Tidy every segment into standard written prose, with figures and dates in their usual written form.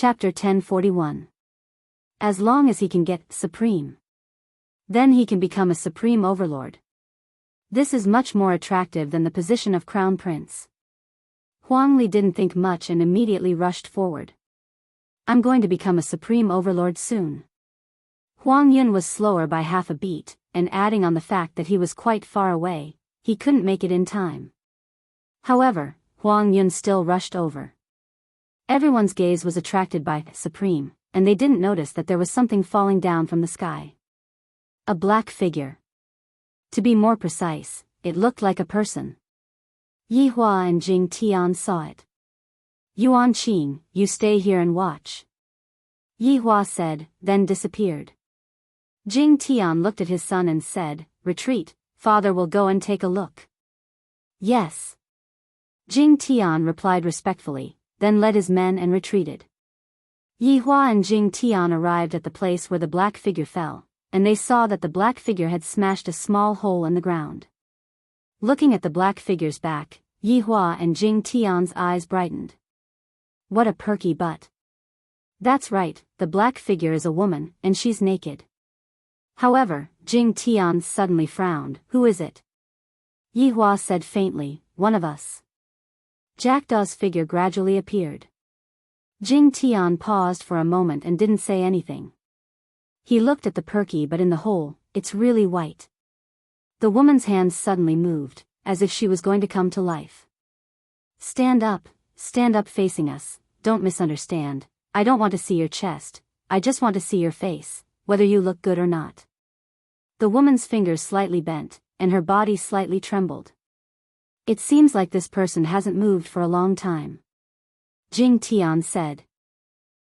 Chapter 1041. As long as he can get supreme, then he can become a supreme overlord. This is much more attractive than the position of crown prince. Huang Li didn't think much and immediately rushed forward. I'm going to become a supreme overlord soon. Huang Yun was slower by half a beat, and adding on the fact that he was quite far away, he couldn't make it in time. However, Huang Yun still rushed over. Everyone's gaze was attracted by supreme, and they didn't notice that there was something falling down from the sky. A black figure. To be more precise, it looked like a person. Yi Hua and Jing Tian saw it. Yuan Qing, you stay here and watch. Yi Hua said, then disappeared. Jing Tian looked at his son and said, retreat, father will go and take a look. Yes. Jing Tian replied respectfully, then led his men and retreated. Yi Hua and Jing Tian arrived at the place where the black figure fell, and they saw that the black figure had smashed a small hole in the ground. Looking at the black figure's back, Yi Hua and Jing Tian's eyes brightened. What a perky butt. That's right, the black figure is a woman, and she's naked. However, Jing Tian suddenly frowned. Who is it? Yi Hua said faintly, one of us. Jackdaw's figure gradually appeared. Jing Tian paused for a moment and didn't say anything. He looked at the perky but in the hole, it's really white. The woman's hands suddenly moved, as if she was going to come to life. Stand up facing us, don't misunderstand, I don't want to see your chest, I just want to see your face, whether you look good or not. The woman's fingers slightly bent, and her body slightly trembled. It seems like this person hasn't moved for a long time. Jing Tian said.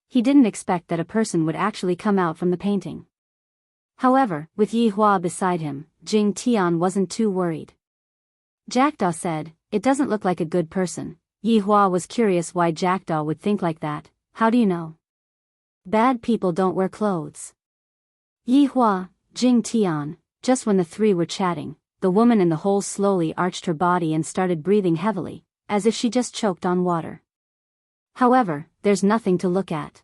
He didn't expect that a person would actually come out from the painting. However, with Yi Hua beside him, Jing Tian wasn't too worried. Jackdaw said, it doesn't look like a good person. Yi Hua was curious why Jackdaw would think like that. How do you know? Bad people don't wear clothes. Yi Hua, Jing Tian, just when the three were chatting, the woman in the hole slowly arched her body and started breathing heavily, as if she just choked on water. However, there's nothing to look at.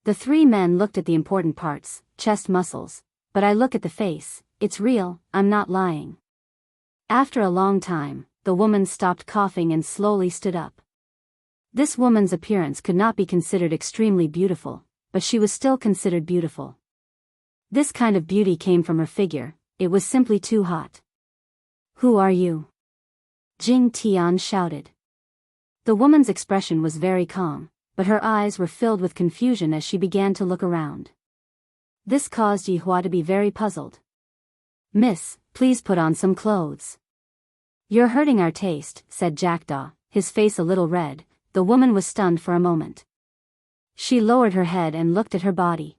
The three men looked at the important parts, chest muscles, but I look at the face, it's real, I'm not lying. After a long time, the woman stopped coughing and slowly stood up. This woman's appearance could not be considered extremely beautiful, but she was still considered beautiful. This kind of beauty came from her figure, it was simply too hot. Who are you? Jing Tian shouted. The woman's expression was very calm, but her eyes were filled with confusion as she began to look around. This caused Yi Hua to be very puzzled. Miss, please put on some clothes. You're hurting our taste, said Jackdaw, his face a little red. The woman was stunned for a moment. She lowered her head and looked at her body.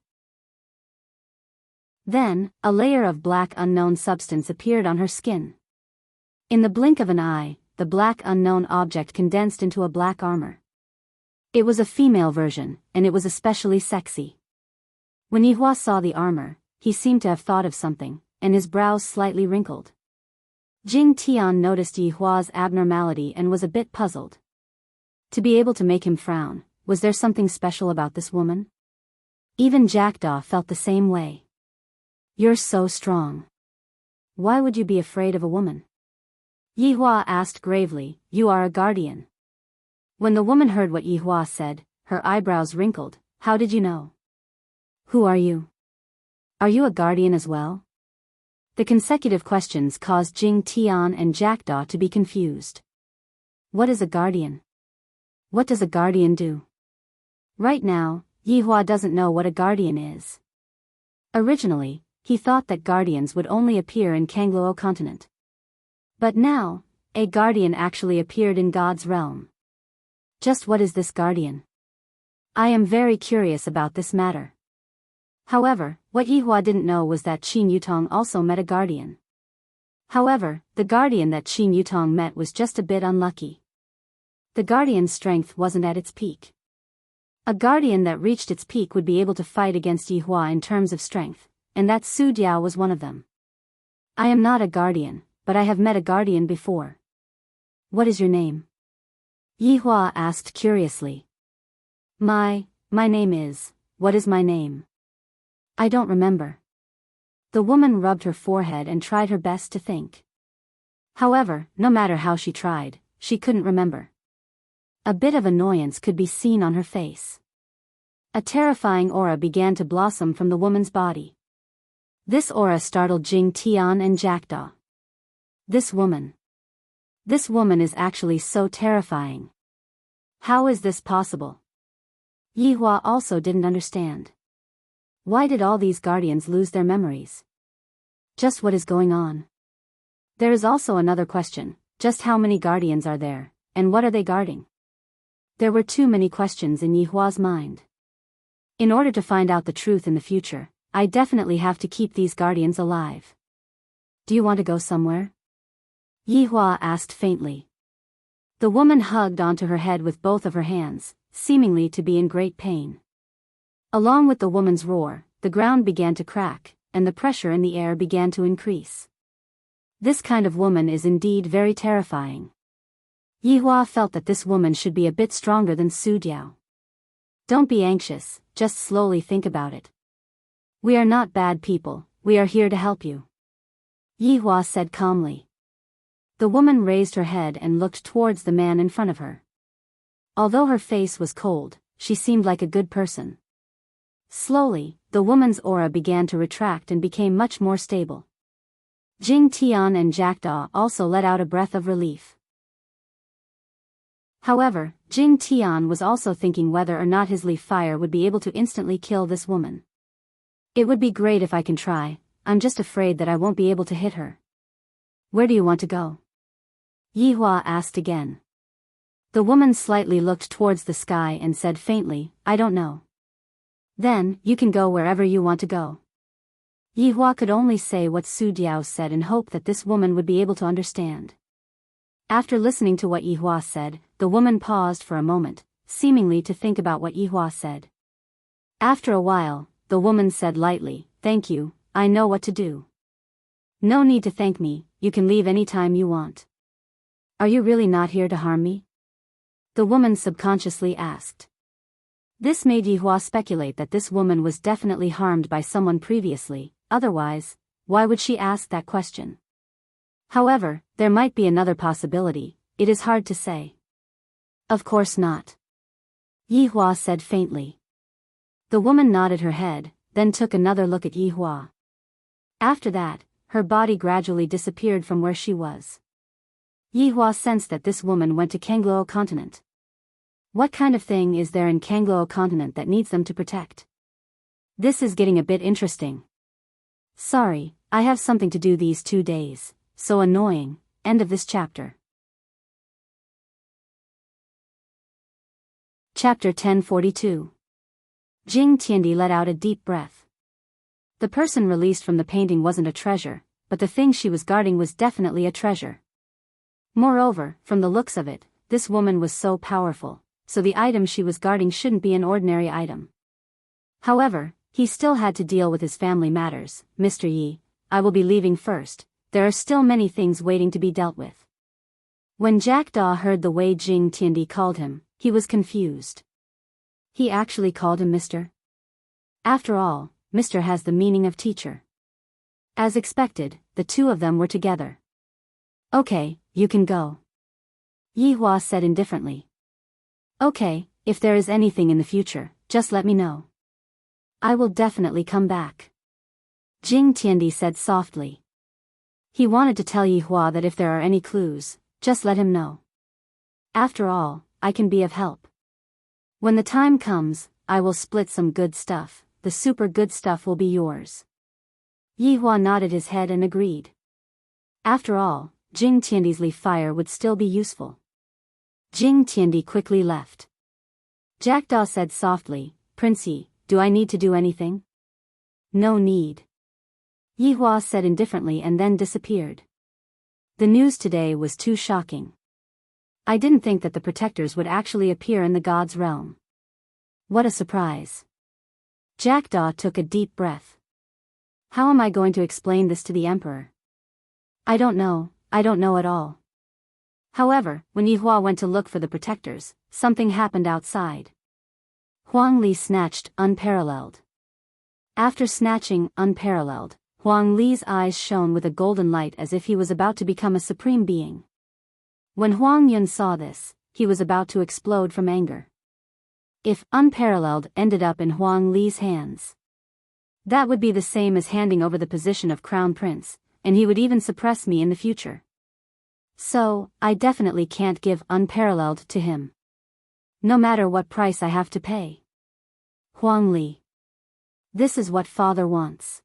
Then, a layer of black unknown substance appeared on her skin. In the blink of an eye, the black unknown object condensed into a black armor. It was a female version, and it was especially sexy. When Yi Hua saw the armor, he seemed to have thought of something, and his brows slightly wrinkled. Jing Tian noticed Yi Hua's abnormality and was a bit puzzled. To be able to make him frown, was there something special about this woman? Even Jackdaw felt the same way. You're so strong. Why would you be afraid of a woman? Yi Hua asked gravely, you are a guardian. When the woman heard what Yi Hua said, her eyebrows wrinkled. How did you know? Who are you? Are you a guardian as well? The consecutive questions caused Jing Tian and Jackdaw to be confused. What is a guardian? What does a guardian do? Right now, Yi Hua doesn't know what a guardian is. Originally, he thought that guardians would only appear in Kangluo continent. But now, a guardian actually appeared in God's realm. Just what is this guardian? I am very curious about this matter. However, what Yi Hua didn't know was that Qin Yutong also met a guardian. However, the guardian that Qin Yutong met was just a bit unlucky. The guardian's strength wasn't at its peak. A guardian that reached its peak would be able to fight against Yi Hua in terms of strength, and that Su Diao was one of them. I am not a guardian, but I have met a guardian before. What is your name? Yi Hua asked curiously. My My name is, what is my name? I don't remember. The woman rubbed her forehead and tried her best to think. However, no matter how she tried, she couldn't remember. A bit of annoyance could be seen on her face. A terrifying aura began to blossom from the woman's body. This aura startled Jing Tian and Jackdaw. This woman is actually so terrifying. How is this possible? Yihua also didn't understand. Why did all these guardians lose their memories? Just what is going on? There is also another question, just how many guardians are there, and what are they guarding? There were too many questions in Yihua's mind. In order to find out the truth in the future, I definitely have to keep these guardians alive. Do you want to go somewhere? Yihua asked faintly. The woman hugged onto her head with both of her hands, seemingly to be in great pain. Along with the woman's roar, the ground began to crack, and the pressure in the air began to increase. This kind of woman is indeed very terrifying. Yihua felt that this woman should be a bit stronger than Su Diao. Don't be anxious, just slowly think about it. We are not bad people, we are here to help you. Yihua said calmly. The woman raised her head and looked towards the man in front of her. Although her face was cold, she seemed like a good person. Slowly, the woman's aura began to retract and became much more stable. Jing Tian and Jackdaw also let out a breath of relief. However, Jing Tian was also thinking whether or not his leaf fire would be able to instantly kill this woman. It would be great if I can try, I'm just afraid that I won't be able to hit her. Where do you want to go? Yihua asked again. The woman slightly looked towards the sky and said faintly, I don't know. Then, you can go wherever you want to go. Yihua could only say what Su Diao said and hope that this woman would be able to understand. After listening to what Yihua said, the woman paused for a moment, seemingly to think about what Yihua said. After a while, the woman said lightly, Thank you, I know what to do. No need to thank me, you can leave any time you want. Are you really not here to harm me? The woman subconsciously asked. This made Yihua speculate that this woman was definitely harmed by someone previously, otherwise, why would she ask that question? However, there might be another possibility, it is hard to say. Of course not. Yihua said faintly. The woman nodded her head, then took another look at Yihua. After that, her body gradually disappeared from where she was. Yihua sensed that this woman went to Kangluo continent. What kind of thing is there in Kangluo continent that needs them to protect? This is getting a bit interesting. Sorry, I have something to do these 2 days, so annoying. End of this chapter. Chapter 1042. Jing Tiandi let out a deep breath. The person released from the painting wasn't a treasure, but the thing she was guarding was definitely a treasure. Moreover, from the looks of it, this woman was so powerful, so the item she was guarding shouldn't be an ordinary item. However, he still had to deal with his family matters. Mr. Yi, I will be leaving first, there are still many things waiting to be dealt with. When Jackdaw heard the way Jing Tiandi called him, he was confused. He actually called him Mr. After all, Mr. has the meaning of teacher. As expected, the two of them were together. Okay, you can go. Yihua said indifferently. Okay, if there is anything in the future, just let me know. I will definitely come back. Jing Tiandi said softly. He wanted to tell Yihua that if there are any clues, just let him know. After all, I can be of help. When the time comes, I will split some good stuff, the super good stuff will be yours. Yihua nodded his head and agreed. After all, Jing Tiandi's leaf fire would still be useful. Jing Tiandi quickly left. Jackdaw said softly, Prince Yi, do I need to do anything? No need. Yihua said indifferently and then disappeared. The news today was too shocking. I didn't think that the protectors would actually appear in the god's realm. What a surprise. Jackdaw took a deep breath. How am I going to explain this to the emperor? I don't know at all. However, when Yihua went to look for the protectors, something happened outside. Huang Li snatched unparalleled. After snatching unparalleled, Huang Li's eyes shone with a golden light as if he was about to become a supreme being. When Huang Yun saw this, he was about to explode from anger. If unparalleled ended up in Huang Li's hands, that would be the same as handing over the position of crown prince, and he would even suppress me in the future. So, I definitely can't give unparalleled to him. No matter what price I have to pay. Huang Li. This is what father wants.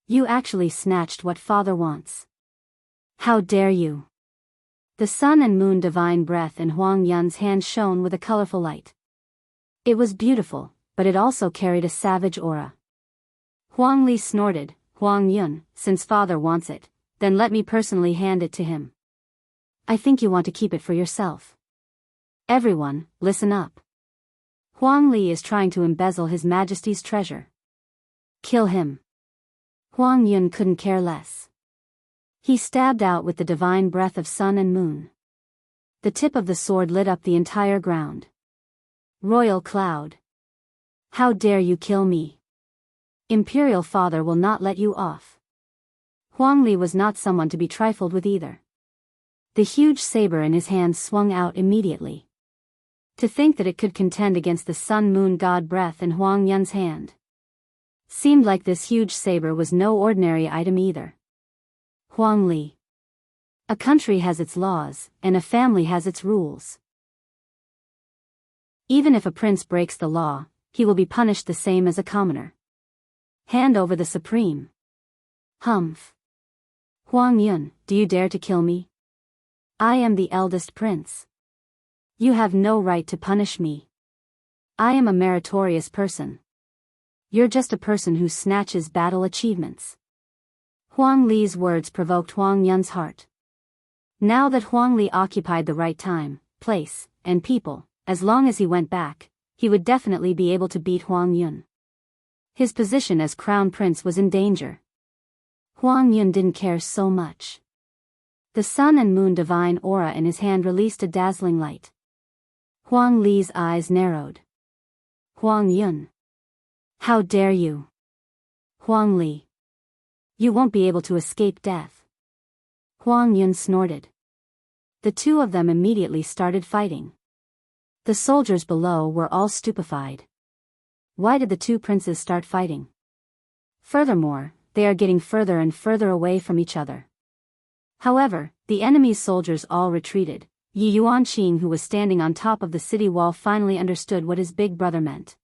You actually snatched what father wants. How dare you? The sun and moon divine breath in Huang Yun's hand shone with a colorful light. It was beautiful, but it also carried a savage aura. Huang Li snorted, Huang Yun, since father wants it, then let me personally hand it to him. I think you want to keep it for yourself. Everyone, listen up. Huang Li is trying to embezzle His Majesty's treasure. Kill him. Huang Yun couldn't care less. He stabbed out with the divine breath of sun and moon. The tip of the sword lit up the entire ground. Royal cloud. How dare you kill me? Imperial father will not let you off. Huang Li was not someone to be trifled with either. The huge saber in his hand swung out immediately. To think that it could contend against the sun-moon god breath in Huang Yun's hand. Seemed like this huge saber was no ordinary item either. Huang Li. A country has its laws, and a family has its rules. Even if a prince breaks the law, he will be punished the same as a commoner. Hand over the supreme. Humph. Huang Yun, do you dare to kill me? I am the eldest prince. You have no right to punish me. I am a meritorious person. You're just a person who snatches battle achievements. Huang Li's words provoked Huang Yun's heart. Now that Huang Li occupied the right time, place, and people, as long as he went back, he would definitely be able to beat Huang Yun. His position as crown prince was in danger. Huang Yun didn't care so much. The sun and moon divine aura in his hand released a dazzling light. Huang Li's eyes narrowed. Huang Yun. How dare you? Huang Li. You won't be able to escape death. Huang Yun snorted. The two of them immediately started fighting. The soldiers below were all stupefied. Why did the two princes start fighting? Furthermore, they are getting further and further away from each other. However, the enemy's soldiers all retreated. Yi Yuanqing, who was standing on top of the city wall, finally understood what his big brother meant.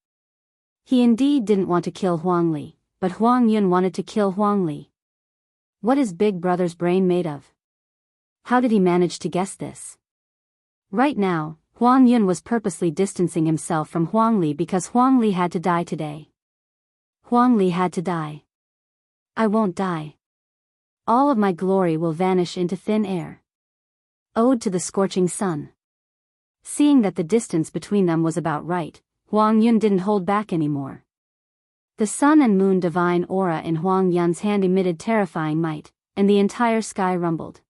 He indeed didn't want to kill Huang Li, but Huang Yun wanted to kill Huang Li. What is big brother's brain made of? How did he manage to guess this? Right now, Huang Yun was purposely distancing himself from Huang Li because Huang Li had to die today. Huang Li had to die. I won't die. All of my glory will vanish into thin air. Ode to the Scorching Sun. Seeing that the distance between them was about right, Huang Yun didn't hold back anymore. The sun and moon divine aura in Huang Yun's hand emitted terrifying might, and the entire sky rumbled.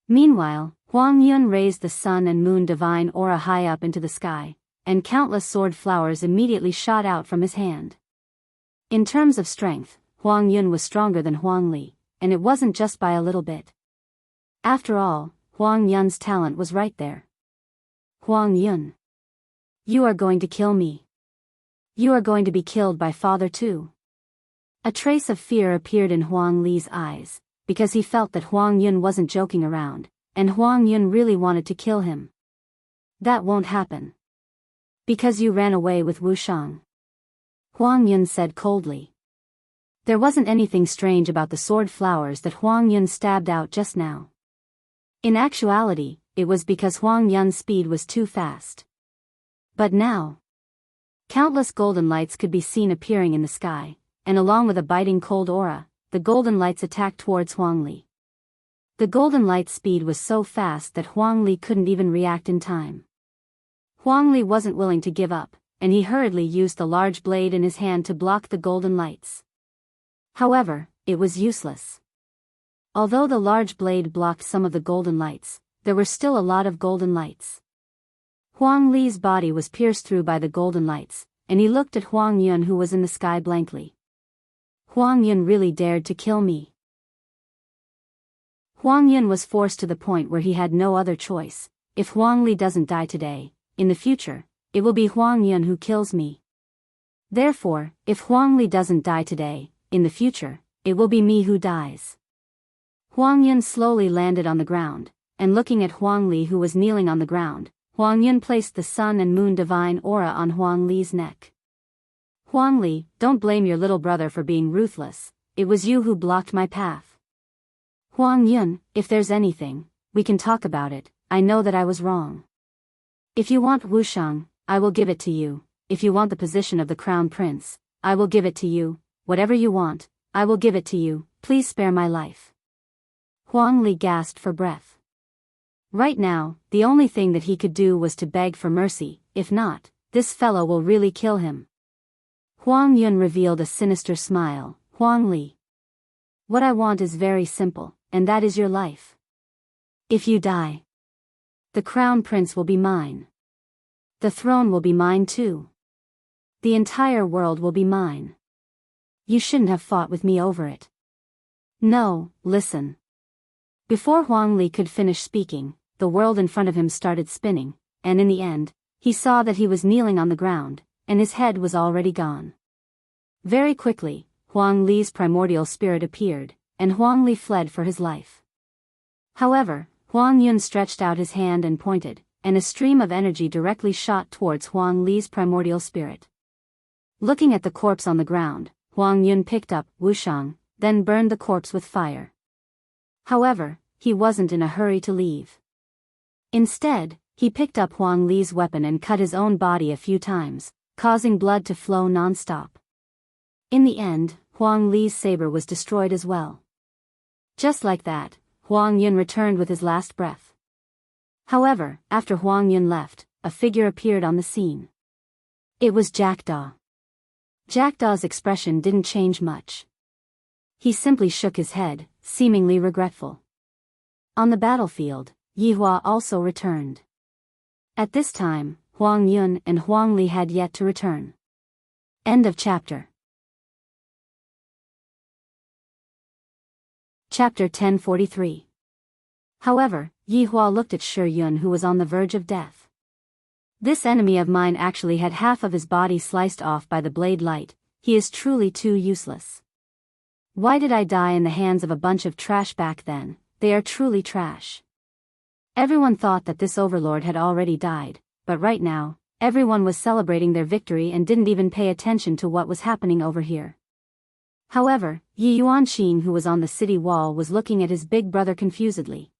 Meanwhile, Huang Yun raised the sun and moon divine aura high up into the sky, and countless sword flowers immediately shot out from his hand. In terms of strength, Huang Yun was stronger than Huang Li, and it wasn't just by a little bit. After all, Huang Yun's talent was right there. Huang Yun. You are going to kill me. You are going to be killed by father too. A trace of fear appeared in Huang Li's eyes, because he felt that Huang Yun wasn't joking around, and Huang Yun really wanted to kill him. That won't happen. Because you ran away with Wu Shang. Huang Yun said coldly. There wasn't anything strange about the sword flowers that Huang Yun stabbed out just now. In actuality, it was because Huang Yun's speed was too fast. But now, countless golden lights could be seen appearing in the sky, and along with a biting cold aura, the golden lights attacked towards Huang Li. The golden light's speed was so fast that Huang Li couldn't even react in time. Huang Li wasn't willing to give up, and he hurriedly used the large blade in his hand to block the golden lights. However, it was useless. Although the large blade blocked some of the golden lights, there were still a lot of golden lights. Huang Li's body was pierced through by the golden lights, and he looked at Huang Yun who was in the sky blankly. Huang Yun really dared to kill me. Huang Yun was forced to the point where he had no other choice. If Huang Li doesn't die today, in the future, it will be Huang Yun who kills me. Therefore, if Huang Li doesn't die today, in the future, it will be me who dies. Huang Yun slowly landed on the ground, and looking at Huang Li who was kneeling on the ground, Huang Yun placed the sun and moon divine aura on Huang Li's neck. Huang Li, don't blame your little brother for being ruthless, it was you who blocked my path. Huang Yun, if there's anything, we can talk about it, I know that I was wrong. If you want Wushang, I will give it to you, if you want the position of the crown prince, I will give it to you, whatever you want, I will give it to you, please spare my life. Huang Li gasped for breath. Right now, the only thing that he could do was to beg for mercy, if not, this fellow will really kill him. Huang Yun revealed a sinister smile. Huang Li. What I want is very simple, and that is your life. If you die, the crown prince will be mine. The throne will be mine too. The entire world will be mine. You shouldn't have fought with me over it. No, listen. Before Huang Li could finish speaking, the world in front of him started spinning, and in the end, he saw that he was kneeling on the ground, and his head was already gone. Very quickly, Huang Li's primordial spirit appeared, and Huang Li fled for his life. However, Huang Yun stretched out his hand and pointed, and a stream of energy directly shot towards Huang Li's primordial spirit. Looking at the corpse on the ground, Huang Yun picked up Wushang, then burned the corpse with fire. However, he wasn't in a hurry to leave. Instead, he picked up Huang Li's weapon and cut his own body a few times, causing blood to flow non-stop. In the end, Huang Li's saber was destroyed as well. Just like that, Huang Yun returned with his last breath. However, after Huang Yun left, a figure appeared on the scene. It was Jackdaw. Jackdaw's expression didn't change much. He simply shook his head, seemingly regretful. On the battlefield, Yihua also returned. At this time, Huang Yun and Huang Li had yet to return. End of chapter. Chapter 1043. However, Yihua looked at Shi Yun who was on the verge of death. This enemy of mine actually had half of his body sliced off by the blade light, he is truly too useless. Why did I die in the hands of a bunch of trash back then? They are truly trash. Everyone thought that this overlord had already died, but right now, everyone was celebrating their victory and didn't even pay attention to what was happening over here. However, Yi Yuanqing who was on the city wall was looking at his big brother confusedly.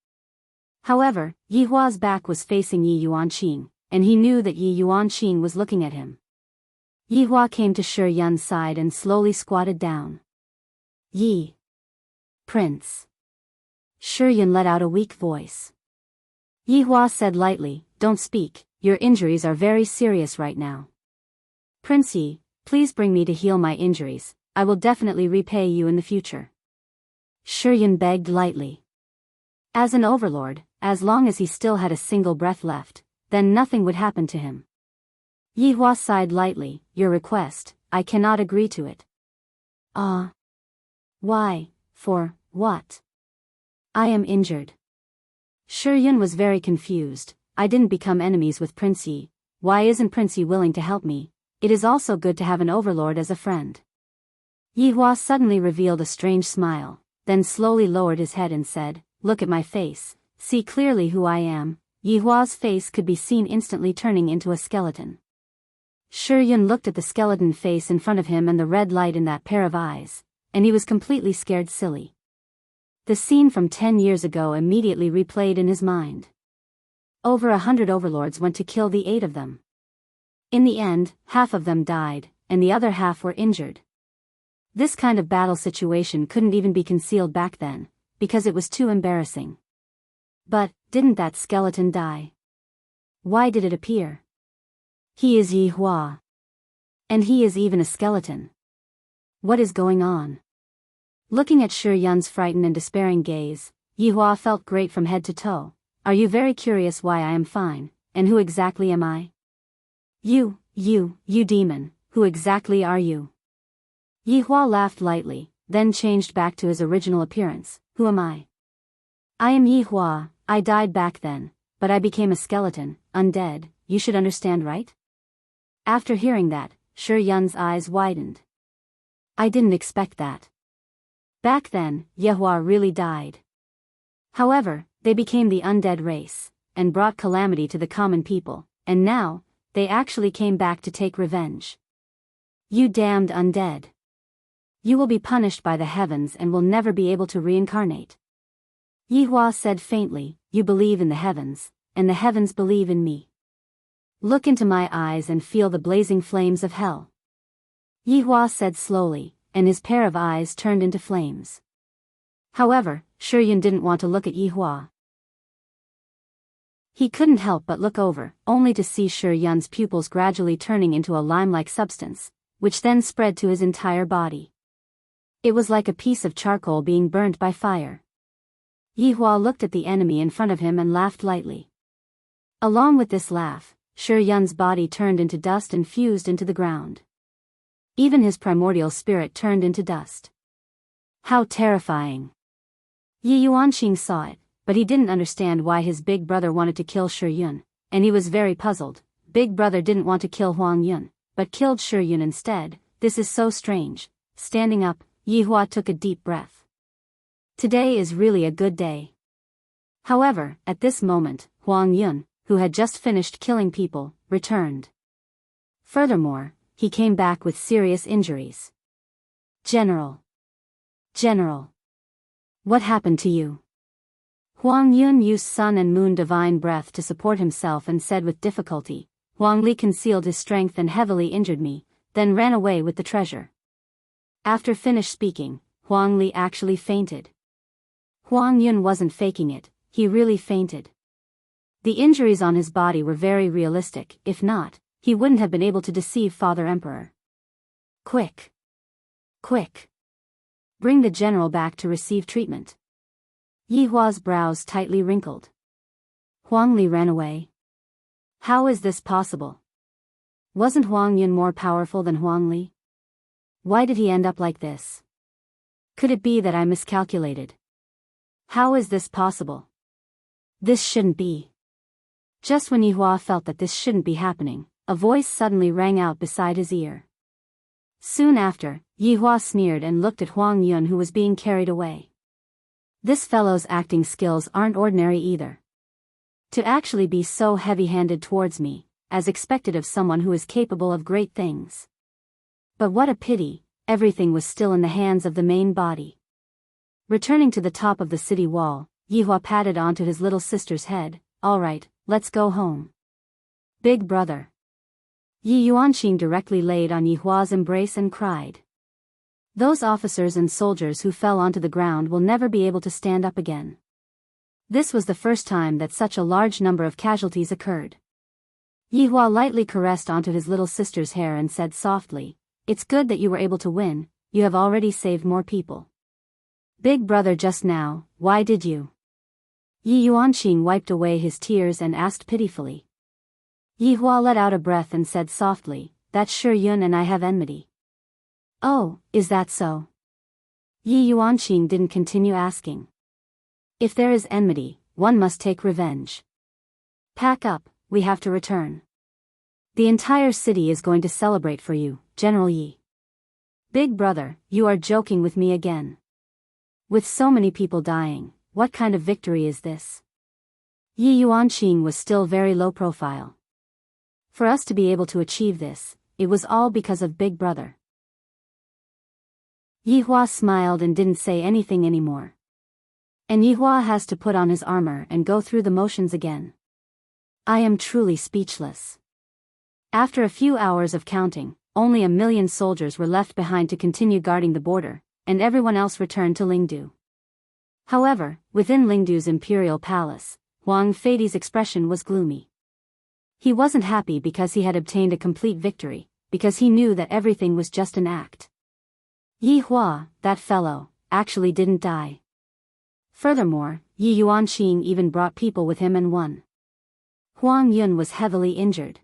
However, Yihua's back was facing Yi Yuanqing, and he knew that Yi Yuanqing was looking at him. Yihua came to Shi Yun's side and slowly squatted down. Yi. Prince. Shi Yun let out a weak voice. Yihua said lightly, don't speak, your injuries are very serious right now. Prince Yi, please bring me to heal my injuries, I will definitely repay you in the future. Shi Yun begged lightly. As an overlord, as long as he still had a single breath left, then nothing would happen to him. Yihua sighed lightly, your request, I cannot agree to it. Why, for, what? I am injured. Shi Yun was very confused, I didn't become enemies with Prince Yi, why isn't Prince Yi willing to help me? It is also good to have an overlord as a friend. Yihua suddenly revealed a strange smile, then slowly lowered his head and said, look at my face, see clearly who I am. Yihua's face could be seen instantly turning into a skeleton. Shi Yun looked at the skeleton face in front of him and the red light in that pair of eyes, and he was completely scared silly. The scene from 10 years ago immediately replayed in his mind. Over 100 overlords went to kill the 8 of them. In the end, half of them died, and the other half were injured. This kind of battle situation couldn't even be concealed back then, because it was too embarrassing. But, didn't that skeleton die? Why did it appear? He is Yihua. And he is even a skeleton. What is going on? Looking at Shi Yun's frightened and despairing gaze, Yihua felt great from head to toe. Are you very curious why I am fine, and who exactly am I? You demon, who exactly are you? Yi Hua laughed lightly, then changed back to his original appearance. Who am I? I am Yi Hua. I died back then, but I became a skeleton, undead, you should understand, right? After hearing that, Shi Yun's eyes widened. I didn't expect that. Back then, Yi Hua really died. However, they became the undead race, and brought calamity to the common people, and now, they actually came back to take revenge. You damned undead. You will be punished by the heavens and will never be able to reincarnate. Yi Hua said faintly, you believe in the heavens, and the heavens believe in me. Look into my eyes and feel the blazing flames of hell. Yi Hua said slowly, and his pair of eyes turned into flames. However, Shi Yun didn't want to look at Yi Hua. He couldn't help but look over, only to see Shi Yun's pupils gradually turning into a lime-like substance, which then spread to his entire body. It was like a piece of charcoal being burnt by fire. Yi Hua looked at the enemy in front of him and laughed lightly. Along with this laugh, Shi Yun's body turned into dust and fused into the ground. Even his primordial spirit turned into dust. How terrifying! Yi Yuanqing saw it, but he didn't understand why his big brother wanted to kill Shi Yun, and he was very puzzled. Big brother didn't want to kill Huang Yun, but killed Shi Yun instead. This is so strange. Standing up, Yi Hua took a deep breath. Today is really a good day. However, at this moment, Huang Yun, who had just finished killing people, returned. Furthermore, he came back with serious injuries. General. What happened to you? Huang Yun used sun and moon divine breath to support himself and said with difficulty, Huang Li concealed his strength and heavily injured me, then ran away with the treasure. After finished speaking, Huang Li actually fainted. Huang Yun wasn't faking it, he really fainted. The injuries on his body were very realistic, if not, he wouldn't have been able to deceive Father Emperor. Quick! Bring the general back to receive treatment. Yi Hua's brows tightly wrinkled. Huang Li ran away. How is this possible? Wasn't Huang Yun more powerful than Huang Li? Why did he end up like this? Could it be that I miscalculated? How is this possible? This shouldn't be. Just when Yi Hua felt that this shouldn't be happening, a voice suddenly rang out beside his ear. Soon after, Yi Hua sneered and looked at Huang Yun, who was being carried away. This fellow's acting skills aren't ordinary either. To actually be so heavy-handed towards me, as expected of someone who is capable of great things. But what a pity, everything was still in the hands of the main body. Returning to the top of the city wall, Yi Hua patted onto his little sister's head. All right, let's go home. Big brother. Yi Yuanqing directly laid on Yi Hua's embrace and cried. Those officers and soldiers who fell onto the ground will never be able to stand up again. This was the first time that such a large number of casualties occurred. Yi Hua lightly caressed onto his little sister's hair and said softly, It's good that you were able to win, you have already saved more people. Big brother, just now, why did you? Yi Yuanqing wiped away his tears and asked pitifully. Yi Hua let out a breath and said softly, That Shi Yun and I have enmity. Oh, is that so? Yi Yuanqing didn't continue asking. If there is enmity, one must take revenge. Pack up, we have to return. The entire city is going to celebrate for you, General Yi. Big brother, you are joking with me again. With so many people dying, what kind of victory is this? Yi Yuanqing was still very low profile. For us to be able to achieve this, it was all because of Big Brother. Yi Hua smiled and didn't say anything anymore. And Yi Hua has to put on his armor and go through the motions again. I am truly speechless. After a few hours of counting, only 1 million soldiers were left behind to continue guarding the border, and everyone else returned to Lingdu. However, within Lingdu's imperial palace, Huang Feidi's expression was gloomy. He wasn't happy because he had obtained a complete victory, because he knew that everything was just an act. Yi Hua, that fellow, actually didn't die. Furthermore, Yi Yuanqing even brought people with him and won. Huang Yun was heavily injured.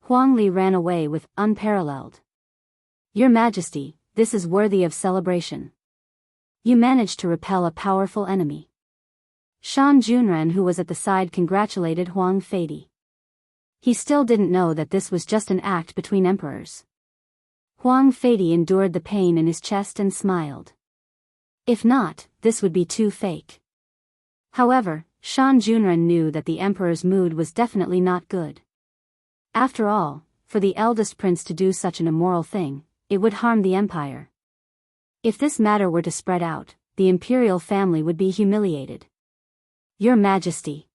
Huang Li ran away with unparalleled. Your Majesty, this is worthy of celebration. You managed to repel a powerful enemy. Shan Junren, who was at the side, congratulated Huang Feiди. He still didn't know that this was just an act between emperors. Huang Feidi endured the pain in his chest and smiled. If not, this would be too fake. However, Shan Junren knew that the emperor's mood was definitely not good. After all, for the eldest prince to do such an immoral thing, it would harm the empire. If this matter were to spread out, the imperial family would be humiliated. Your Majesty.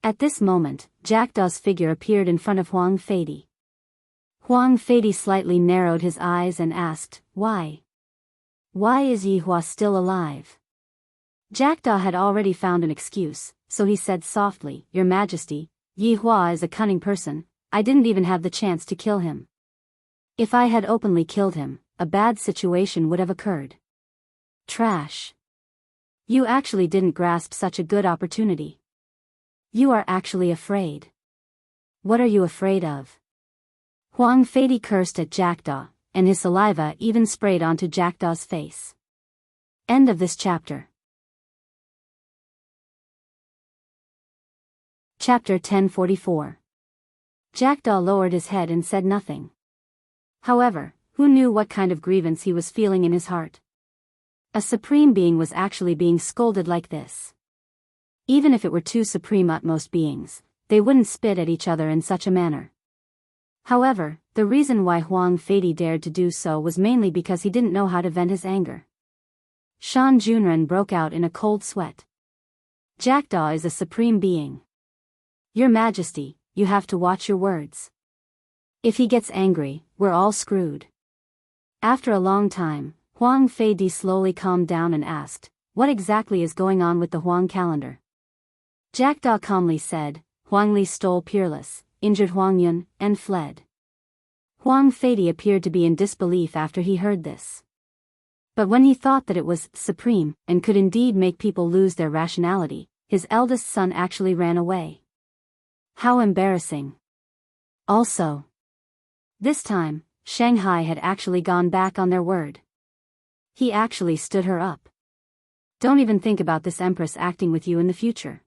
At this moment, Jackdaw's figure appeared in front of Huang Feidi. Huang Feidi slightly narrowed his eyes and asked, Why? Why is Yi Hua still alive? Jackdaw had already found an excuse, so he said softly, Your Majesty, Yi Hua is a cunning person, I didn't even have the chance to kill him. If I had openly killed him, a bad situation would have occurred. Trash. You actually didn't grasp such a good opportunity. You are actually afraid. What are you afraid of? Huang Feidi cursed at Jackdaw, and his saliva even sprayed onto Jackdaw's face. End of this chapter. Chapter 1044. Jackdaw lowered his head and said nothing. However, who knew what kind of grievance he was feeling in his heart? A supreme being was actually being scolded like this. Even if it were two supreme utmost beings, they wouldn't spit at each other in such a manner. However, the reason why Huang Feidi dared to do so was mainly because he didn't know how to vent his anger. Shan Junren broke out in a cold sweat. Jackdaw is a supreme being. Your Majesty, you have to watch your words. If he gets angry, we're all screwed. After a long time, Huang Feidi slowly calmed down and asked, What exactly is going on with the Huang calendar? Jackdaw calmly said, Huang Li stole Peerless, injured Huang Yun, and fled. Huang Feidi appeared to be in disbelief after he heard this. But when he thought that it was supreme, and could indeed make people lose their rationality, his eldest son actually ran away. How embarrassing. Also, this time, Shanghai had actually gone back on their word. He actually stood her up. Don't even think about this empress acting with you in the future.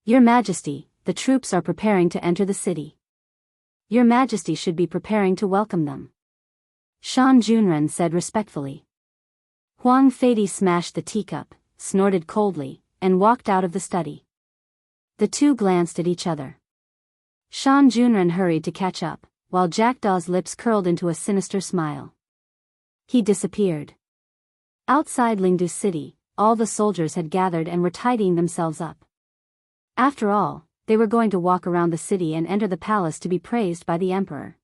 Your Majesty, the troops are preparing to enter the city. Your Majesty should be preparing to welcome them. Shan Junren said respectfully. Huang Feidi smashed the teacup, snorted coldly, and walked out of the study. The two glanced at each other. Shan Junren hurried to catch up, while Jackdaw's lips curled into a sinister smile. He disappeared. Outside Lingdu City, all the soldiers had gathered and were tidying themselves up. After all, they were going to walk around the city and enter the palace to be praised by the emperor.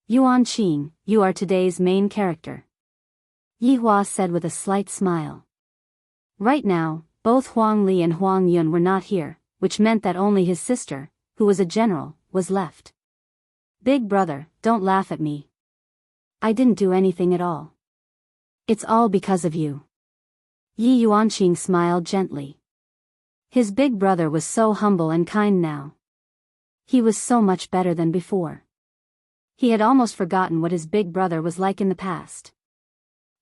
Yuan Qing, you are today's main character. Yi Hua said with a slight smile. Right now, both Huang Li and Huang Yun were not here, which meant that only his sister, who was a general, was left. Big brother, don't laugh at me. I didn't do anything at all. It's all because of you. Yi Yuanqing smiled gently. His big brother was so humble and kind now. He was so much better than before. He had almost forgotten what his big brother was like in the past.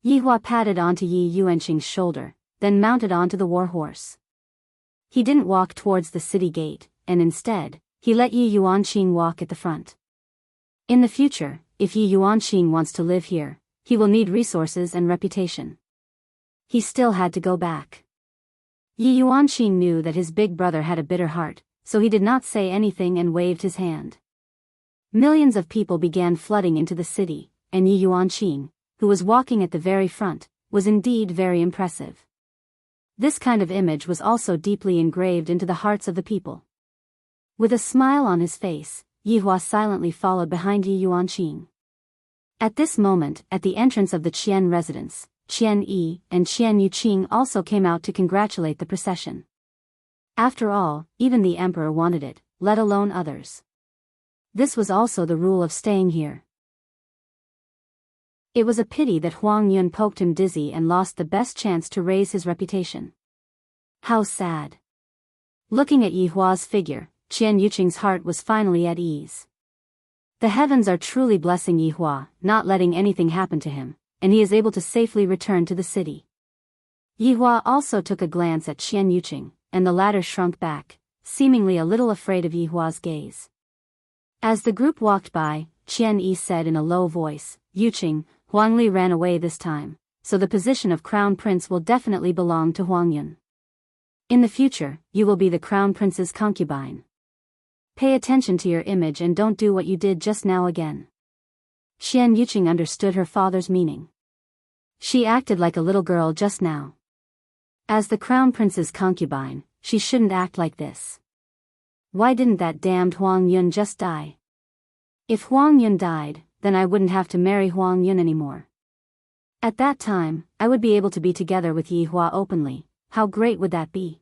Yi Hua patted onto Yi Yuanqing's shoulder, then mounted onto the war horse. He didn't walk towards the city gate, and instead, he let Yi Yuanqing walk at the front. In the future, if Yi Yuanqing wants to live here, he will need resources and reputation. He still had to go back. Yi Yuanqing knew that his big brother had a bitter heart, so he did not say anything and waved his hand. Millions of people began flooding into the city, and Yi Yuanqing, who was walking at the very front, was indeed very impressive. This kind of image was also deeply engraved into the hearts of the people. With a smile on his face, Yi Hua silently followed behind Yi Yuanqing. At this moment, at the entrance of the Qian residence, Qian Yi and Qian Yuqing also came out to congratulate the procession. After all, even the emperor wanted it, let alone others. This was also the rule of staying here. It was a pity that Huang Yun poked him dizzy and lost the best chance to raise his reputation. How sad. Looking at Yi Hua's figure, Qian Yuqing's heart was finally at ease. The heavens are truly blessing Yi Hua, not letting anything happen to him, and he is able to safely return to the city. Yi Hua also took a glance at Qian Yuqing, and the latter shrunk back, seemingly a little afraid of Yi Hua's gaze. As the group walked by, Qian Yi said in a low voice, "Yuqing, Huang Li ran away this time, so the position of crown prince will definitely belong to Huang Yun. In the future, you will be the crown prince's concubine. Pay attention to your image and don't do what you did just now again." Qian Yuqing understood her father's meaning. She acted like a little girl just now. As the crown prince's concubine, she shouldn't act like this. Why didn't that damned Huang Yun just die? If Huang Yun died, then I wouldn't have to marry Huang Yun anymore. At that time, I would be able to be together with Yi Hua openly. How great would that be?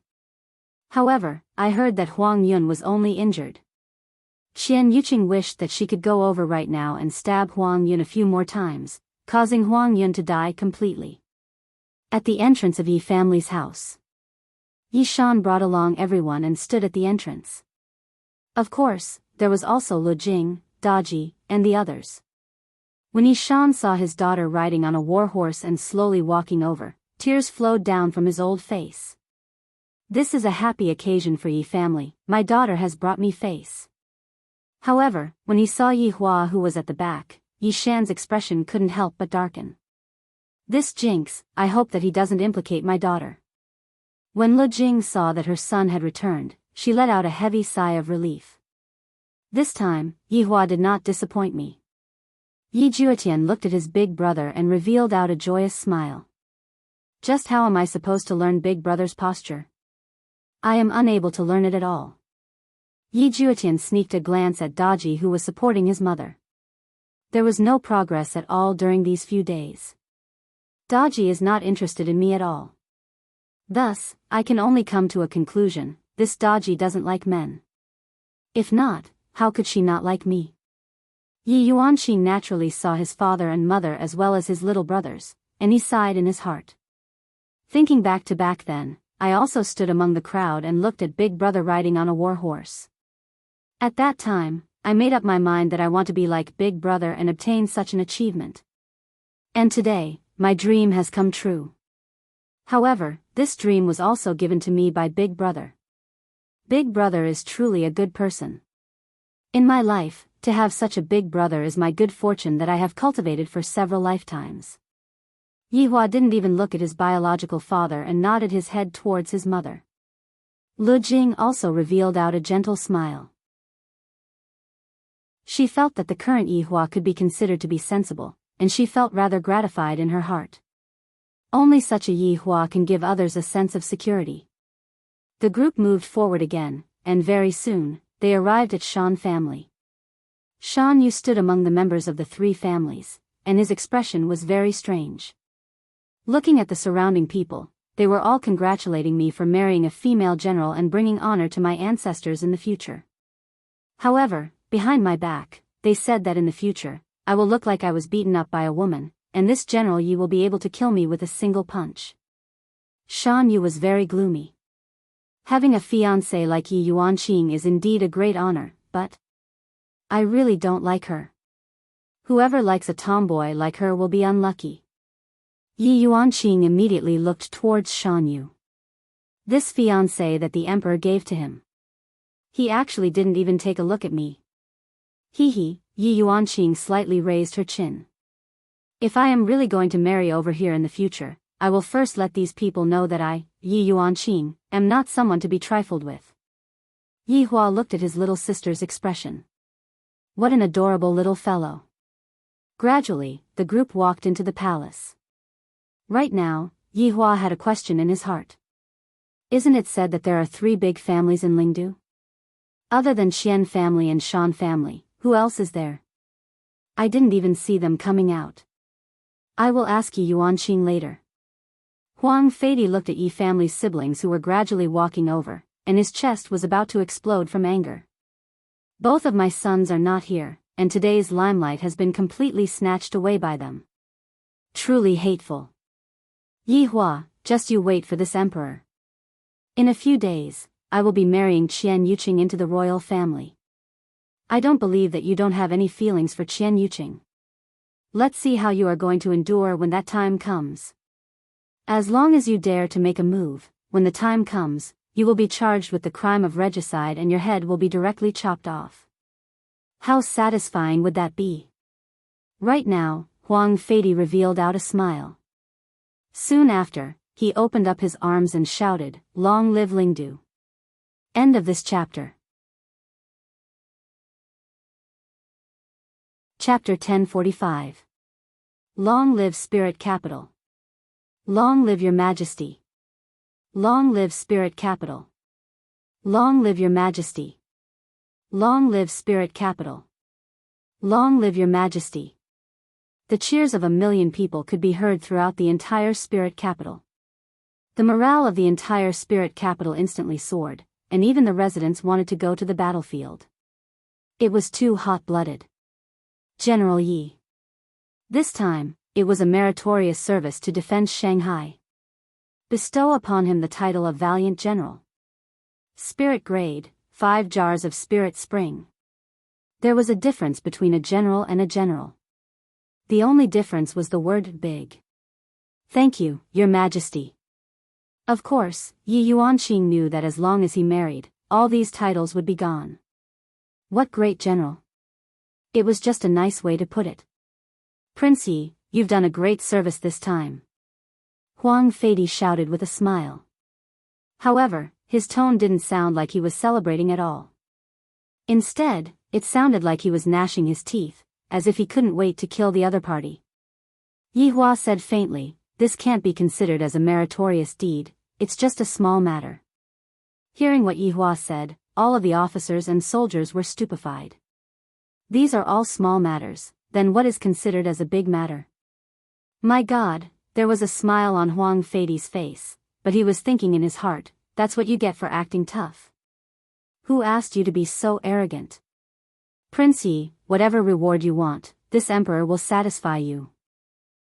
However, I heard that Huang Yun was only injured. Qian Yuqing wished that she could go over right now and stab Huang Yun a few more times, causing Huang Yun to die completely. At the entrance of Yi family's house, Yi Shan brought along everyone and stood at the entrance. Of course, there was also Lu Jing, Daji, and the others. When Yi Shan saw his daughter riding on a war horse and slowly walking over, tears flowed down from his old face. "This is a happy occasion for Yi family, my daughter has brought me face." However, when he saw Yi Hua who was at the back, Yi Shan's expression couldn't help but darken. "This jinx, I hope that he doesn't implicate my daughter." When Lu Jing saw that her son had returned, she let out a heavy sigh of relief. "This time, Yi Hua did not disappoint me." Yi Juetian looked at his big brother and revealed out a joyous smile. "Just how am I supposed to learn big brother's posture? I am unable to learn it at all." Yi Juetian sneaked a glance at Daji who was supporting his mother. There was no progress at all during these few days. Daji is not interested in me at all. Thus, I can only come to a conclusion: this Daji doesn't like men. If not, how could she not like me? Yi Yuanqing naturally saw his father and mother as well as his little brothers, and he sighed in his heart. Thinking back then, I also stood among the crowd and looked at Big Brother riding on a war horse. At that time, I made up my mind that I want to be like Big Brother and obtain such an achievement. And today, my dream has come true. However, this dream was also given to me by Big Brother. Big Brother is truly a good person. In my life, to have such a big brother is my good fortune that I have cultivated for several lifetimes. Yi Hua didn't even look at his biological father and nodded his head towards his mother. Lu Jing also revealed out a gentle smile. She felt that the current Yi Hua could be considered to be sensible, and she felt rather gratified in her heart. Only such a Yi Hua can give others a sense of security. The group moved forward again, and very soon, they arrived at Shan family. Shan Yu stood among the members of the three families, and his expression was very strange. Looking at the surrounding people, they were all congratulating me for marrying a female general and bringing honor to my ancestors in the future. However, behind my back, they said that in the future, I will look like I was beaten up by a woman, and this General Yi will be able to kill me with a single punch. Shan Yu was very gloomy. Having a fiancé like Yi Yuanqing is indeed a great honor, but I really don't like her. Whoever likes a tomboy like her will be unlucky. Yi Yuanqing immediately looked towards Shan Yu. This fiancé that the emperor gave to him. He actually didn't even take a look at me. Yi Yuanqing slightly raised her chin. If I am really going to marry over here in the future, I will first let these people know that I, Yi Yuanqing, am not someone to be trifled with. Yi Hua looked at his little sister's expression. What an adorable little fellow. Gradually, the group walked into the palace. Right now, Yi Hua had a question in his heart. Isn't it said that there are 3 big families in Lingdu? Other than Qian family and Shan family, who else is there? I didn't even see them coming out. I will ask Yi Yuanqing later. Huang Feidi looked at Yi family's siblings who were gradually walking over, and his chest was about to explode from anger. Both of my sons are not here, and today's limelight has been completely snatched away by them. Truly hateful. Yi Hua, just you wait for this emperor. In a few days, I will be marrying Qian Yuqing into the royal family. I don't believe that you don't have any feelings for Qian Yuqing. Let's see how you are going to endure when that time comes. As long as you dare to make a move, when the time comes, you will be charged with the crime of regicide and your head will be directly chopped off. How satisfying would that be? Right now, Huang Feidi revealed out a smile. Soon after, he opened up his arms and shouted, "Long live Lingdu." End of this chapter. Chapter 1045. Long live Spirit Capital. Long live your Majesty. Long live Spirit Capital. Long live your Majesty. Long live Spirit Capital. Long live your Majesty. The cheers of 1,000,000 people could be heard throughout the entire Spirit Capital. The morale of the entire Spirit Capital instantly soared, and even the residents wanted to go to the battlefield. It was too hot-blooded. General Yi. This time, it was a meritorious service to defend Shanghai. Bestow upon him the title of Valiant General. Spirit grade, 5 jars of Spirit Spring. There was a difference between a general and a general. The only difference was the word big. Thank you, Your Majesty. Of course, Yi Yuanqing knew that as long as he married, all these titles would be gone. What great general. It was just a nice way to put it. Prince Yi, you've done a great service this time. Huang Feidi shouted with a smile. However, his tone didn't sound like he was celebrating at all. Instead, it sounded like he was gnashing his teeth, as if he couldn't wait to kill the other party. Yi Hua said faintly, "This can't be considered as a meritorious deed, it's just a small matter." Hearing what Yi Hua said, all of the officers and soldiers were stupefied. These are all small matters, then what is considered as a big matter? My God, there was a smile on Huang Feidi's face, but he was thinking in his heart, that's what you get for acting tough. Who asked you to be so arrogant? Prince Yi, whatever reward you want, this emperor will satisfy you.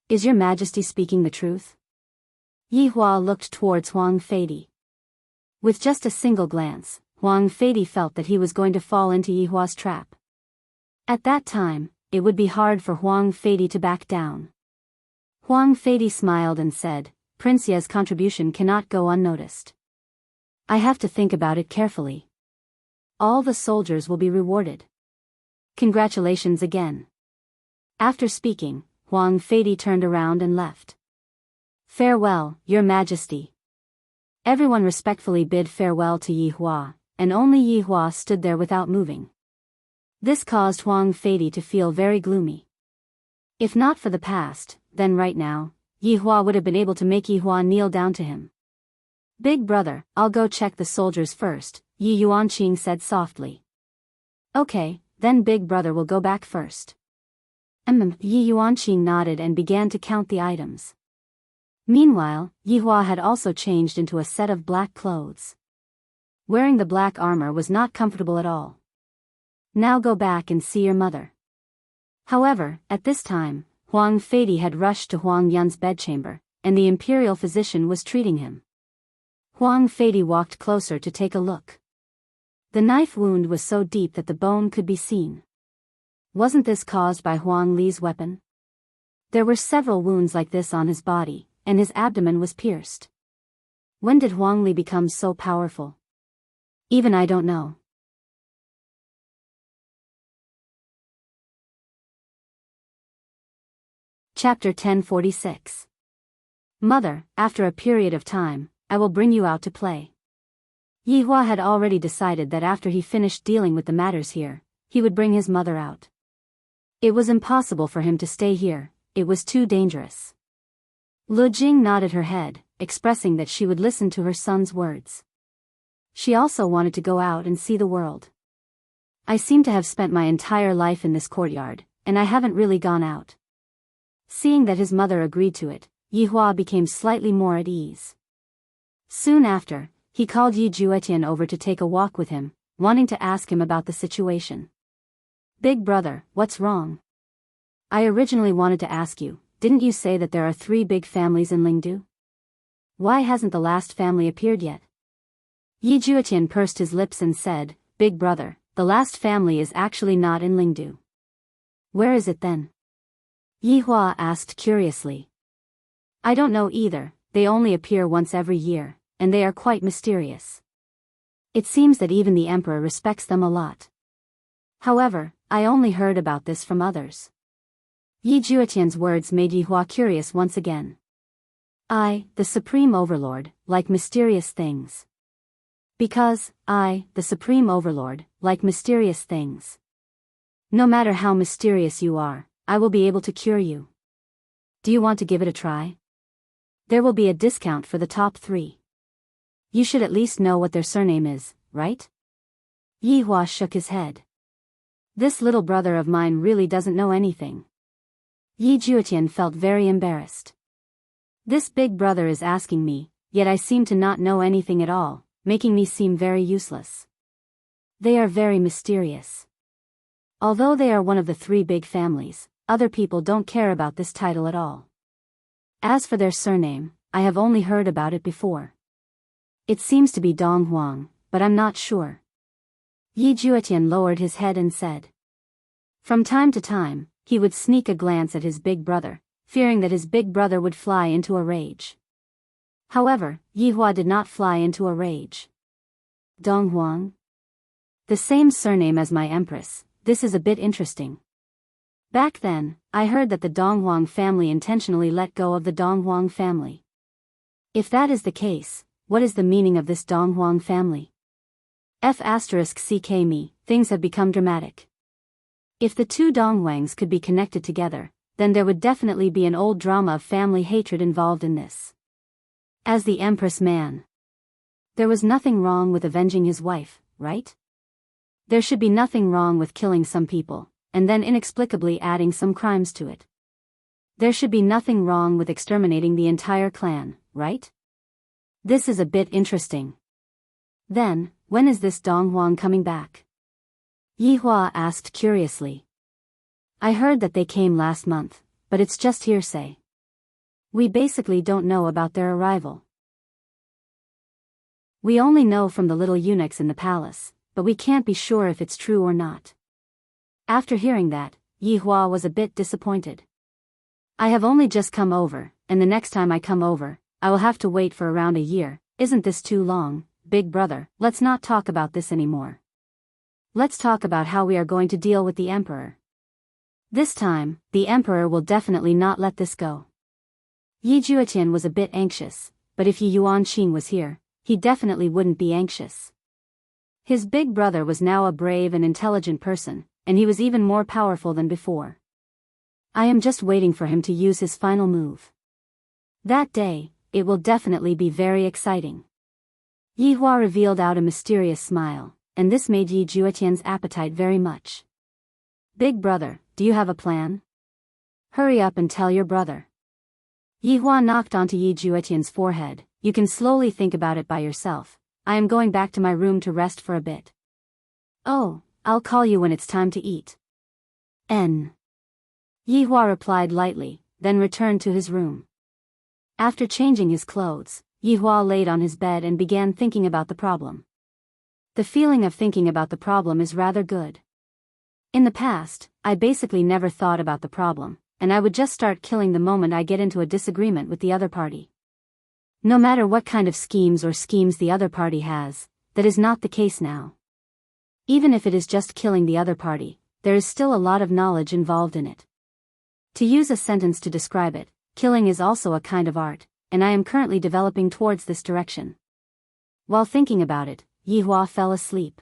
Is your Majesty speaking the truth? Yi Hua looked towards Huang Feidi. With just a single glance, Huang Feidi felt that he was going to fall into Yi Hua's trap. At that time, it would be hard for Huang Feidi to back down. Huang Feidi smiled and said, "Prince Ye's contribution cannot go unnoticed. I have to think about it carefully. All the soldiers will be rewarded. Congratulations again." After speaking, Huang Feidi turned around and left. Farewell, Your Majesty. Everyone respectfully bid farewell to Yi Hua, and only Yi Hua stood there without moving. This caused Huang Feidi to feel very gloomy. If not for the past, then right now, Yi Hua would have been able to make Yi Hua kneel down to him. "Big brother, I'll go check the soldiers first," Yi Yuanqing said softly. "Okay, then big brother will go back first." Yi Yuanqing nodded and began to count the items. Meanwhile, Yi Hua had also changed into a set of black clothes. Wearing the black armor was not comfortable at all. "Now go back and see your mother." However, at this time, Huang Feidi had rushed to Huang Yun's bedchamber, and the imperial physician was treating him. Huang Feidi walked closer to take a look. The knife wound was so deep that the bone could be seen. Wasn't this caused by Huang Li's weapon? There were several wounds like this on his body, and his abdomen was pierced. When did Huang Li become so powerful? Even I don't know. Chapter 1046. Mother, after a period of time, I will bring you out to play. Yi Hua had already decided that after he finished dealing with the matters here, he would bring his mother out. It was impossible for him to stay here, it was too dangerous. Lu Jing nodded her head, expressing that she would listen to her son's words. She also wanted to go out and see the world. "I seem to have spent my entire life in this courtyard, and I haven't really gone out." Seeing that his mother agreed to it, Yi Hua became slightly more at ease. Soon after, he called Yi Juetian over to take a walk with him, wanting to ask him about the situation. "Big brother, what's wrong? I originally wanted to ask you, didn't you say that there are 3 big families in Lingdu? Why hasn't the last family appeared yet?" Yi Juetian pursed his lips and said, "Big brother, the last family is actually not in Lingdu. Where is it then?" Yi Hua asked curiously. "I don't know either, they only appear once every year, and they are quite mysterious. It seems that even the emperor respects them a lot. However, I only heard about this from others." Yi Juetian's words made Yi Hua curious once again. "I, the Supreme Overlord, like mysterious things. Because, I, the Supreme Overlord, like mysterious things. No matter how mysterious you are, I will be able to cure you. Do you want to give it a try? There will be a discount for the top 3. You should at least know what their surname is, right?" Yi Hua shook his head. "This little brother of mine really doesn't know anything." Yi Juetian felt very embarrassed. This big brother is asking me, yet I seem to not know anything at all, making me seem very useless. They are very mysterious. Although they are one of the 3 big families, other people don't care about this title at all. As for their surname, I have only heard about it before. It seems to be Dong Huang, but I'm not sure." Yi Juetian lowered his head and said. From time to time, he would sneak a glance at his big brother, fearing that his big brother would fly into a rage. However, Yi Hua did not fly into a rage. "Dong Huang? The same surname as my empress, this is a bit interesting. Back then, I heard that the Dong Huang family intentionally let go of the Dong Huang family. If that is the case, what is the meaning of this Dong Huang family? F*ck me, things have become dramatic. If the 2 Dong Huangs could be connected together, then there would definitely be an old drama of family hatred involved in this. As the Empress man, there was nothing wrong with avenging his wife, right? There should be nothing wrong with killing some people, and then inexplicably adding some crimes to it. There should be nothing wrong with exterminating the entire clan, right? This is a bit interesting. Then, when is this Dong Huang coming back?" Yi Hua asked curiously. "I heard that they came last month, but it's just hearsay. We basically don't know about their arrival. We only know from the little eunuchs in the palace, but we can't be sure if it's true or not." After hearing that, Yi Hua was a bit disappointed. "I have only just come over, and the next time I come over, I will have to wait for around a year. Isn't this too long? Big brother, let's not talk about this anymore. Let's talk about how we are going to deal with the emperor. This time, the emperor will definitely not let this go." Yi Juetian was a bit anxious, but if Yi Yuanqing was here, he definitely wouldn't be anxious. His big brother was now a brave and intelligent person, and he was even more powerful than before. I am just waiting for him to use his final move. That day, it will definitely be very exciting. Yi Hua revealed out a mysterious smile, and this made Yi Juetian's appetite very much. "Big brother, do you have a plan? Hurry up and tell your brother." Yi Hua knocked onto Yi Juetian's forehead. "You can slowly think about it by yourself. I am going back to my room to rest for a bit." "Oh, I'll call you when it's time to eat." Yi Hua replied lightly, then returned to his room. After changing his clothes, Yi Hua laid on his bed and began thinking about the problem. The feeling of thinking about the problem is rather good. In the past, I basically never thought about the problem, and I would just start killing the moment I get into a disagreement with the other party. No matter what kind of schemes the other party has, that is not the case now. Even if it is just killing the other party, there is still a lot of knowledge involved in it. To use a sentence to describe it, killing is also a kind of art, and I am currently developing towards this direction. While thinking about it, Yi Hua fell asleep.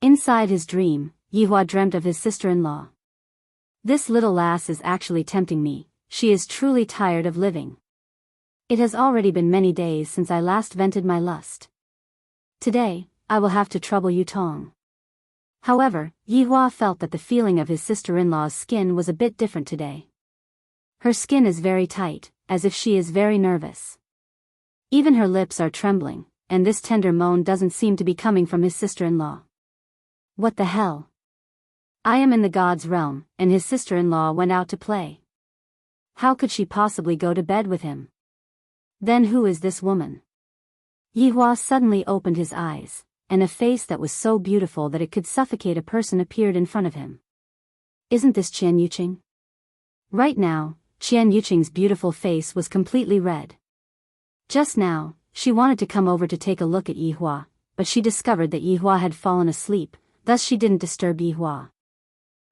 Inside his dream, Yi Hua dreamt of his sister-in-law. "This little lass is actually tempting me, she is truly tired of living. It has already been many days since I last vented my lust. Today, I will have to trouble Yutong." However, Yi Hua felt that the feeling of his sister-in-law's skin was a bit different today. Her skin is very tight, as if she is very nervous. Even her lips are trembling, and this tender moan doesn't seem to be coming from his sister-in-law. What the hell? I am in the god's realm, and his sister-in-law went out to play. How could she possibly go to bed with him? Then who is this woman? Yihua suddenly opened his eyes, and a face that was so beautiful that it could suffocate a person appeared in front of him. Isn't this Qian Yuqing? Right now, Qian Yuqing's beautiful face was completely red. Just now, she wanted to come over to take a look at Yihua, but she discovered that Yihua had fallen asleep, thus she didn't disturb Yihua.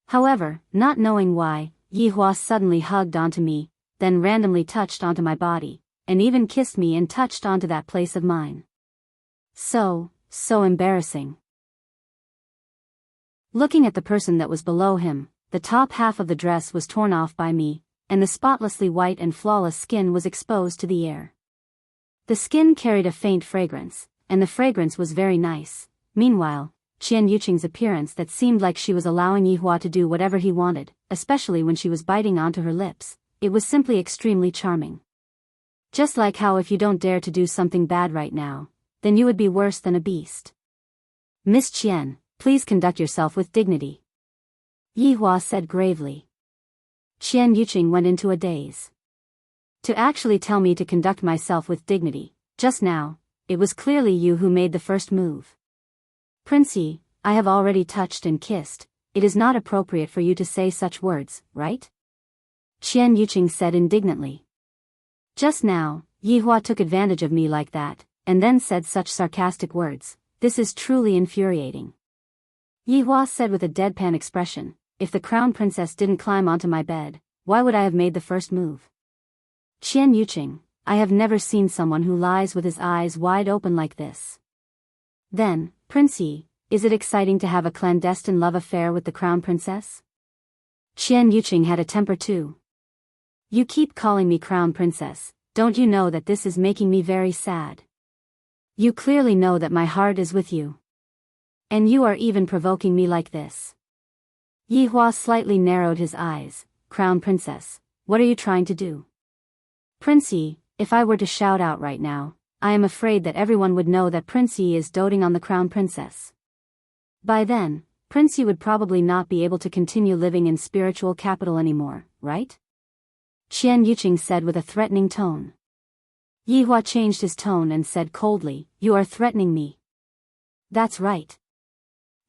However, not knowing why, Yihua suddenly hugged onto me, then randomly touched onto my body, and even kissed me and touched onto that place of mine. So embarrassing. Looking at the person that was below him, the top half of the dress was torn off by me, and the spotlessly white and flawless skin was exposed to the air. The skin carried a faint fragrance, and the fragrance was very nice. Meanwhile, Qian Yuqing's appearance that seemed like she was allowing Yihua to do whatever he wanted, especially when she was biting onto her lips, it was simply extremely charming. Just like how if you don't dare to do something bad right now, then you would be worse than a beast. Miss Qian, please conduct yourself with dignity, Yihua said gravely. Qian Yuqing went into a daze. To actually tell me to conduct myself with dignity, just now, it was clearly you who made the first move. Princey, I have already touched and kissed, it is not appropriate for you to say such words, right? Qian Yuqing said indignantly. Just now, Yihua took advantage of me like that, and then said such sarcastic words, this is truly infuriating. Yihua said with a deadpan expression, if the crown princess didn't climb onto my bed, why would I have made the first move? Qian Yuqing, I have never seen someone who lies with his eyes wide open like this. Then, Princey, is it exciting to have a clandestine love affair with the crown princess? Qian Yuqing had a temper too. You keep calling me crown princess, don't you know that this is making me very sad? You clearly know that my heart is with you. And you are even provoking me like this. Yihua slightly narrowed his eyes, crown princess, what are you trying to do? Princey, if I were to shout out right now, I am afraid that everyone would know that Princey is doting on the crown princess. By then, Princey would probably not be able to continue living in spiritual capital anymore, right? Qian Yuqing said with a threatening tone. Yihua changed his tone and said coldly, you are threatening me. That's right.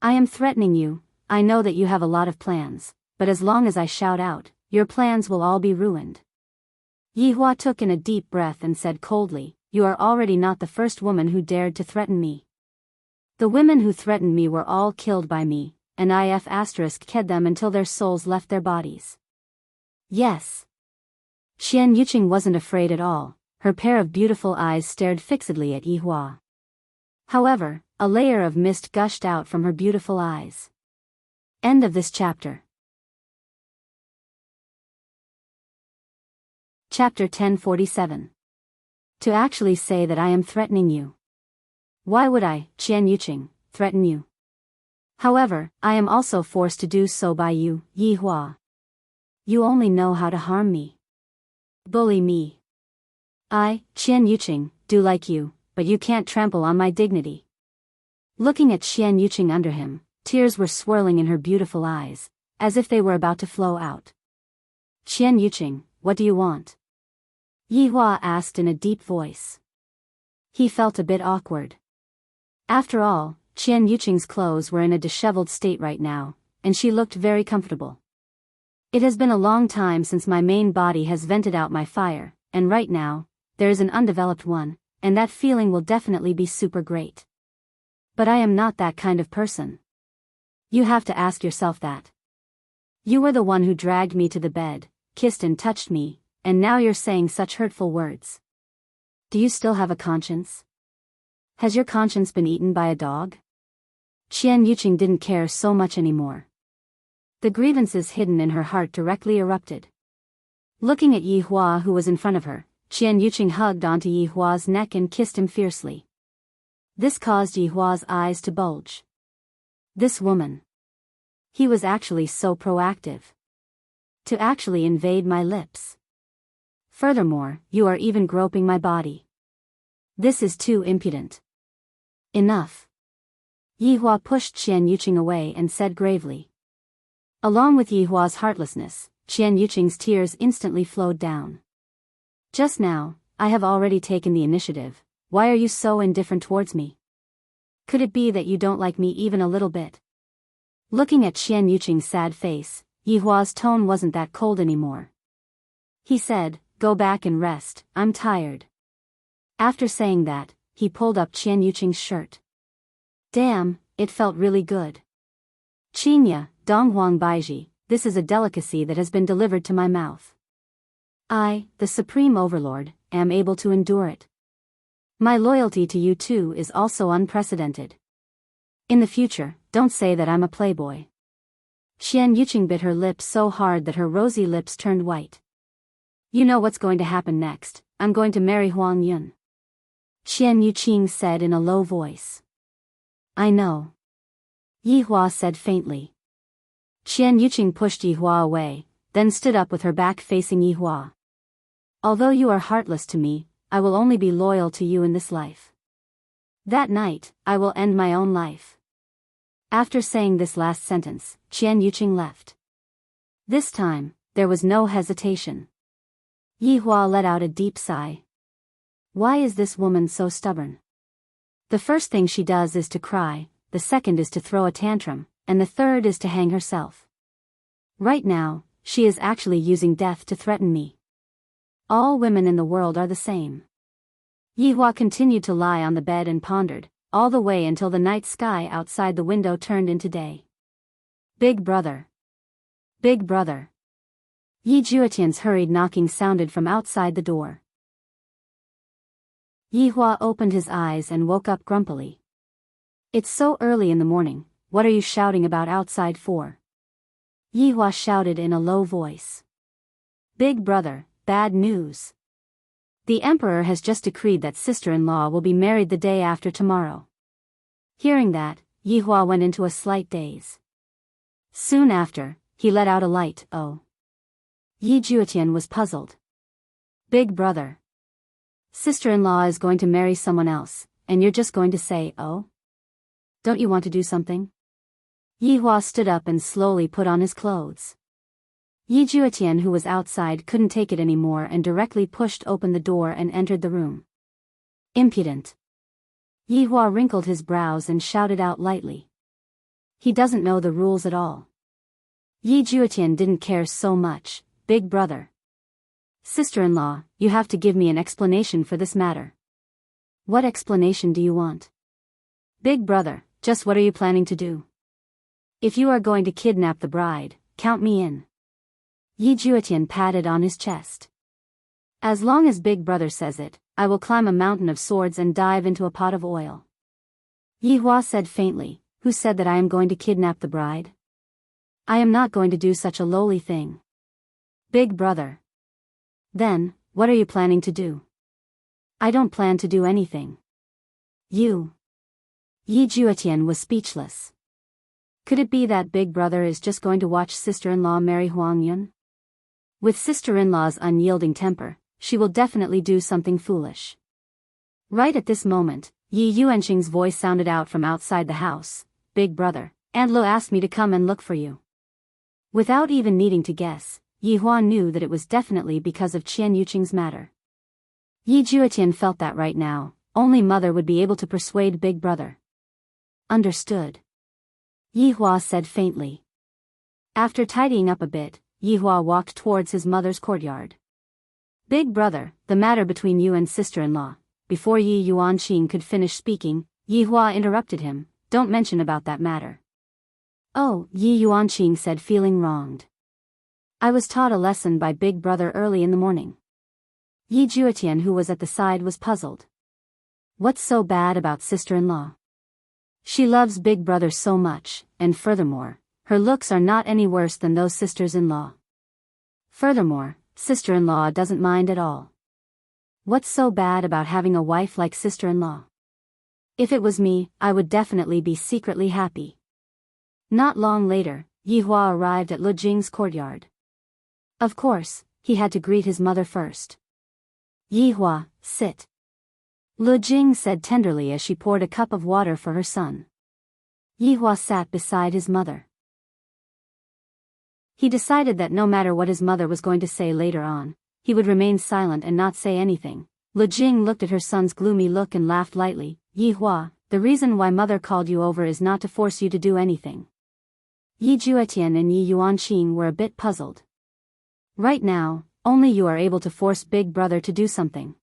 I am threatening you, I know that you have a lot of plans, but as long as I shout out, your plans will all be ruined. Yihua took in a deep breath and said coldly, you are already not the first woman who dared to threaten me. The women who threatened me were all killed by me, and killed them until their souls left their bodies. Yes. Qian Yuqing wasn't afraid at all, her pair of beautiful eyes stared fixedly at Yihua. However, a layer of mist gushed out from her beautiful eyes. End of this chapter. Chapter 1047. To actually say that I am threatening you. Why would I, Qian Yuqing, threaten you? However, I am also forced to do so by you, Yihua. You only know how to harm me. Bully me. I, Qian Yuqing, do like you, but you can't trample on my dignity. Looking at Qian Yuqing under him, tears were swirling in her beautiful eyes, as if they were about to flow out. Qian Yuqing, what do you want? Yihua asked in a deep voice. He felt a bit awkward. After all, Qian Yuqing's clothes were in a disheveled state right now, and she looked very comfortable. It has been a long time since my main body has vented out my fire, and right now, there is an undeveloped one, and that feeling will definitely be super great. But I am not that kind of person. You have to ask yourself that. You were the one who dragged me to the bed, kissed and touched me, and now you're saying such hurtful words. Do you still have a conscience? Has your conscience been eaten by a dog? Qian Yuqing didn't care so much anymore. The grievances hidden in her heart directly erupted. Looking at Yihua who was in front of her, Qian Yuqing hugged onto Yihua's neck and kissed him fiercely. This caused Yihua's eyes to bulge. This woman. He was actually so proactive. To actually invade my lips. Furthermore, you are even groping my body. This is too impudent. Enough. Yihua pushed Qian Yuqing away and said gravely. Along with Yihua's heartlessness, Qian Yuqing's tears instantly flowed down. Just now, I have already taken the initiative, why are you so indifferent towards me? Could it be that you don't like me even a little bit? Looking at Qian Yuqing's sad face, Yihua's tone wasn't that cold anymore. He said, go back and rest, I'm tired. After saying that, he pulled up Qian Yuqing's shirt. Damn, it felt really good. Qingya, Donghuang Baiji, this is a delicacy that has been delivered to my mouth. I, the Supreme Overlord, am able to endure it. My loyalty to you too is also unprecedented. In the future, don't say that I'm a playboy. Qian Yuqing bit her lips so hard that her rosy lips turned white. You know what's going to happen next, I'm going to marry Huang Yun. Qian Yuqing said in a low voice. I know. Yihua said faintly. Qian Yuqing pushed Yihua away, then stood up with her back facing Yihua. Although you are heartless to me, I will only be loyal to you in this life. That night, I will end my own life. After saying this last sentence, Qian Yuqing left. This time, there was no hesitation. Yihua let out a deep sigh. Why is this woman so stubborn? The first thing she does is to cry, the second is to throw a tantrum, and the third is to hang herself. Right now, she is actually using death to threaten me. All women in the world are the same. Yihua continued to lie on the bed and pondered, all the way until the night sky outside the window turned into day. Big brother. Big brother. Yi Juetian's hurried knocking sounded from outside the door. Yihua opened his eyes and woke up grumpily. It's so early in the morning, what are you shouting about outside for? Yihua shouted in a low voice. Big brother, bad news. The emperor has just decreed that sister-in-law will be married the day after tomorrow. Hearing that, Yihua went into a slight daze. Soon after, he let out a light oh. Yi Juetian was puzzled. Big brother. Sister-in-law is going to marry someone else, and you're just going to say oh? Don't you want to do something? Yihua stood up and slowly put on his clothes. Yi Juetian, who was outside, couldn't take it anymore and directly pushed open the door and entered the room. Impudent. Yihua wrinkled his brows and shouted out lightly. He doesn't know the rules at all. Yi Juetian didn't care so much. Big brother. Sister-in-law, you have to give me an explanation for this matter. What explanation do you want? Big brother, just what are you planning to do? If you are going to kidnap the bride, count me in. Yi Juetian patted on his chest. As long as Big brother says it, I will climb a mountain of swords and dive into a pot of oil. Yihua said faintly, who said that I am going to kidnap the bride? I am not going to do such a lowly thing. Big brother. Then, what are you planning to do? I don't plan to do anything. You. Yi Juetian was speechless. Could it be that Big brother is just going to watch sister-in-law marry Huang Yun? With sister-in-law's unyielding temper, she will definitely do something foolish. Right at this moment, Yi Yuanqing's voice sounded out from outside the house. Big brother, Aunt Lo asked me to come and look for you. Without even needing to guess, Yihua knew that it was definitely because of Qian Yuqing's matter. Yi Juetian felt that right now, only mother would be able to persuade Big brother. Understood. Yihua said faintly. After tidying up a bit, Yihua walked towards his mother's courtyard. Big brother, the matter between you and sister-in-law. Before Yi Yuanqing could finish speaking, Yihua interrupted him. Don't mention about that matter. Oh, Yi Yuanqing said, feeling wronged. I was taught a lesson by Big brother early in the morning. Yi Juetian, who was at the side, was puzzled. What's so bad about sister-in-law? She loves Big brother so much, and furthermore, her looks are not any worse than those sisters-in-law. Furthermore, sister-in-law doesn't mind at all. What's so bad about having a wife like sister-in-law? If it was me, I would definitely be secretly happy. Not long later, Yihua arrived at Lu Jing's courtyard. Of course, he had to greet his mother first. Yihua, sit. Lu Jing said tenderly as she poured a cup of water for her son. Yihua sat beside his mother. He decided that no matter what his mother was going to say later on, he would remain silent and not say anything, Lu Jing looked at her son's gloomy look and laughed lightly. Yi Hua, the reason why mother called you over is not to force you to do anything. Yi Juetian and Yi Yuanqing were a bit puzzled. Right now, only you are able to force Big Brother to do something.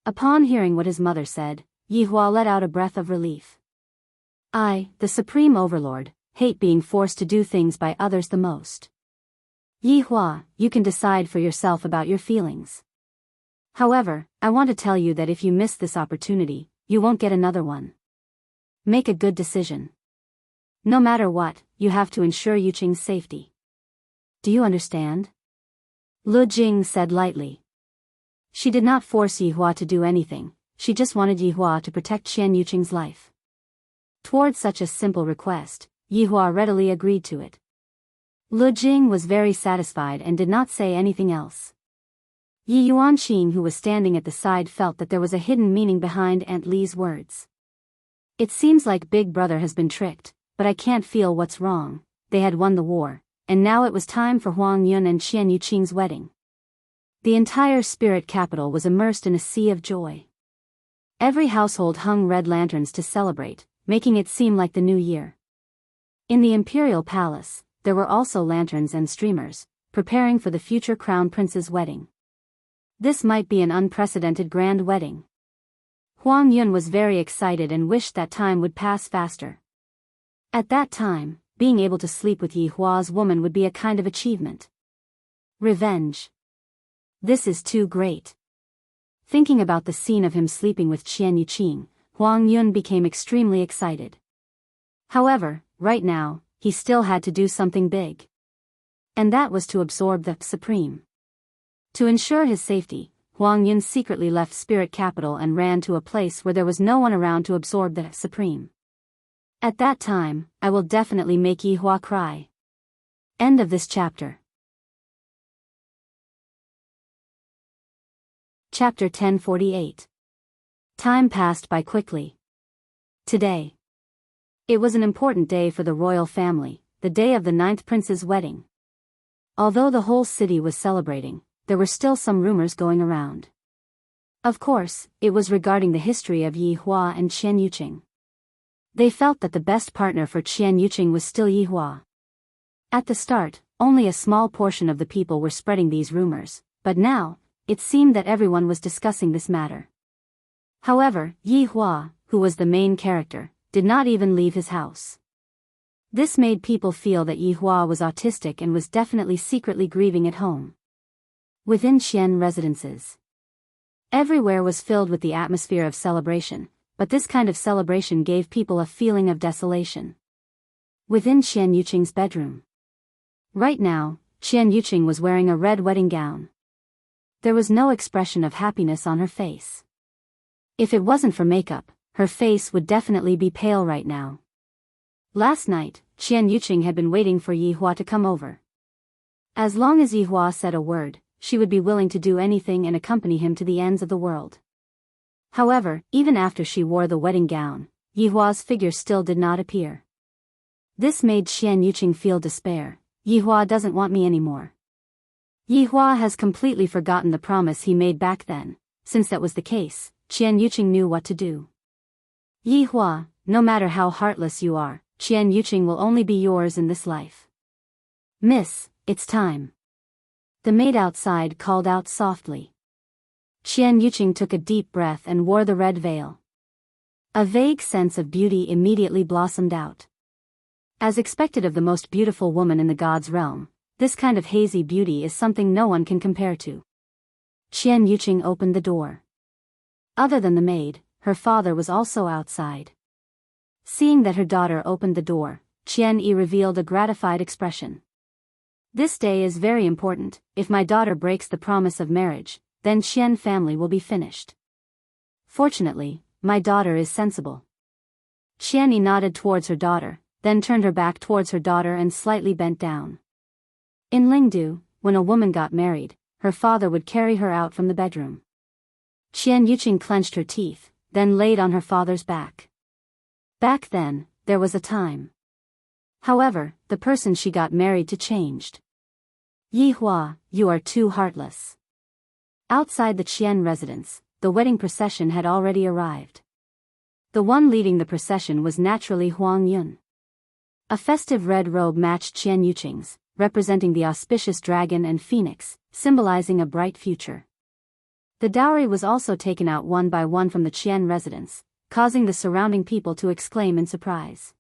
Upon hearing what his mother said, Yi Hua let out a breath of relief. I, the Supreme Overlord, hate being forced to do things by others the most. Yi Hua, you can decide for yourself about your feelings. However, I want to tell you that if you miss this opportunity, you won't get another one. Make a good decision. No matter what, you have to ensure Yuqing's safety. Do you understand? Lu Jing said lightly. She did not force Yi Hua to do anything, she just wanted Yi Hua to protect Qian Yuqing's life. Toward such a simple request, Yi Hua readily agreed to it. Lu Jing was very satisfied and did not say anything else. Yi Yuanqing, who was standing at the side, felt that there was a hidden meaning behind Aunt Li's words. It seems like Big Brother has been tricked, but I can't feel what's wrong. They had won the war, and now it was time for Huang Yun and Qian Yuqing's wedding. The entire spirit capital was immersed in a sea of joy. Every household hung red lanterns to celebrate, making it seem like the new year. In the imperial palace, there were also lanterns and streamers, preparing for the future crown prince's wedding. This might be an unprecedented grand wedding. Huang Yun was very excited and wished that time would pass faster. At that time, being able to sleep with Yi Hua's woman would be a kind of achievement. Revenge. This is too great. Thinking about the scene of him sleeping with Qian Yuqing, Huang Yun became extremely excited. However, right now, he still had to do something big. And that was to absorb the Supreme. To ensure his safety, Huang Yun secretly left Spirit Capital and ran to a place where there was no one around to absorb the Supreme. At that time, I will definitely make Yi Hua cry. End of this chapter. Chapter 1048. Time passed by quickly. Today. It was an important day for the royal family, the day of the 9th prince's wedding. Although the whole city was celebrating, there were still some rumors going around. Of course, it was regarding the history of Yi Hua and Qian Yuqing. They felt that the best partner for Qian Yuqing was still Yi Hua. At the start, only a small portion of the people were spreading these rumors, but now, it seemed that everyone was discussing this matter. However, Yi Hua, who was the main character, did not even leave his house. This made people feel that Yi Hua was autistic and was definitely secretly grieving at home. Within Qian residences, everywhere was filled with the atmosphere of celebration, but this kind of celebration gave people a feeling of desolation. Within Qian Yuqing's bedroom. Right now, Qian Yuqing was wearing a red wedding gown. There was no expression of happiness on her face. If it wasn't for makeup, her face would definitely be pale right now. Last night, Qian Yuqing had been waiting for Yi Hua to come over. As long as Yi Hua said a word, she would be willing to do anything and accompany him to the ends of the world. However, even after she wore the wedding gown, Yi Hua's figure still did not appear. This made Qian Yuqing feel despair. Yi Hua doesn't want me anymore. Yi Hua has completely forgotten the promise he made back then. Since that was the case, Qian Yuqing knew what to do. Yi Hua, no matter how heartless you are, Qian Yuqing will only be yours in this life. Miss, it's time. The maid outside called out softly. Qian Yuqing took a deep breath and wore the red veil. A vague sense of beauty immediately blossomed out. As expected of the most beautiful woman in the god's realm, this kind of hazy beauty is something no one can compare to. Qian Yuqing opened the door. Other than the maid, her father was also outside. Seeing that her daughter opened the door, Qian Yi revealed a gratified expression. This day is very important. If my daughter breaks the promise of marriage, then Qian family will be finished. Fortunately, my daughter is sensible. Qian Yi nodded towards her daughter, then turned her back towards her daughter and slightly bent down. In Lingdu, when a woman got married, her father would carry her out from the bedroom. Qian Yuqing clenched her teeth, then laid on her father's back. Back then, there was a time. However, the person she got married to changed. Yi Hua, you are too heartless. Outside the Qian residence, the wedding procession had already arrived. The one leading the procession was naturally Huang Yun. A festive red robe matched Qian Yuqing's, representing the auspicious dragon and phoenix, symbolizing a bright future. The dowry was also taken out one by one from the Qian residence, causing the surrounding people to exclaim in surprise.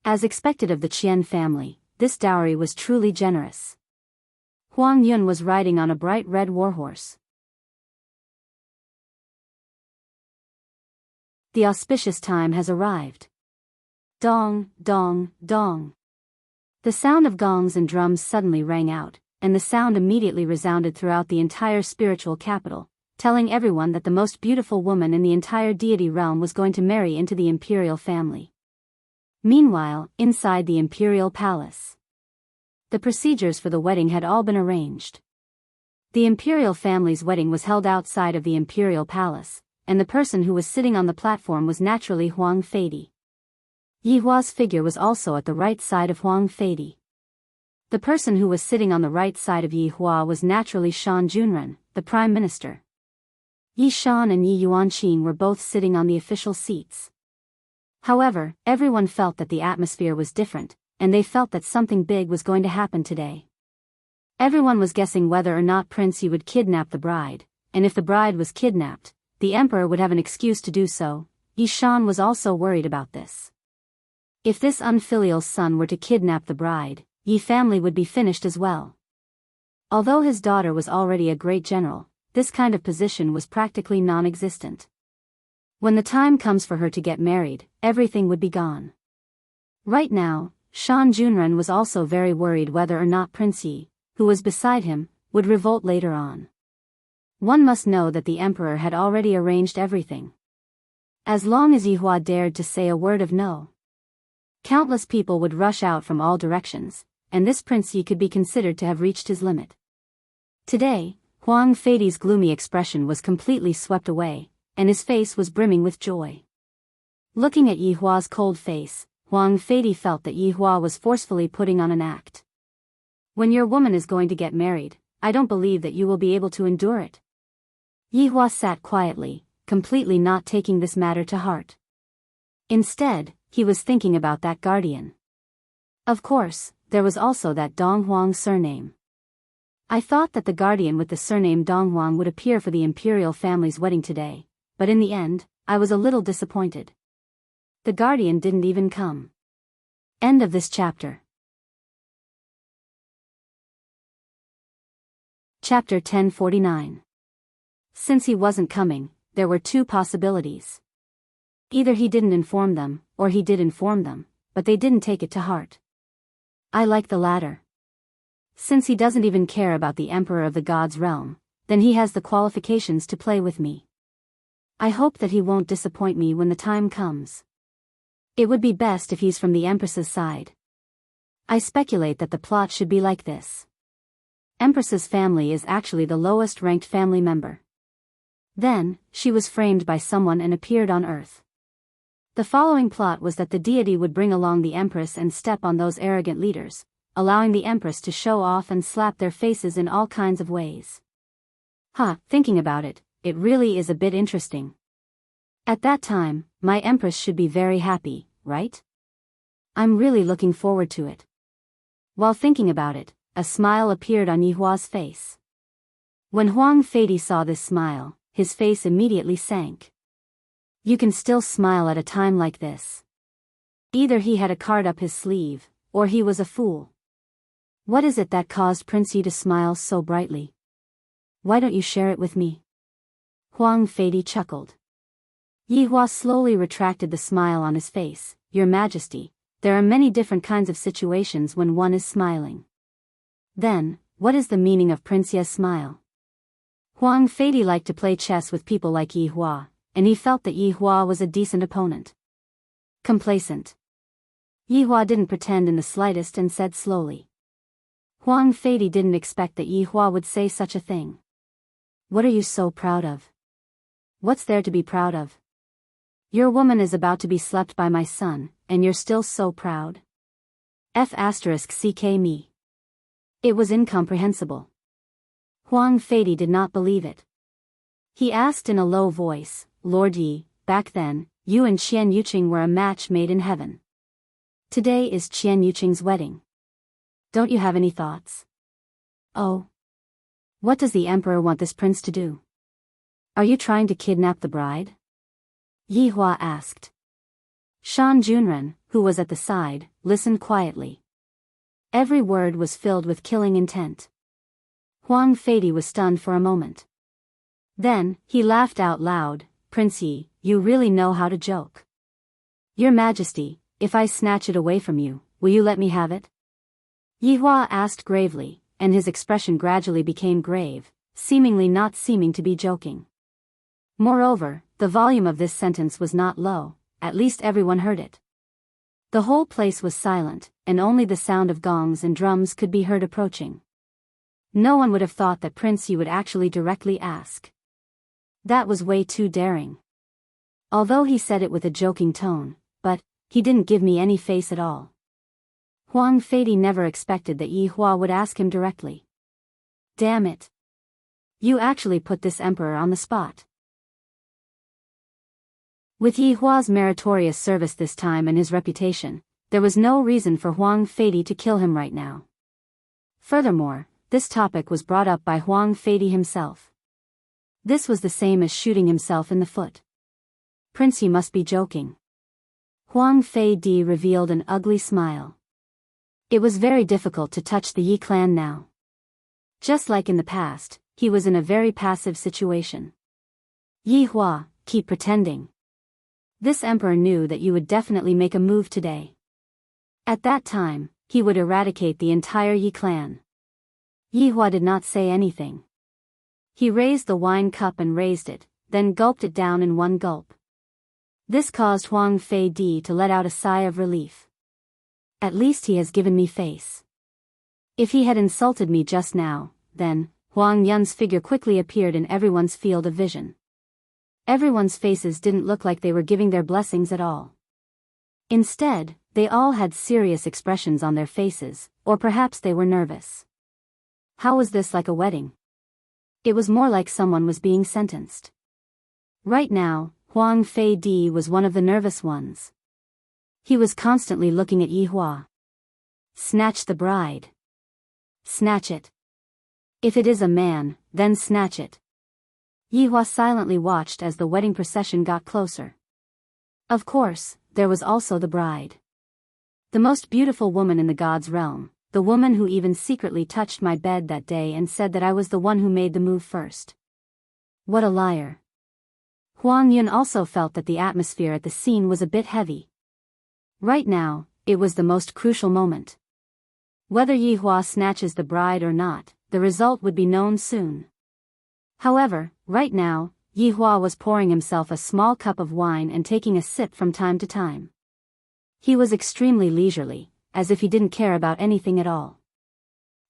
As expected of the Qian family, this dowry was truly generous. Huang Yun was riding on a bright red warhorse. The auspicious time has arrived. Dong, dong, dong. The sound of gongs and drums suddenly rang out, and the sound immediately resounded throughout the entire spiritual capital, telling everyone that the most beautiful woman in the entire deity realm was going to marry into the imperial family. Meanwhile, inside the imperial palace, the procedures for the wedding had all been arranged. The imperial family's wedding was held outside of the imperial palace, and the person who was sitting on the platform was naturally Huang Feidi. Yi Hua's figure was also at the right side of Huang Feidi. The person who was sitting on the right side of Yi Hua was naturally Shan Junren, the prime minister. Yi Shan and Yi Yuanqing were both sitting on the official seats. However, everyone felt that the atmosphere was different, and they felt that something big was going to happen today. Everyone was guessing whether or not Prince Yi would kidnap the bride, and if the bride was kidnapped, the emperor would have an excuse to do so. Yi Shan was also worried about this. If this unfilial son were to kidnap the bride, Yi family would be finished as well. Although his daughter was already a great general, this kind of position was practically non-existent. When the time comes for her to get married, everything would be gone. Right now, Shan Junren was also very worried whether or not Prince Yi, who was beside him, would revolt later on. One must know that the emperor had already arranged everything. As long as Yi Hua dared to say a word of no, countless people would rush out from all directions, and this Prince Yi could be considered to have reached his limit. Today, Huang Feidi's gloomy expression was completely swept away, and his face was brimming with joy. Looking at Yi Hua's cold face, Huang Feidi felt that Yi Hua was forcefully putting on an act. When your woman is going to get married, I don't believe that you will be able to endure it. Yi Hua sat quietly, completely not taking this matter to heart. Instead, he was thinking about that guardian. Of course, there was also that Dong Huang surname. I thought that the guardian with the surname Dong Huang would appear for the imperial family's wedding today, but in the end, I was a little disappointed. The guardian didn't even come. End of this chapter. Chapter 1049. Since he wasn't coming, there were two possibilities. Either he didn't inform them, or he did inform them, but they didn't take it to heart. I like the latter. Since he doesn't even care about the emperor of the gods' realm, then he has the qualifications to play with me. I hope that he won't disappoint me when the time comes. It would be best if he's from the Empress's side. I speculate that the plot should be like this. Empress's family is actually the lowest ranked family member. Then, she was framed by someone and appeared on Earth. The following plot was that the deity would bring along the Empress and step on those arrogant leaders, allowing the Empress to show off and slap their faces in all kinds of ways. Thinking about it, it really is a bit interesting. At that time, my Empress should be very happy, right? I'm really looking forward to it. While thinking about it, a smile appeared on Yi Hua's face. When Huang Feidi saw this smile, his face immediately sank. You can still smile at a time like this. Either he had a card up his sleeve, or he was a fool. What is it that caused Prince Yi to smile so brightly? Why don't you share it with me? Huang Feidi chuckled. Yi Hua slowly retracted the smile on his face. Your Majesty, there are many different kinds of situations when one is smiling. Then, what is the meaning of Prince Yi's smile? Huang Feidi liked to play chess with people like Yi Hua, and he felt that Yi Hua was a decent opponent. Complacent. Yi Hua didn't pretend in the slightest and said slowly. Huang Feidi didn't expect that Yi Hua would say such a thing. What are you so proud of? What's there to be proud of? Your woman is about to be slept by my son, and you're still so proud? F***ck me. It was incomprehensible. Huang Feidi did not believe it. He asked in a low voice, Lord Yi, back then, you and Qian Yuqing were a match made in heaven. Today is Qian Yuqing's wedding. Don't you have any thoughts? Oh. What does the emperor want this prince to do? Are you trying to kidnap the bride? Yi Hua asked. Shan Junren, who was at the side, listened quietly. Every word was filled with killing intent. Huang Feidi was stunned for a moment. Then, he laughed out loud, Prince Yi, you really know how to joke. Your Majesty, if I snatch it away from you, will you let me have it? Yi Hua asked gravely, and his expression gradually became grave, seemingly not seeming to be joking. Moreover, the volume of this sentence was not low, at least everyone heard it. The whole place was silent, and only the sound of gongs and drums could be heard approaching. No one would have thought that Prince Yi would actually directly ask. That was way too daring. Although he said it with a joking tone, but he didn't give me any face at all. Huang Feidi never expected that Yi Hua would ask him directly. Damn it. You actually put this emperor on the spot. With Yi Hua's meritorious service this time and his reputation, there was no reason for Huang Feidi to kill him right now. Furthermore, this topic was brought up by Huang Feidi himself. This was the same as shooting himself in the foot. Prince Yi must be joking. Huang Feidi revealed an ugly smile. It was very difficult to touch the Yi clan now. Just like in the past, he was in a very passive situation. Yi Hua, keep pretending. This emperor knew that you would definitely make a move today. At that time, he would eradicate the entire Yi clan. Yi Hua did not say anything. He raised the wine cup and raised it, then gulped it down in one gulp. This caused Huang Feidi to let out a sigh of relief. At least he has given me face. If he had insulted me just now, then, Huang Yun's figure quickly appeared in everyone's field of vision. Everyone's faces didn't look like they were giving their blessings at all. Instead, they all had serious expressions on their faces, or perhaps they were nervous. How was this like a wedding? It was more like someone was being sentenced. Right now, Huang Feidi was one of the nervous ones. He was constantly looking at Yi Hua. Snatch the bride. Snatch it. If it is a man, then snatch it. Yi Hua silently watched as the wedding procession got closer. Of course, there was also the bride. The most beautiful woman in the god's realm, the woman who even secretly touched my bed that day and said that I was the one who made the move first. What a liar. Huang Yun also felt that the atmosphere at the scene was a bit heavy. Right now, it was the most crucial moment. Whether Yi Hua snatches the bride or not, the result would be known soon. However, right now, Yi Hua was pouring himself a small cup of wine and taking a sip from time to time. He was extremely leisurely, as if he didn't care about anything at all.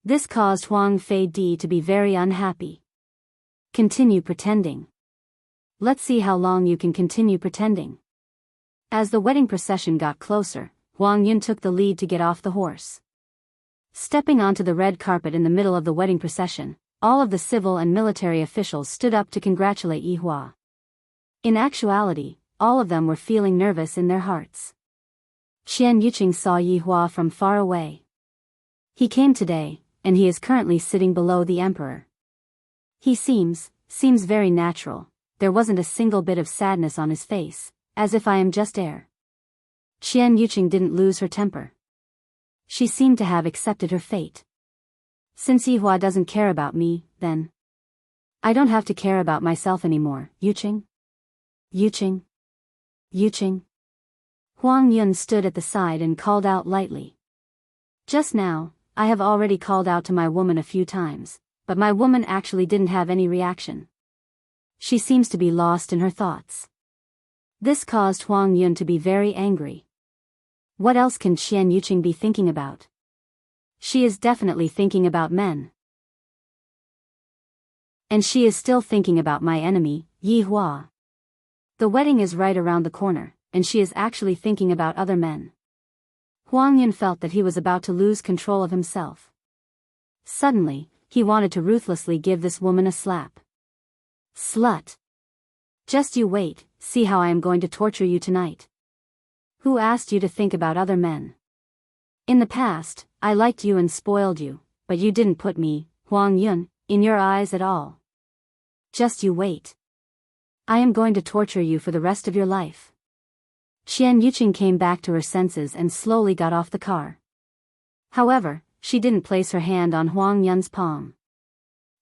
This caused Huang Feidi to be very unhappy. Continue pretending. Let's see how long you can continue pretending. As the wedding procession got closer, Huang Yun took the lead to get off the horse. Stepping onto the red carpet in the middle of the wedding procession, all of the civil and military officials stood up to congratulate Yi Hua. In actuality, all of them were feeling nervous in their hearts. Qian Yuqing saw Yi Hua from far away. He came today, and he is currently sitting below the emperor. He seems very natural. There wasn't a single bit of sadness on his face, as if I am just air. Qian Yuqing didn't lose her temper. She seemed to have accepted her fate. Since Yi Hua doesn't care about me, then I don't have to care about myself anymore, Yuqing. Yuqing. Yuqing. Huang Yun stood at the side and called out lightly. Just now, I have already called out to my woman a few times, but my woman actually didn't have any reaction. She seems to be lost in her thoughts. This caused Huang Yun to be very angry. What else can Qian Yuqing be thinking about? She is definitely thinking about men. And she is still thinking about my enemy, Yi Hua. The wedding is right around the corner, and she is actually thinking about other men. Huang Yun felt that he was about to lose control of himself. Suddenly, he wanted to ruthlessly give this woman a slap. Slut. Just you wait, see how I am going to torture you tonight. Who asked you to think about other men? In the past, I liked you and spoiled you, but you didn't put me, Huang Yun, in your eyes at all. Just you wait. I am going to torture you for the rest of your life. Qian Yuqing came back to her senses and slowly got off the car. However, she didn't place her hand on Huang Yun's palm.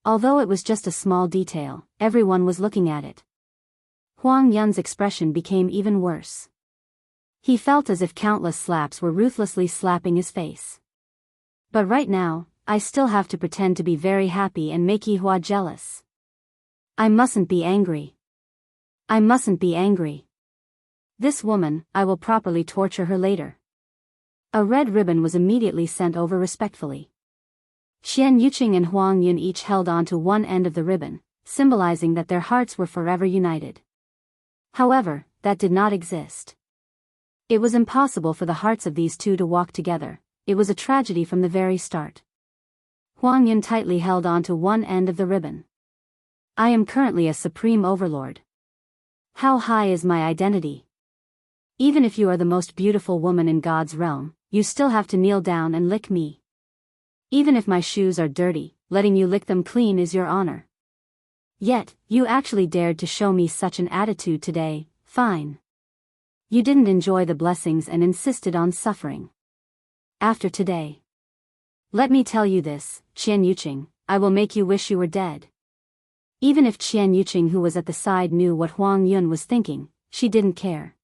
Although it was just a small detail, everyone was looking at it. Huang Yun's expression became even worse. He felt as if countless slaps were ruthlessly slapping his face. But right now, I still have to pretend to be very happy and make Yihua jealous. I mustn't be angry. I mustn't be angry. This woman, I will properly torture her later. A red ribbon was immediately sent over respectfully. Qian Yuqing and Huang Yun each held on to one end of the ribbon, symbolizing that their hearts were forever united. However, that did not exist. It was impossible for the hearts of these two to walk together. It was a tragedy from the very start. Huang Yun tightly held on to one end of the ribbon. I am currently a supreme overlord. How high is my identity? Even if you are the most beautiful woman in God's realm, you still have to kneel down and lick me. Even if my shoes are dirty, letting you lick them clean is your honor. Yet, you actually dared to show me such an attitude today. Fine. You didn't enjoy the blessings and insisted on suffering. After today. Let me tell you this, Qian Yuqing, I will make you wish you were dead. Even if Qian Yuqing, who was at the side, knew what Huang Yun was thinking, she didn't care.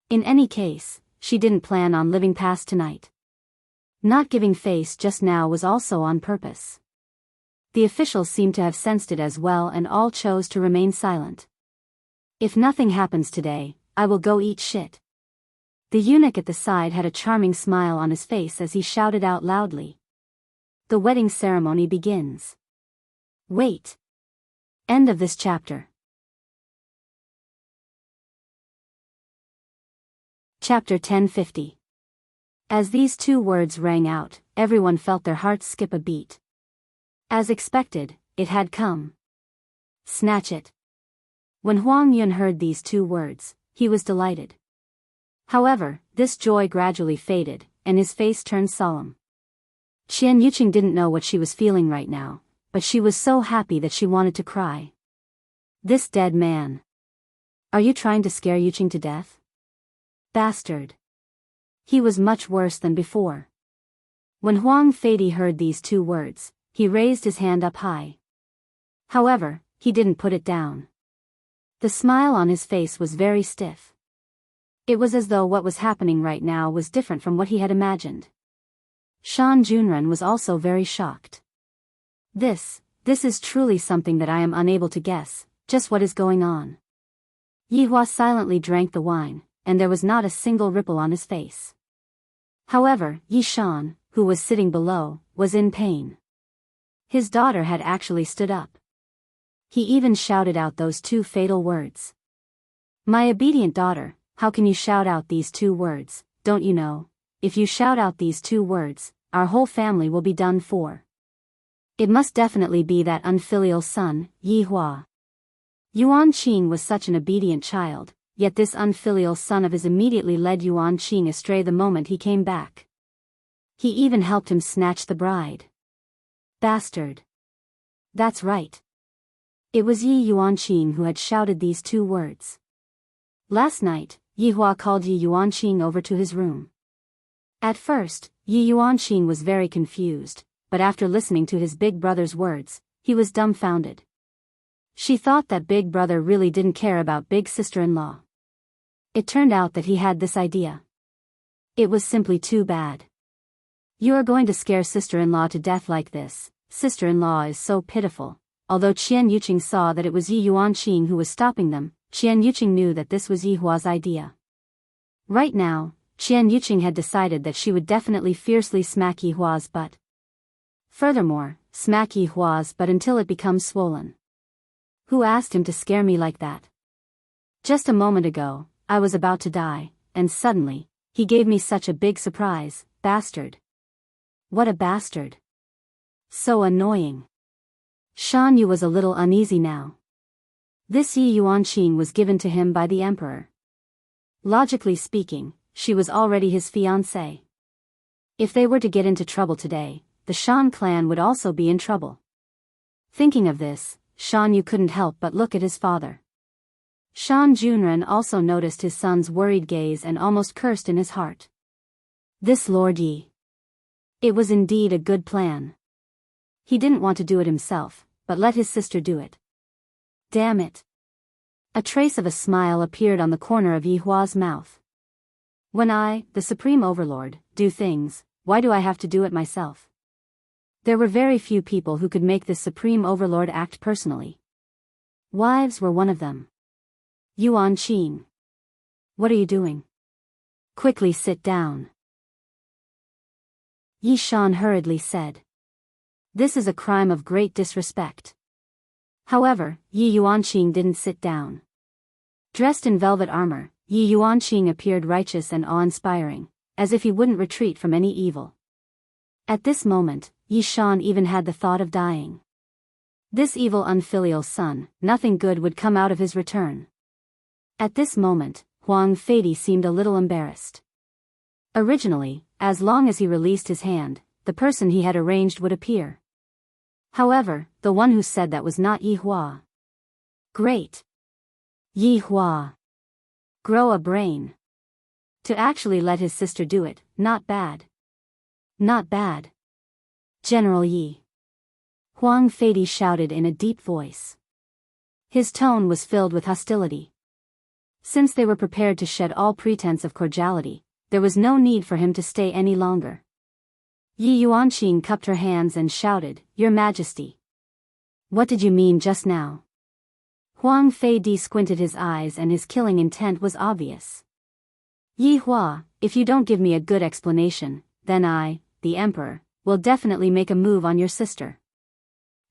In any case, she didn't plan on living past tonight. Not giving face just now was also on purpose. The officials seemed to have sensed it as well and all chose to remain silent. If nothing happens today, I will go eat shit. The eunuch at the side had a charming smile on his face as he shouted out loudly. The wedding ceremony begins. Wait. End of this chapter. Chapter 1050. As these two words rang out, everyone felt their hearts skip a beat. As expected, it had come. Snatch it. When Huang Yun heard these two words, he was delighted. However, this joy gradually faded, and his face turned solemn. Qian Yuqing didn't know what she was feeling right now, but she was so happy that she wanted to cry. This dead man. Are you trying to scare Yuqing to death? Bastard. He was much worse than before. When Huang Fei heard these two words, he raised his hand up high. However, he didn't put it down. The smile on his face was very stiff. It was as though what was happening right now was different from what he had imagined. Shan Junren was also very shocked. This is truly something that I am unable to guess, just what is going on. Yihua silently drank the wine, and there was not a single ripple on his face. However, Yi Shan, who was sitting below, was in pain. His daughter had actually stood up. He even shouted out those two fatal words. My obedient daughter, how can you shout out these two words? Don't you know, if you shout out these two words, our whole family will be done for. It must definitely be that unfilial son, Yi Hua. Yuan Qing was such an obedient child, yet this unfilial son of his immediately led Yuan Qing astray the moment he came back. He even helped him snatch the bride. Bastard. That's right. It was Yi Yuan Qing who had shouted these two words. Last night, Yi Hua called Yi Yuan Qing over to his room. At first, Yi Yuan Qing was very confused, but after listening to his big brother's words, he was dumbfounded. She thought that big brother really didn't care about big sister-in-law. It turned out that he had this idea. It was simply too bad. You are going to scare sister-in-law to death like this. Sister-in-law is so pitiful. Although Qian Yuqing saw that it was Yi Yuan Qing who was stopping them, Qian Yuqing knew that this was Yi Hua's idea. Right now, Qian Yuqing had decided that she would definitely fiercely smack Yi Hua's butt. Furthermore, smack Yi Hua's butt until it becomes swollen. Who asked him to scare me like that? Just a moment ago, I was about to die, and suddenly, he gave me such a big surprise. Bastard. What a bastard. So annoying. Shan Yu was a little uneasy now. This Yi Yuanqing was given to him by the emperor. Logically speaking, she was already his fiancée. If they were to get into trouble today, the Shan clan would also be in trouble. Thinking of this, Shan Yu couldn't help but look at his father. Shan Junren also noticed his son's worried gaze and almost cursed in his heart. This Lord Yi. It was indeed a good plan. He didn't want to do it himself, but let his sister do it. Damn it. A trace of a smile appeared on the corner of Yi Hua's mouth. When I, the Supreme Overlord, do things, why do I have to do it myself? There were very few people who could make this Supreme Overlord act personally. Wives were one of them. Yuanqing. What are you doing? Quickly sit down. Yi Shan hurriedly said. This is a crime of great disrespect. However, Yi Yuanqing didn't sit down. Dressed in velvet armor, Yi Yuanqing appeared righteous and awe-inspiring, as if he wouldn't retreat from any evil. At this moment, Yi Shan even had the thought of dying. This evil unfilial son, nothing good would come out of his return. At this moment, Huang Feidi seemed a little embarrassed. Originally, as long as he released his hand, the person he had arranged would appear. However, the one who said that was not Yi Hua. Great. Yi Hua. Grow a brain. To actually let his sister do it, not bad. Not bad. General Yi. Huang Feidi shouted in a deep voice. His tone was filled with hostility. Since they were prepared to shed all pretense of cordiality, there was no need for him to stay any longer. Yi Yuanqing cupped her hands and shouted, Your Majesty. What did you mean just now? Huang Feidi squinted his eyes and his killing intent was obvious. Yi Hua, if you don't give me a good explanation, then I, the Emperor, will definitely make a move on your sister.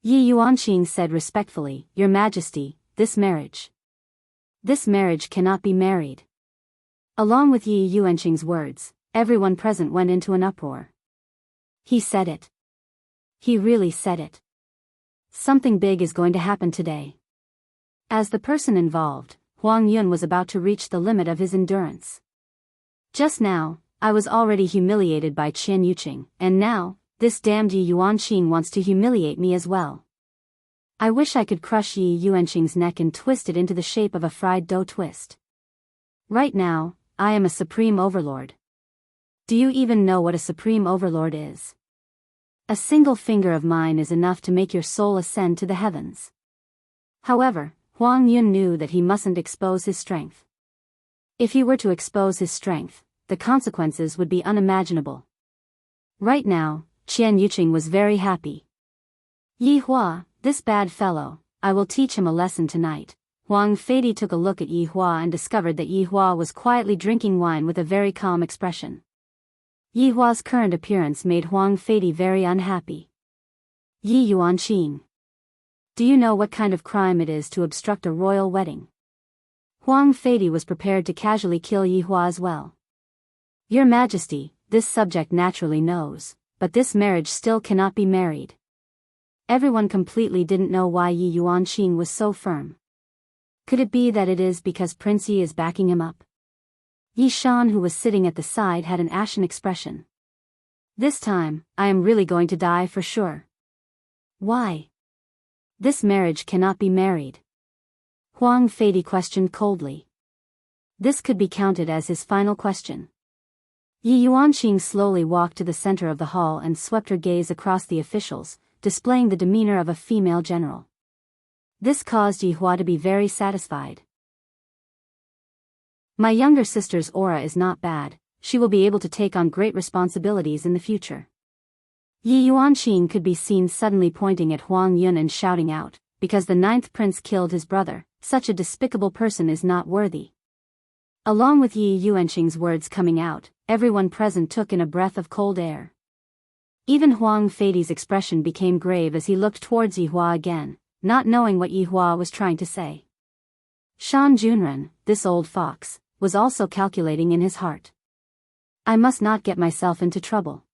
Yi Yuanqing said respectfully, Your Majesty, this marriage cannot be married. Along with Yi Yuanqing's words, everyone present went into an uproar. He said it. He really said it. Something big is going to happen today. As the person involved, Huang Yun was about to reach the limit of his endurance. Just now, I was already humiliated by Qian Yuqing, and now, this damned Yi Yuanqing wants to humiliate me as well. I wish I could crush Yi Yuanqing's neck and twist it into the shape of a fried dough twist. Right now, I am a Supreme Overlord. Do you even know what a Supreme Overlord is? A single finger of mine is enough to make your soul ascend to the heavens. However, Huang Yun knew that he mustn't expose his strength. If he were to expose his strength, the consequences would be unimaginable. Right now, Qian Yuqing was very happy. Yi Hua, this bad fellow, I will teach him a lesson tonight. Huang Feidi took a look at Yi Hua and discovered that Yi Hua was quietly drinking wine with a very calm expression. Yi Hua's current appearance made Huang Feidi very unhappy. Yi Yuanqing. Do you know what kind of crime it is to obstruct a royal wedding? Huang Feidi was prepared to casually kill Yi Hua as well. Your Majesty, this subject naturally knows, but this marriage still cannot be married. Everyone completely didn't know why Yi Yuanqing was so firm. Could it be that it is because Prince Yi is backing him up? Yi Shan, who was sitting at the side, had an ashen expression. This time, I am really going to die for sure. Why? This marriage cannot be married. Huang Feidi questioned coldly. This could be counted as his final question. Yi Yuanqing slowly walked to the center of the hall and swept her gaze across the officials, displaying the demeanor of a female general. This caused Yi Hua to be very satisfied. My younger sister's aura is not bad, she will be able to take on great responsibilities in the future. Yi Yuanqing could be seen suddenly pointing at Huang Yun and shouting out, because the 9th prince killed his brother, such a despicable person is not worthy. Along with Yi Yuanqing's words coming out, everyone present took in a breath of cold air. Even Huang Feidi's expression became grave as he looked towards Yi Hua again, not knowing what Yi Hua was trying to say. Shan Junren, this old fox, was also calculating in his heart. I must not get myself into trouble.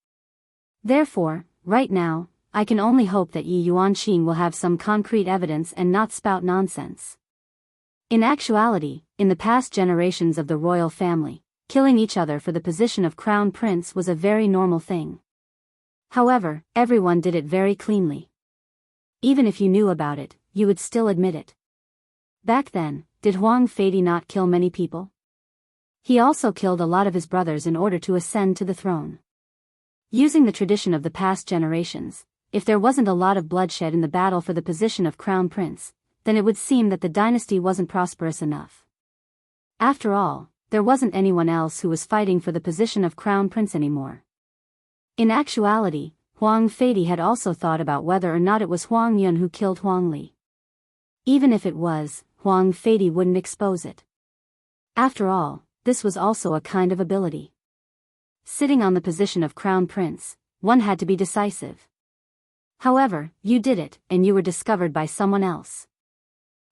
Therefore, right now, I can only hope that Yi Yuanqing will have some concrete evidence and not spout nonsense. In actuality, in the past generations of the royal family, killing each other for the position of crown prince was a very normal thing. However, everyone did it very cleanly. Even if you knew about it, you would still admit it. Back then, did Huang Fei not kill many people? He also killed a lot of his brothers in order to ascend to the throne. Using the tradition of the past generations, if there wasn't a lot of bloodshed in the battle for the position of crown prince, then it would seem that the dynasty wasn't prosperous enough. After all, there wasn't anyone else who was fighting for the position of crown prince anymore. In actuality, Huang Fei had also thought about whether or not it was Huang Yun who killed Huang Li. Even if it was, Huang Fei wouldn't expose it. After all, this was also a kind of ability. Sitting on the position of crown prince, one had to be decisive. However, you did it, and you were discovered by someone else.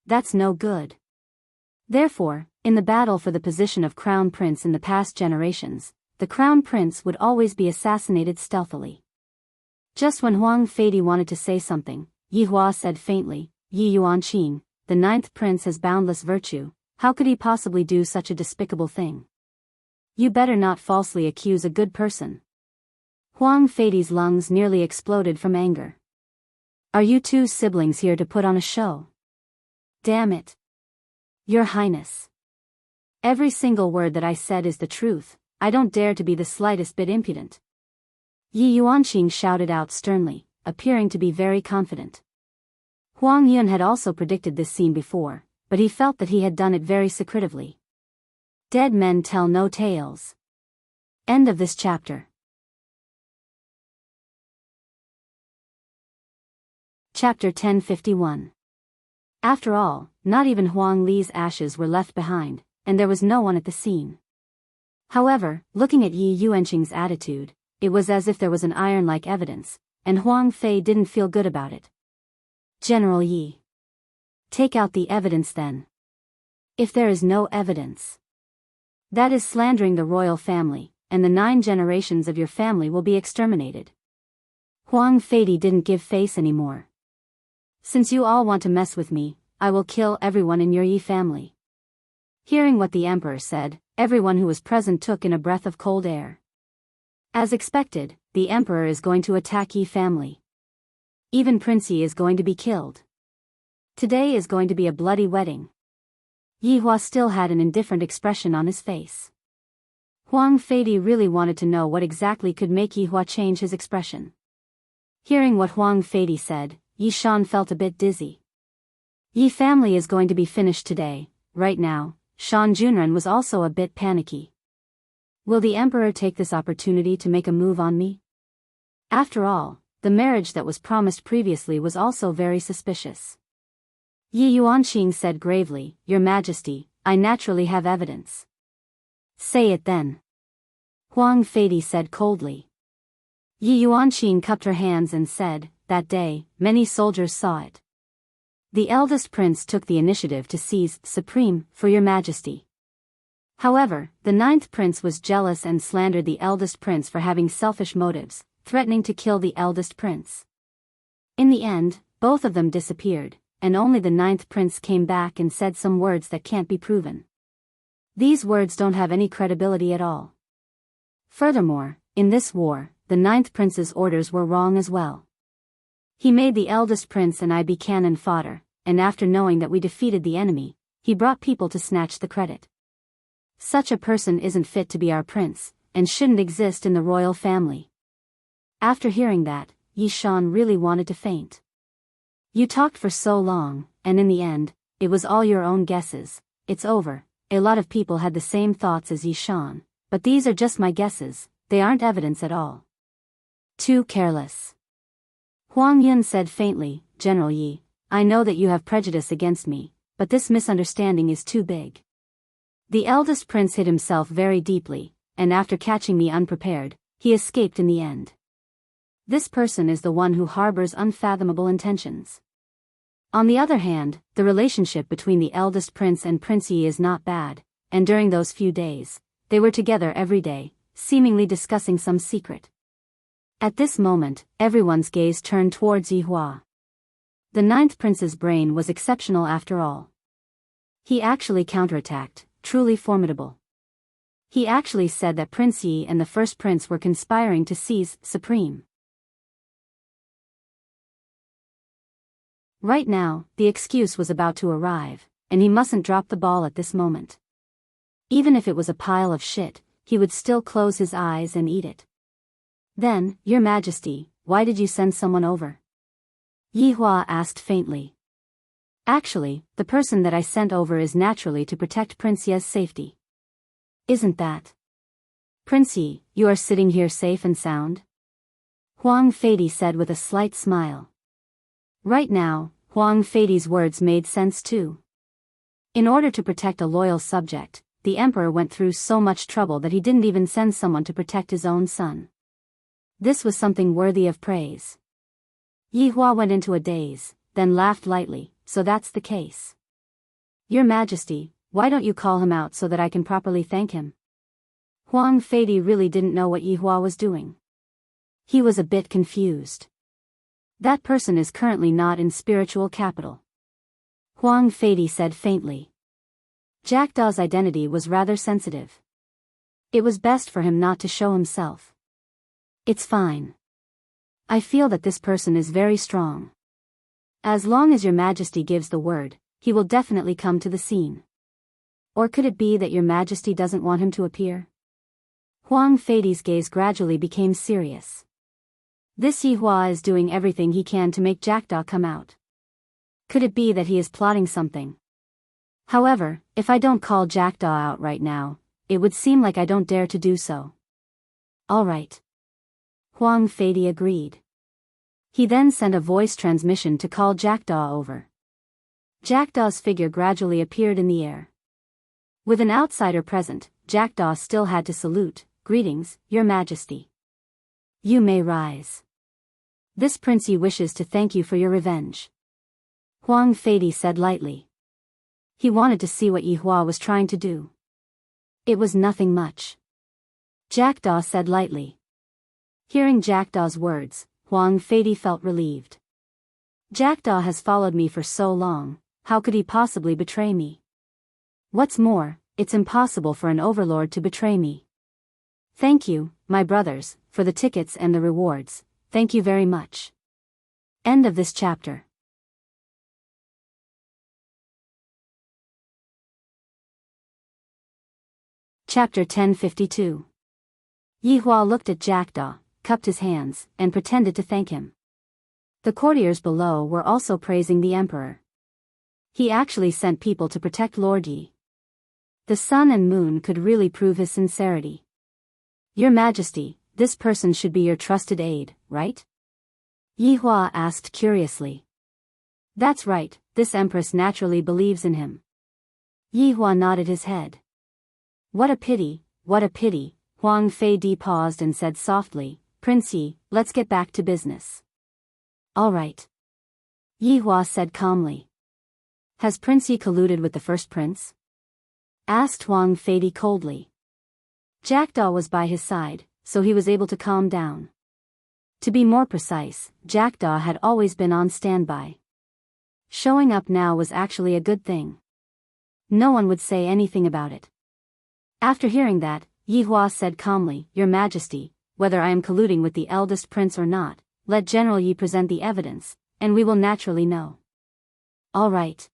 That's no good. Therefore, in the battle for the position of crown prince in the past generations, the crown prince would always be assassinated stealthily. Just when Huang Fei wanted to say something, Yi Hua said faintly, "Yi Yuanqing, the ninth prince has boundless virtue, how could he possibly do such a despicable thing? You better not falsely accuse a good person." Huang Fei's lungs nearly exploded from anger. "Are you two siblings here to put on a show? Damn it. Your Highness. Every single word that I said is the truth, I don't dare to be the slightest bit impudent." Yi Yuanqing shouted out sternly, appearing to be very confident. Huang Yun had also predicted this scene before, but he felt that he had done it very secretively. Dead men tell no tales. End of this chapter. Chapter 1051. After all, not even Huang Li's ashes were left behind, and there was no one at the scene. However, looking at Yi Yuanqing's attitude, it was as if there was an iron-like evidence, and Huang Fei didn't feel good about it. "General Yi. Take out the evidence then. If there is no evidence, that is slandering the royal family, and the 9 generations of your family will be exterminated." Huang Fei didn't give face anymore. "Since you all want to mess with me, I will kill everyone in your Yi family." Hearing what the emperor said, everyone who was present took in a breath of cold air. As expected, the emperor is going to attack Yi family. Even Prince Yi is going to be killed. Today is going to be a bloody wedding. Yi Hua still had an indifferent expression on his face. Huang Fei really wanted to know what exactly could make Yi Hua change his expression. Hearing what Huang Fei said, Yi Shan felt a bit dizzy. Yi family is going to be finished today. Right now, Shan Junren was also a bit panicky. Will the emperor take this opportunity to make a move on me? After all, the marriage that was promised previously was also very suspicious. Yi Yuanqing said gravely, "Your Majesty, I naturally have evidence." "Say it then." Huang Fei said coldly. Yi Yuanqing cupped her hands and said, "That day, many soldiers saw it. The eldest prince took the initiative to seize Supreme for your Majesty. However, the 9th prince was jealous and slandered the eldest prince for having selfish motives, threatening to kill the eldest prince. In the end, both of them disappeared, and only the 9th prince came back and said some words that can't be proven. These words don't have any credibility at all. Furthermore, in this war, the 9th prince's orders were wrong as well. He made the eldest prince and I be cannon fodder, and after knowing that we defeated the enemy, he brought people to snatch the credit. Such a person isn't fit to be our prince, and shouldn't exist in the royal family." After hearing that, Yi Shan really wanted to faint. "You talked for so long, and in the end, it was all your own guesses. It's over." A lot of people had the same thoughts as Yi Shan, but these are just my guesses, they aren't evidence at all. "Too careless." Huang Yun said faintly, "General Yi, I know that you have prejudice against me, but this misunderstanding is too big. The eldest prince hid himself very deeply, and after catching me unprepared, he escaped in the end. This person is the one who harbors unfathomable intentions. On the other hand, the relationship between the eldest prince and Prince Yi is not bad, and during those few days, they were together every day, seemingly discussing some secret." At this moment, everyone's gaze turned towards Yi Hua. The 9th prince's brain was exceptional after all. He actually counterattacked, truly formidable. He actually said that Prince Yi and the first prince were conspiring to seize Supreme. Right now, the excuse was about to arrive, and he mustn't drop the ball at this moment. Even if it was a pile of shit, he would still close his eyes and eat it. Then, Your Majesty, why did you send someone over? Yi Hua asked faintly. Actually, the person that I sent over is naturally to protect Prince Ye's safety. Isn't that? Prince Yi, you are sitting here safe and sound? Huang Feidi said with a slight smile. Right now, Huang Feidi's words made sense too. In order to protect a loyal subject, the emperor went through so much trouble that he didn't even send someone to protect his own son. This was something worthy of praise. Yi Hua went into a daze, then laughed lightly. So that's the case. Your Majesty, why don't you call him out so that I can properly thank him? Huang Feidi really didn't know what Yi Hua was doing. He was a bit confused. That person is currently not in spiritual capital. Huang Feidi said faintly. Jackdaw's identity was rather sensitive. It was best for him not to show himself. It's fine. I feel that this person is very strong. As long as Your Majesty gives the word, he will definitely come to the scene. Or could it be that Your Majesty doesn't want him to appear? Huang Feidi's gaze gradually became serious. This Yi Hua is doing everything he can to make Jackdaw come out. Could it be that he is plotting something? However, if I don't call Jackdaw out right now, it would seem like I don't dare to do so. All right. Huang Feidi agreed. He then sent a voice transmission to call Jackdaw over. Jackdaw's figure gradually appeared in the air. With an outsider present, Jackdaw still had to salute. Greetings, Your Majesty. You may rise. This prince wishes to thank you for your revenge. Huang Feidi said lightly. He wanted to see what Yi Hua was trying to do. It was nothing much. Jackdaw said lightly. Hearing Jackdaw's words, Huang Feidi felt relieved. Jackdaw has followed me for so long, how could he possibly betray me? What's more, it's impossible for an overlord to betray me. Thank you, my brothers, for the tickets and the rewards, thank you very much. End of this chapter. Chapter 1052. Yi Hua looked at Jackdaw, cupped his hands, and pretended to thank him. The courtiers below were also praising the emperor. He actually sent people to protect Lord Yi. The sun and moon could really prove his sincerity. Your Majesty, this person should be your trusted aide, right? Yi Hua asked curiously. That's right, this empress naturally believes in him. Yi Hua nodded his head. What a pity, what a pity, Huang Feidi paused and said softly, Prince Yi, let's get back to business. All right. Yi Hua said calmly. Has Prince Yi colluded with the first prince? Asked Huang Feidi coldly. Jackdaw was by his side, so he was able to calm down. To be more precise, Jackdaw had always been on standby. Showing up now was actually a good thing. No one would say anything about it. After hearing that, Yi Hua said calmly, Your Majesty, whether I am colluding with the eldest prince or not, let General Yi present the evidence, and we will naturally know. All right.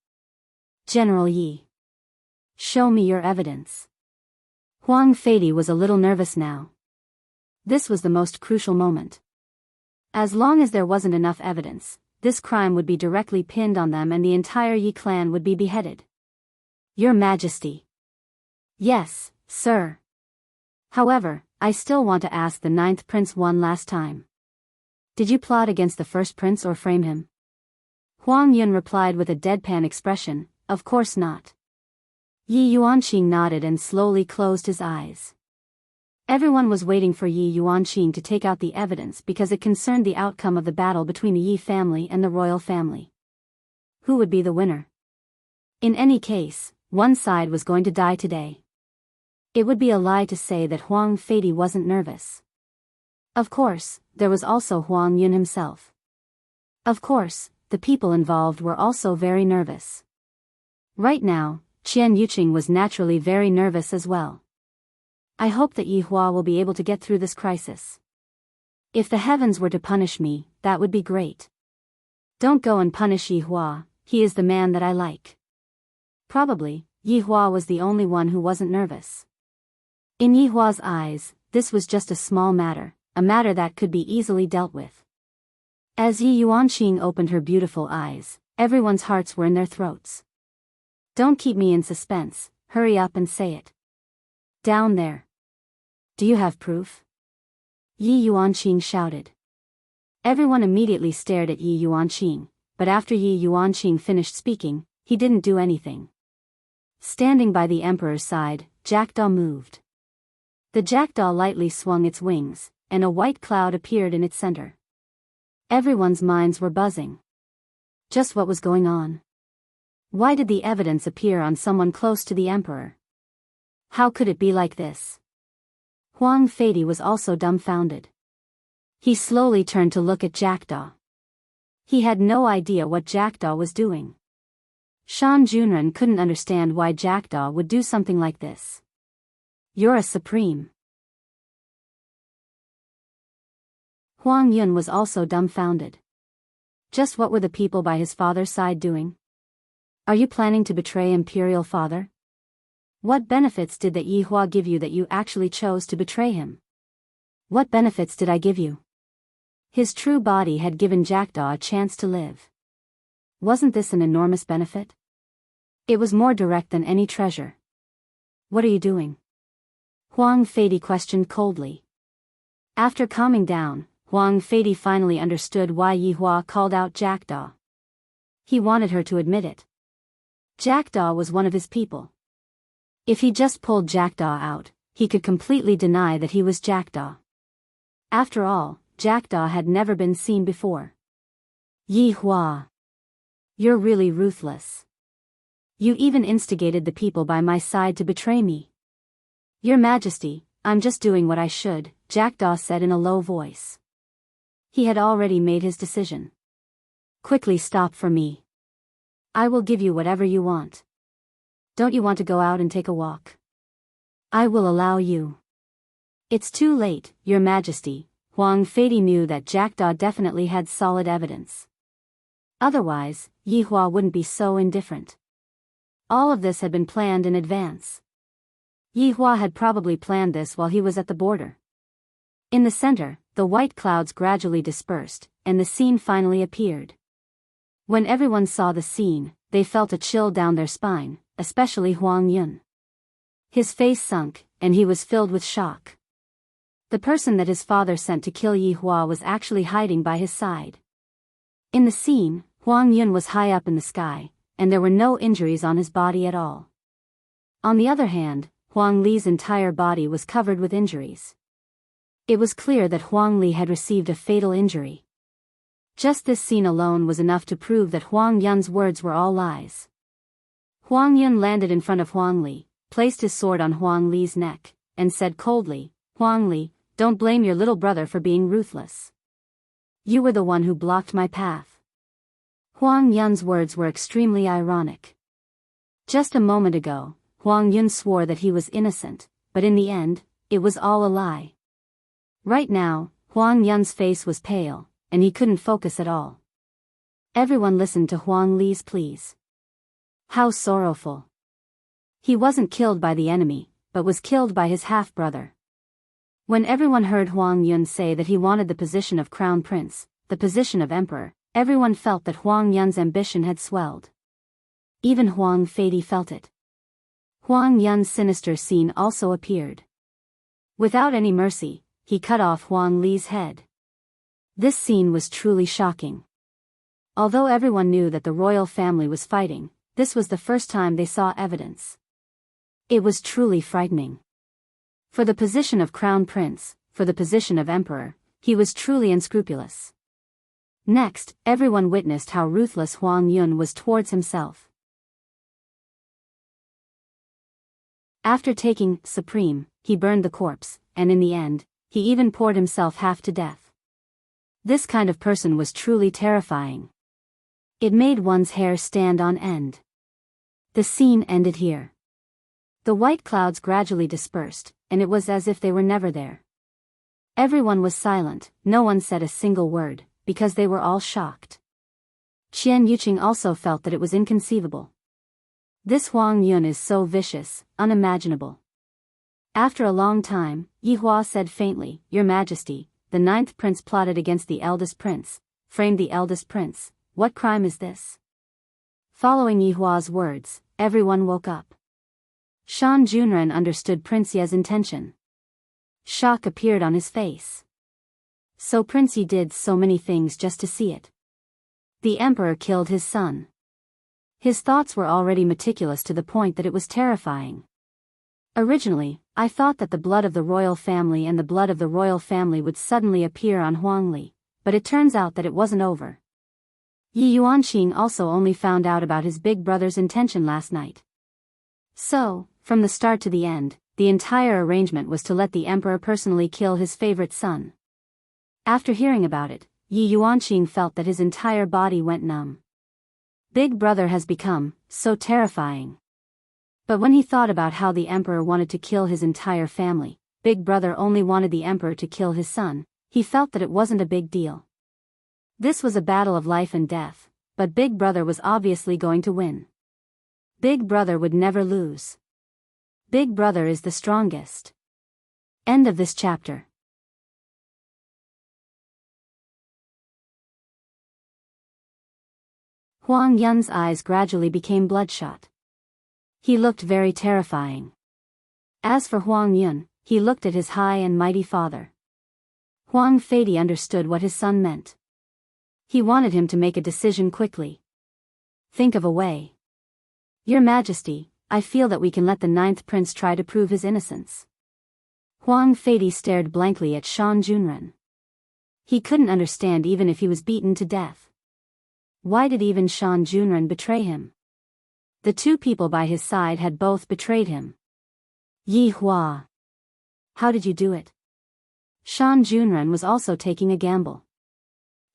General Yi. Show me your evidence. Huang Feidi was a little nervous now. This was the most crucial moment. As long as there wasn't enough evidence, this crime would be directly pinned on them and the entire Yi clan would be beheaded. Your Majesty. Yes, sir. However, I still want to ask the 9th prince one last time. Did you plot against the first prince or frame him? Huang Yun replied with a deadpan expression, Of course not. Yi Yuanqing nodded and slowly closed his eyes. Everyone was waiting for Yi Yuanqing to take out the evidence because it concerned the outcome of the battle between the Yi family and the royal family. Who would be the winner? In any case, one side was going to die today. It would be a lie to say that Huang Feidi wasn't nervous. Of course, there was also Huang Yun himself. Of course, the people involved were also very nervous. Right now, Qian Yuqing was naturally very nervous as well. I hope that Yi Hua will be able to get through this crisis. If the heavens were to punish me, that would be great. Don't go and punish Yi Hua, he is the man that I like. Probably, Yi Hua was the only one who wasn't nervous. In Yi Hua's eyes, this was just a small matter, a matter that could be easily dealt with. As Yi Yuanqing opened her beautiful eyes, everyone's hearts were in their throats. Don't keep me in suspense, hurry up and say it. Down there. Do you have proof? Yi Yuanqing shouted. Everyone immediately stared at Yi Yuanqing, but after Yi Yuanqing finished speaking, he didn't do anything. Standing by the emperor's side, Jackdaw moved. The jackdaw lightly swung its wings, and a white cloud appeared in its center. Everyone's minds were buzzing. Just what was going on? Why did the evidence appear on someone close to the emperor? How could it be like this? Huang Feidi was also dumbfounded. He slowly turned to look at Jackdaw. He had no idea what Jackdaw was doing. Shan Junren couldn't understand why Jackdaw would do something like this. You're a supreme. Huang Yun was also dumbfounded. Just what were the people by his father's side doing? Are you planning to betray Imperial Father? What benefits did that Yi Hua give you that you actually chose to betray him? What benefits did I give you? His true body had given Jackdaw a chance to live. Wasn't this an enormous benefit? It was more direct than any treasure. What are you doing? Huang Feidi questioned coldly. After calming down, Huang Feidi finally understood why Yi Hua called out Jackdaw. He wanted her to admit it. Jackdaw was one of his people. If he just pulled Jackdaw out, he could completely deny that he was Jackdaw. After all, Jackdaw had never been seen before. Yi Hua. You're really ruthless. You even instigated the people by my side to betray me. Your Majesty, I'm just doing what I should, Jackdaw said in a low voice. He had already made his decision. Quickly stop for me. I will give you whatever you want. Don't you want to go out and take a walk? I will allow you. It's too late, Your Majesty. Huang Feidi knew that Jackdaw definitely had solid evidence. Otherwise, Yi Hua wouldn't be so indifferent. All of this had been planned in advance. Yi Hua had probably planned this while he was at the border. In the center, the white clouds gradually dispersed, and the scene finally appeared. When everyone saw the scene, they felt a chill down their spine, especially Huang Yun. His face sunk, and he was filled with shock. The person that his father sent to kill Yi Hua was actually hiding by his side. In the scene, Huang Yun was high up in the sky, and there were no injuries on his body at all. On the other hand, Huang Li's entire body was covered with injuries. It was clear that Huang Li had received a fatal injury. Just this scene alone was enough to prove that Huang Yun's words were all lies. Huang Yun landed in front of Huang Li, placed his sword on Huang Li's neck, and said coldly, Huang Li, don't blame your little brother for being ruthless. You were the one who blocked my path. Huang Yun's words were extremely ironic. Just a moment ago, Huang Yun swore that he was innocent, but in the end, it was all a lie. Right now, Huang Yun's face was pale, and he couldn't focus at all. Everyone listened to Huang Li's pleas. How sorrowful. He wasn't killed by the enemy, but was killed by his half-brother. When everyone heard Huang Yun say that he wanted the position of crown prince, the position of emperor, everyone felt that Huang Yun's ambition had swelled. Even Huang Feidi felt it. Huang Yun's sinister scene also appeared. Without any mercy, he cut off Huang Li's head. This scene was truly shocking. Although everyone knew that the royal family was fighting, this was the first time they saw evidence. It was truly frightening. For the position of crown prince, for the position of emperor, he was truly unscrupulous. Next, everyone witnessed how ruthless Huang Yun was towards himself. After taking supreme, he burned the corpse, and in the end, he even poured himself half to death. This kind of person was truly terrifying. It made one's hair stand on end. The scene ended here. The white clouds gradually dispersed, and it was as if they were never there. Everyone was silent, no one said a single word, because they were all shocked. Qian Yuqing also felt that it was inconceivable. This Huang Yun is so vicious, unimaginable. After a long time, Yi Hua said faintly, "Your Majesty, the 9th prince plotted against the eldest prince, framed the eldest prince. What crime is this?" Following Yi Hua's words, everyone woke up. Shan Junren understood Prince Ye's intention. Shock appeared on his face. So Prince Yi did so many things just to see it. The emperor killed his son. His thoughts were already meticulous to the point that it was terrifying. Originally, I thought that the blood of the royal family and the blood of the royal family would suddenly appear on Huangli, but it turns out that it wasn't over. Yi Yuanqing also only found out about his big brother's intention last night. So, from the start to the end, the entire arrangement was to let the emperor personally kill his favorite son. After hearing about it, Yi Yuanqing felt that his entire body went numb. Big brother has become so terrifying. But when he thought about how the emperor wanted to kill his entire family, big brother only wanted the emperor to kill his son, he felt that it wasn't a big deal. This was a battle of life and death, but big brother was obviously going to win. Big brother would never lose. Big brother is the strongest. End of this chapter. Huang Yun's eyes gradually became bloodshot. He looked very terrifying. As for Huang Yun, he looked at his high and mighty father. Huang Feidi understood what his son meant. He wanted him to make a decision quickly. Think of a way. Your Majesty, I feel that we can let the 9th prince try to prove his innocence. Huang Feidi stared blankly at Shan Junren. He couldn't understand even if he was beaten to death. Why did even Shan Junren betray him? The two people by his side had both betrayed him. Yi Hua. How did you do it? Shan Junren was also taking a gamble.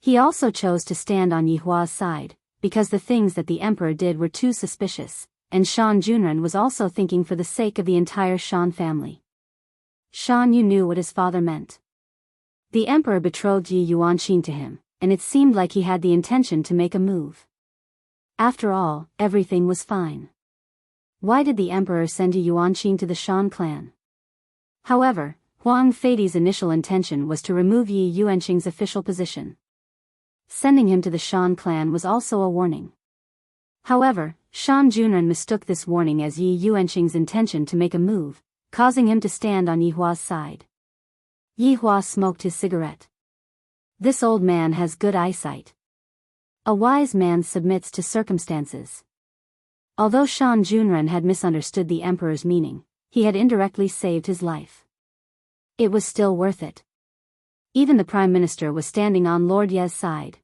He also chose to stand on Yi Hua's side, because the things that the emperor did were too suspicious, and Shan Junren was also thinking for the sake of the entire Shan family. Shan Yu knew what his father meant. The emperor betrothed Yi Yuanqing to him, and it seemed like he had the intention to make a move. After all, everything was fine. Why did the emperor send Yi Yuanqing to the Shan clan? However, Huang Feidi's initial intention was to remove Yi Yuanqing's official position. Sending him to the Shan clan was also a warning. However, Shan Junren mistook this warning as Yi Yuanqing's intention to make a move, causing him to stand on Yi Hua's side. Yi Hua smoked his cigarette. This old man has good eyesight. A wise man submits to circumstances. Although Shan Junren had misunderstood the emperor's meaning, he had indirectly saved his life. It was still worth it. Even the prime minister was standing on Lord Ye's side.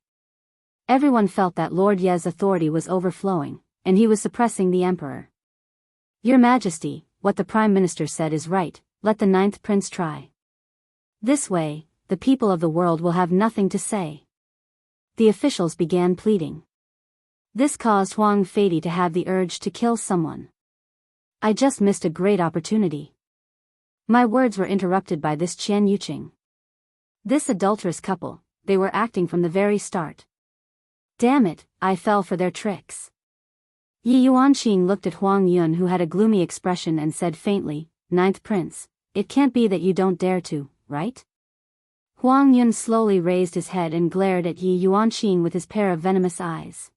Everyone felt that Lord Ye's authority was overflowing, and he was suppressing the emperor. Your Majesty, what the prime minister said is right, let the 9th prince try. This way, the people of the world will have nothing to say. The officials began pleading. This caused Huang Feidi to have the urge to kill someone. I just missed a great opportunity. My words were interrupted by this Qian Yuqing. This adulterous couple, they were acting from the very start. Damn it, I fell for their tricks. Yi Yuanqing looked at Huang Yun, who had a gloomy expression, and said faintly, 9th prince, it can't be that you don't dare to, right? Huang Yun slowly raised his head and glared at Yi Yuanqing with his pair of venomous eyes.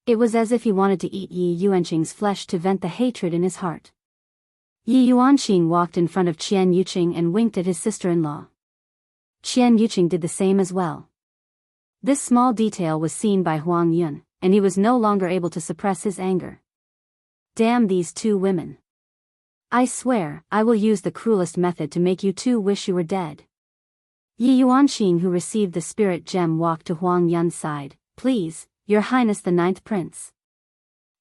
It was as if he wanted to eat Yi Yuanqing's flesh to vent the hatred in his heart. Yi Yuanqing walked in front of Qian Yuqing and winked at his sister-in-law. Qian Yuqing did the same as well. This small detail was seen by Huang Yun, and he was no longer able to suppress his anger. Damn these two women. I swear, I will use the cruelest method to make you two wish you were dead. Yi Yuanqing, who received the spirit gem, walked to Huang Yun's side. Please, Your Highness the 9th prince.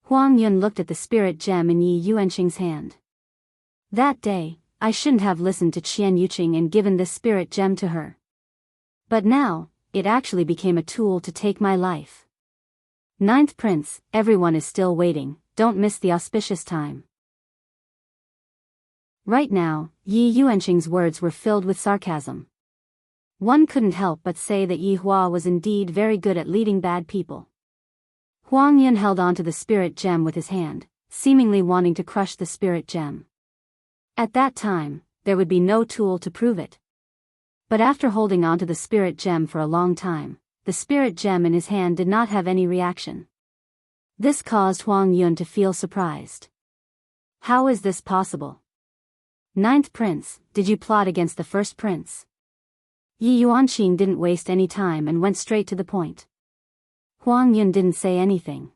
Huang Yun looked at the spirit gem in Yi Yuanqing's hand. That day, I shouldn't have listened to Qian Yuqing and given this spirit gem to her. But now, it actually became a tool to take my life. 9th prince, everyone is still waiting, don't miss the auspicious time. Right now, Yi Yuanqing's words were filled with sarcasm. One couldn't help but say that Yi Hua was indeed very good at leading bad people. Huang Yun held onto the spirit gem with his hand, seemingly wanting to crush the spirit gem. At that time, there would be no tool to prove it. But after holding onto the spirit gem for a long time, the spirit gem in his hand did not have any reaction. This caused Huang Yun to feel surprised. How is this possible? Ninth Prince, did you plot against the first prince? Yi Yuanqing didn't waste any time and went straight to the point. Huang Yun didn't say anything.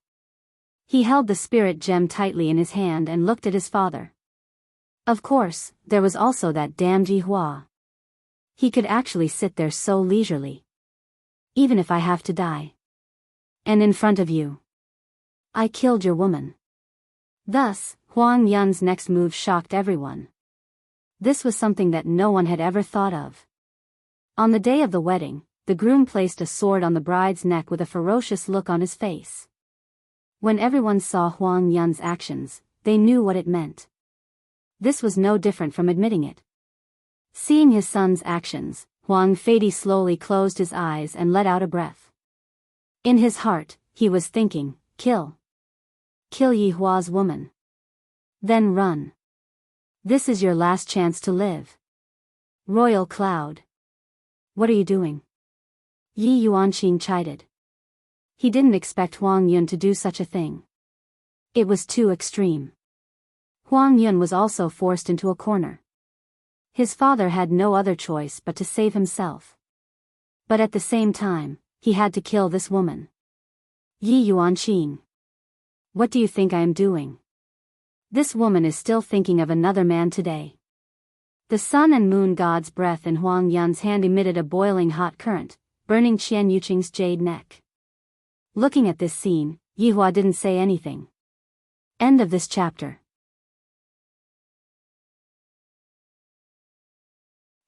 He held the spirit gem tightly in his hand and looked at his father. Of course, there was also that damned Yi Hua. He could actually sit there so leisurely. Even if I have to die. And in front of you. I killed your woman. Thus, Huang Yun's next move shocked everyone. This was something that no one had ever thought of. On the day of the wedding, the groom placed a sword on the bride's neck with a ferocious look on his face. When everyone saw Huang Yun's actions, they knew what it meant. This was no different from admitting it. Seeing his son's actions, Huang Fei slowly closed his eyes and let out a breath. In his heart, he was thinking, kill. Kill Yi Hua's woman. Then run. This is your last chance to live. Royal Cloud. What are you doing? Yi Yuanqing chided. He didn't expect Huang Yun to do such a thing. It was too extreme. Huang Yun was also forced into a corner. His father had no other choice but to save himself. But at the same time, he had to kill this woman. Yi Yuanqing. What do you think I am doing? This woman is still thinking of another man today. The sun and moon god's breath in Huang Yun's hand emitted a boiling hot current, burning Qian Yuqing's jade neck. Looking at this scene, Yi Hua didn't say anything. End of this chapter.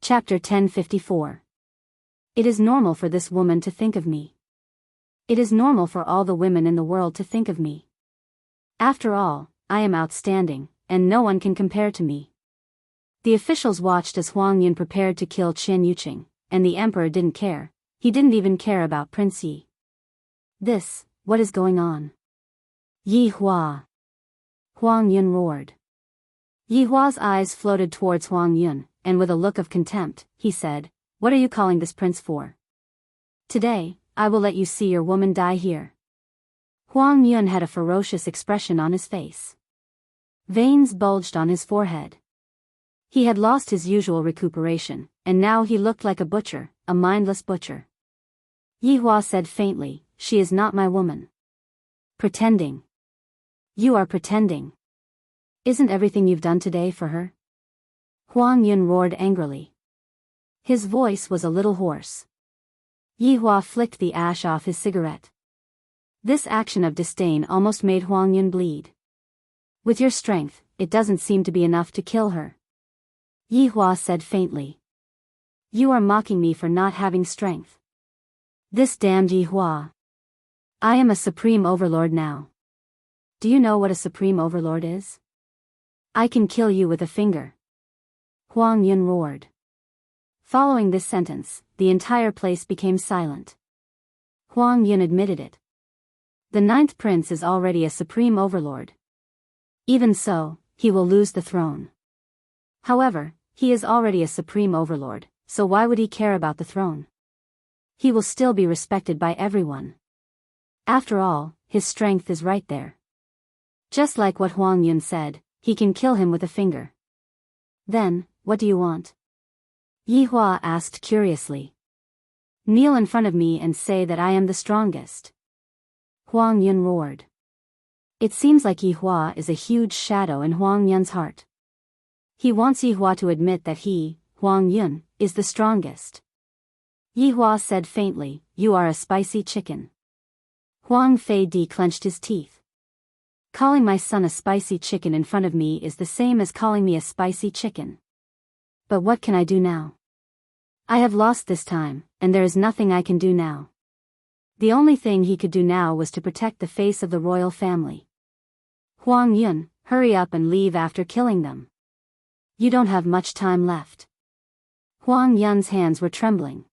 Chapter 1054. It is normal for this woman to think of me. It is normal for all the women in the world to think of me. After all, I am outstanding, and no one can compare to me. The officials watched as Huang Yun prepared to kill Qian Yuqing, and the emperor didn't care. He didn't even care about Prince Yi. What is going on? Yi Hua. Huang Yun roared. Yi Hua's eyes floated towards Huang Yun, and with a look of contempt, he said, "What are you calling this prince for? Today, I will let you see your woman die here." Huang Yun had a ferocious expression on his face. Veins bulged on his forehead. He had lost his usual recuperation, and now he looked like a butcher, a mindless butcher. Yi Hua said faintly, "She is not my woman." Pretending. You are pretending. Isn't everything you've done today for her? Huang Yun roared angrily. His voice was a little hoarse. Yi Hua flicked the ash off his cigarette. This action of disdain almost made Huang Yun bleed. With your strength, it doesn't seem to be enough to kill her. Yi Hua said faintly. You are mocking me for not having strength. This damned Yi Hua. I am a supreme overlord now. Do you know what a supreme overlord is? I can kill you with a finger. Huang Yun roared. Following this sentence, the entire place became silent. Huang Yun admitted it. The ninth prince is already a supreme overlord. Even so, he will lose the throne. However, he is already a supreme overlord, so why would he care about the throne? He will still be respected by everyone. After all, his strength is right there. Just like what Huang Yun said, he can kill him with a finger. Then, what do you want? Yi Hua asked curiously. Kneel in front of me and say that I am the strongest. Huang Yun roared. It seems like Yi Hua is a huge shadow in Huang Yun's heart. He wants Yi Hua to admit that he, Huang Yun, is the strongest. Yi Hua said faintly, "You are a spicy chicken." Huang Fei clenched his teeth. Calling my son a spicy chicken in front of me is the same as calling me a spicy chicken. But what can I do now? I have lost this time, and there is nothing I can do now. The only thing he could do now was to protect the face of the royal family. Huang Yun, hurry up and leave after killing them. You don't have much time left. Huang Yun's hands were trembling.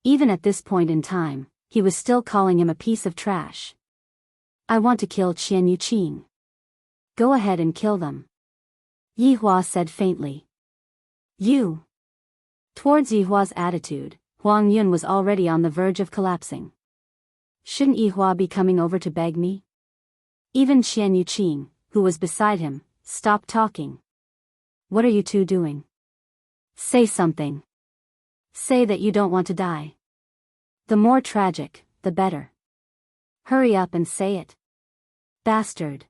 Even at this point in time, he was still calling him a piece of trash. I want to kill Qian Yuqing. Go ahead and kill them. Yi Hua said faintly. You. Towards Yi Hua's attitude, Huang Yun was already on the verge of collapsing. Shouldn't Yi Hua be coming over to beg me? Even Qian Yuqing, who was beside him, stopped talking. What are you two doing? Say something. Say that you don't want to die. The more tragic, the better. Hurry up and say it. Bastard.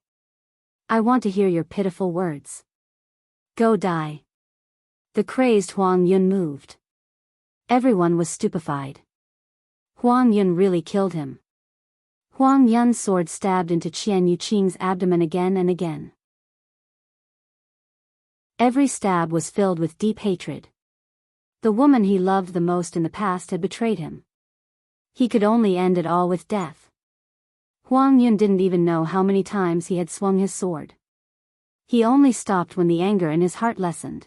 I want to hear your pitiful words. Go die. The crazed Huang Yun moved. Everyone was stupefied. Huang Yun really killed him. Huang Yun's sword stabbed into Qian Yuqing's abdomen again and again. Every stab was filled with deep hatred. The woman he loved the most in the past had betrayed him. He could only end it all with death. Huang Yun didn't even know how many times he had swung his sword. He only stopped when the anger in his heart lessened.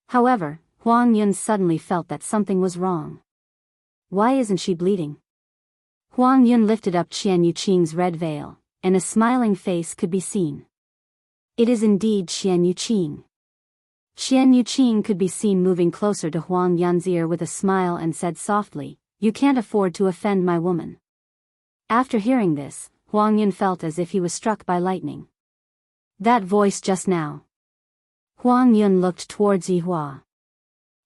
However, Huang Yun suddenly felt that something was wrong. Why isn't she bleeding? Huang Yun lifted up Qian Yuqing's red veil, and a smiling face could be seen. It is indeed Qian Yuqing. Qian Yuqing could be seen moving closer to Huang Yun's ear with a smile and said softly, "You can't afford to offend my woman." After hearing this, Huang Yun felt as if he was struck by lightning. That voice just now. Huang Yun looked towards Yi Hua.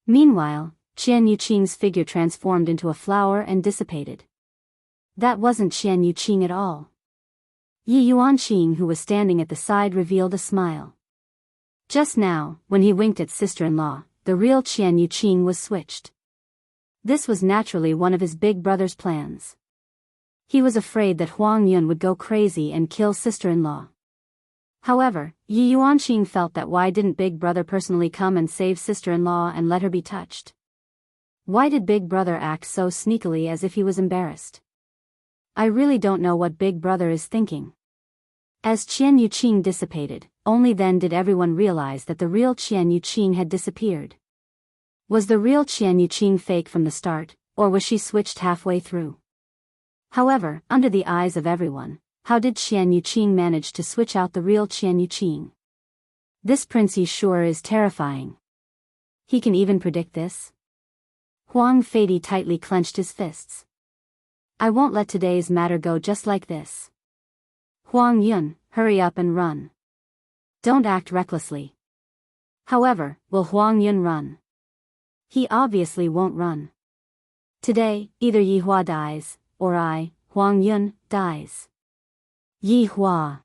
Meanwhile, Qian Yuqing's figure transformed into a flower and dissipated. That wasn't Qian Yuqing at all. Yi Yuanqing, who was standing at the side, revealed a smile. Just now, when he winked at sister-in-law, the real Qian Yuqing was switched. This was naturally one of his big brother's plans. He was afraid that Huang Yun would go crazy and kill sister-in-law. However, Yi Yuanqing felt that why didn't Big Brother personally come and save sister-in-law and let her be touched? Why did Big Brother act so sneakily as if he was embarrassed? I really don't know what Big Brother is thinking. As Qian Yuqing dissipated, only then did everyone realize that the real Qian Yuqing had disappeared. Was the real Qian Yuqing fake from the start, or was she switched halfway through? However, under the eyes of everyone, how did Qian Yuqing manage to switch out the real Qian Yuqing? This prince he sure is terrifying. He can even predict this? Huang Feidy tightly clenched his fists. I won't let today's matter go just like this. Huang Yun, hurry up and run. Don't act recklessly. However, will Huang Yun run? He obviously won't run. Today, either Yi Hua dies, or I, Huang Yun, dies. Yi Hua.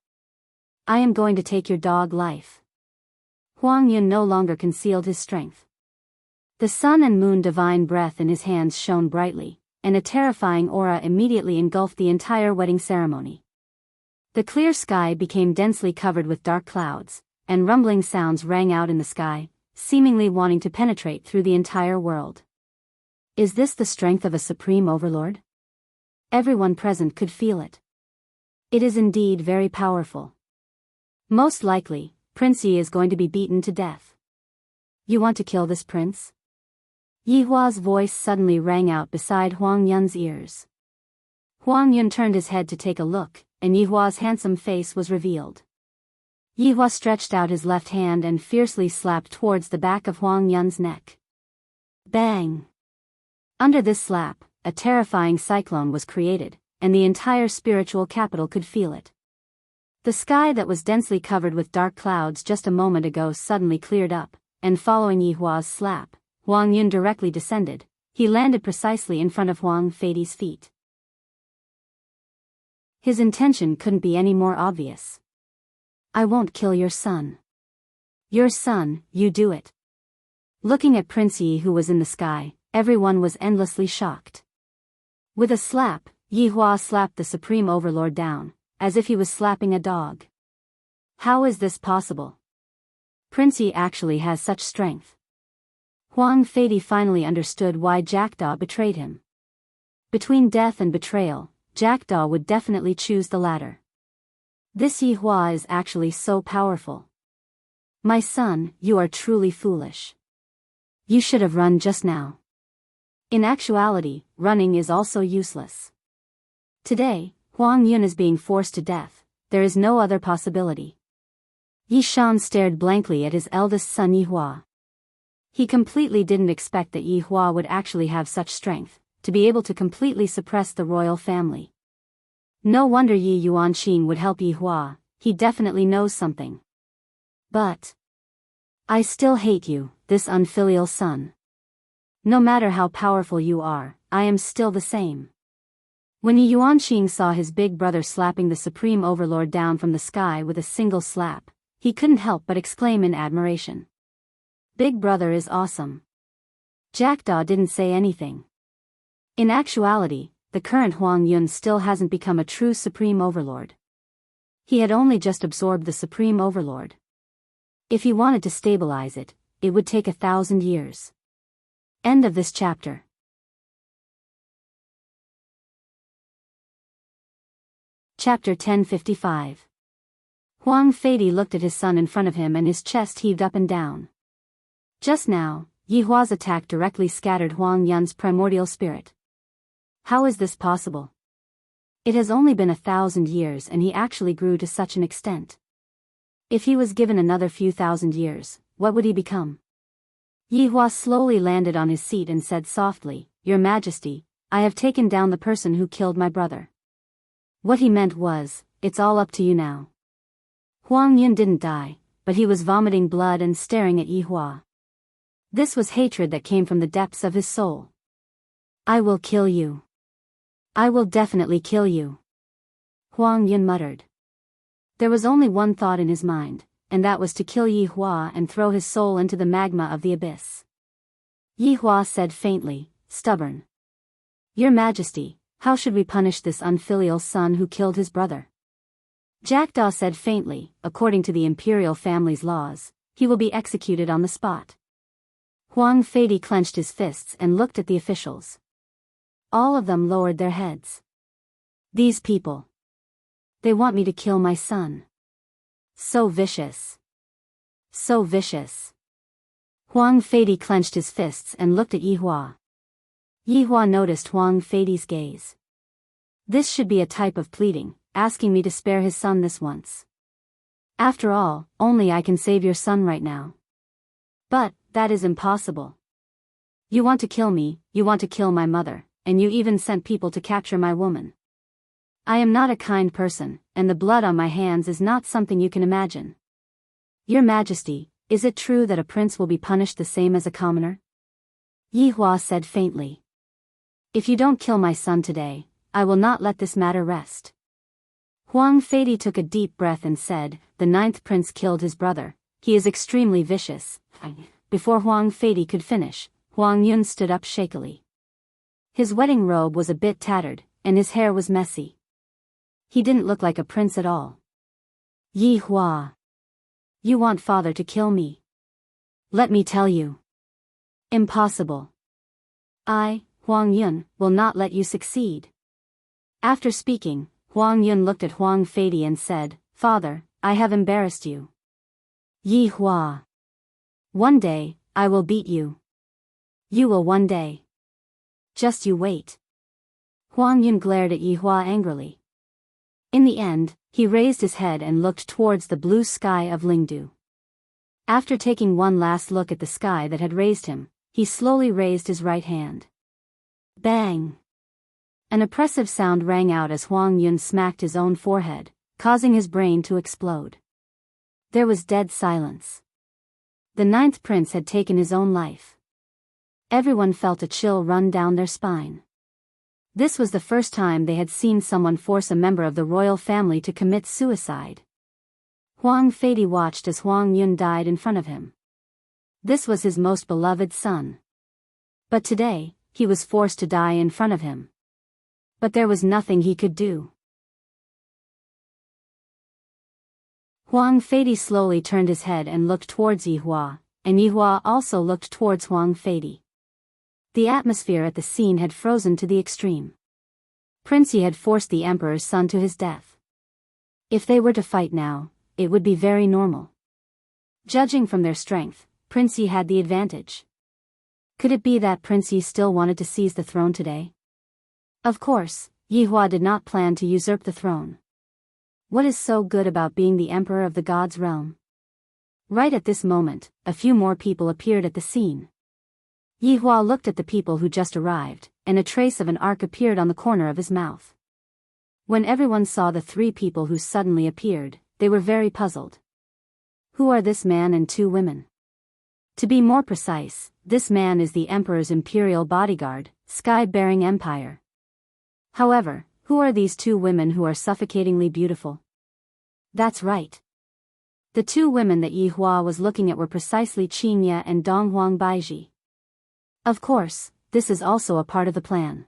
I am going to take your dog life. Huang Yun no longer concealed his strength. The sun and moon divine breath in his hands shone brightly, and a terrifying aura immediately engulfed the entire wedding ceremony. The clear sky became densely covered with dark clouds, and rumbling sounds rang out in the sky, seemingly wanting to penetrate through the entire world. Is this the strength of a supreme overlord? Everyone present could feel it. It is indeed very powerful. Most likely, Prince Yi is going to be beaten to death. You want to kill this prince? Yi Hua's voice suddenly rang out beside Huang Yun's ears. Huang Yun turned his head to take a look, and Yi Hua's handsome face was revealed. Yi Hua stretched out his left hand and fiercely slapped towards the back of Huang Yun's neck. Bang! Under this slap, a terrifying cyclone was created, and the entire spiritual capital could feel it. The sky that was densely covered with dark clouds just a moment ago suddenly cleared up, and following Yi Hua's slap, Huang Yun directly descended. He landed precisely in front of Huang Feidy's feet. His intention couldn't be any more obvious. I won't kill your son. Your son, you do it. Looking at Prince Yi, who was in the sky, everyone was endlessly shocked. With a slap, Yi Hua slapped the Supreme Overlord down, as if he was slapping a dog. How is this possible? Prince Yi actually has such strength. Huang Feidy finally understood why Jackdaw betrayed him. Between death and betrayal, Jackdaw would definitely choose the latter. This Yi Hua is actually so powerful. My son, you are truly foolish. You should have run just now. In actuality, running is also useless. Today, Huang Yun is being forced to death. There is no other possibility. Yi Shan stared blankly at his eldest son Yi Hua. He completely didn't expect that Yi Hua would actually have such strength, to be able to completely suppress the royal family. No wonder Yi Yuanqing would help Yi Hua, he definitely knows something. But I still hate you, this unfilial son. No matter how powerful you are, I am still the same. When Yi Yuanqing saw his big brother slapping the supreme overlord down from the sky with a single slap, he couldn't help but exclaim in admiration. Big brother is awesome. Jackdaw didn't say anything. In actuality, the current Huang Yun still hasn't become a true supreme overlord. He had only just absorbed the supreme overlord. If he wanted to stabilize it, it would take 1,000 years. End of this chapter. Chapter 1055. Huang Feiди looked at his son in front of him and his chest heaved up and down. Just now, Yi Hua's attack directly scattered Huang Yun's primordial spirit. How is this possible? It has only been 1,000 years and he actually grew to such an extent. If he was given another few thousand years, what would he become? Yi Hua slowly landed on his seat and said softly, Your Majesty, I have taken down the person who killed my brother. What he meant was, it's all up to you now. Huang Yun didn't die, but he was vomiting blood and staring at Yi Hua. This was hatred that came from the depths of his soul. I will kill you. I will definitely kill you. Huang Yun muttered. There was only one thought in his mind, and that was to kill Yi Hua and throw his soul into the magma of the abyss. Yi Hua said faintly, Stubborn. Your Majesty, how should we punish this unfilial son who killed his brother? Jackdaw said faintly, According to the imperial family's laws, he will be executed on the spot. Huang Feidi clenched his fists and looked at the officials. All of them lowered their heads. These people. They want me to kill my son. So vicious. So vicious. Huang Feidi clenched his fists and looked at Yi Hua. Yi Hua noticed Huang Feidi's gaze. This should be a type of pleading, asking me to spare his son this once. After all, only I can save your son right now. But that is impossible. You want to kill me, you want to kill my mother, and you even sent people to capture my woman. I am not a kind person, and the blood on my hands is not something you can imagine. Your Majesty, is it true that a prince will be punished the same as a commoner? Yi Hua said faintly. If you don't kill my son today, I will not let this matter rest. Huang Feidi took a deep breath and said, The 9th prince killed his brother. He is extremely vicious. Before Huang Feidi could finish, Huang Yun stood up shakily. His wedding robe was a bit tattered, and his hair was messy. He didn't look like a prince at all. Yi Hua. You want father to kill me? Let me tell you. Impossible. I, Huang Yun, will not let you succeed. After speaking, Huang Yun looked at Huang Feidi and said, Father, I have embarrassed you. Yi Hua. One day, I will beat you. You will one day. Just you wait. Huang Yun glared at Yi Hua angrily. In the end, he raised his head and looked towards the blue sky of Lingdu. After taking one last look at the sky that had raised him, he slowly raised his right hand. Bang! An oppressive sound rang out as Huang Yun smacked his own forehead, causing his brain to explode. There was dead silence. The 9th prince had taken his own life. Everyone felt a chill run down their spine. This was the first time they had seen someone force a member of the royal family to commit suicide. Huang Feidi watched as Huang Yun died in front of him. This was his most beloved son. But today, he was forced to die in front of him. But there was nothing he could do. Huang Feidi slowly turned his head and looked towards Yi Hua, and Yi Hua also looked towards Huang Feidi. The atmosphere at the scene had frozen to the extreme. Prince Yi had forced the emperor's son to his death. If they were to fight now, it would be very normal. Judging from their strength, Prince Yi had the advantage. Could it be that Prince Yi still wanted to seize the throne today? Of course, Yi Hua did not plan to usurp the throne. What is so good about being the emperor of the gods' realm? Right at this moment, a few more people appeared at the scene. Yi Hua looked at the people who just arrived, and a trace of an arc appeared on the corner of his mouth. When everyone saw the three people who suddenly appeared, they were very puzzled. Who are this man and two women? To be more precise, this man is the emperor's imperial bodyguard, Sky-bearing Empire. However, who are these two women who are suffocatingly beautiful? That's right. The two women that Yi Hua was looking at were precisely Qingye and Donghuang Baiji. Of course, this is also a part of the plan.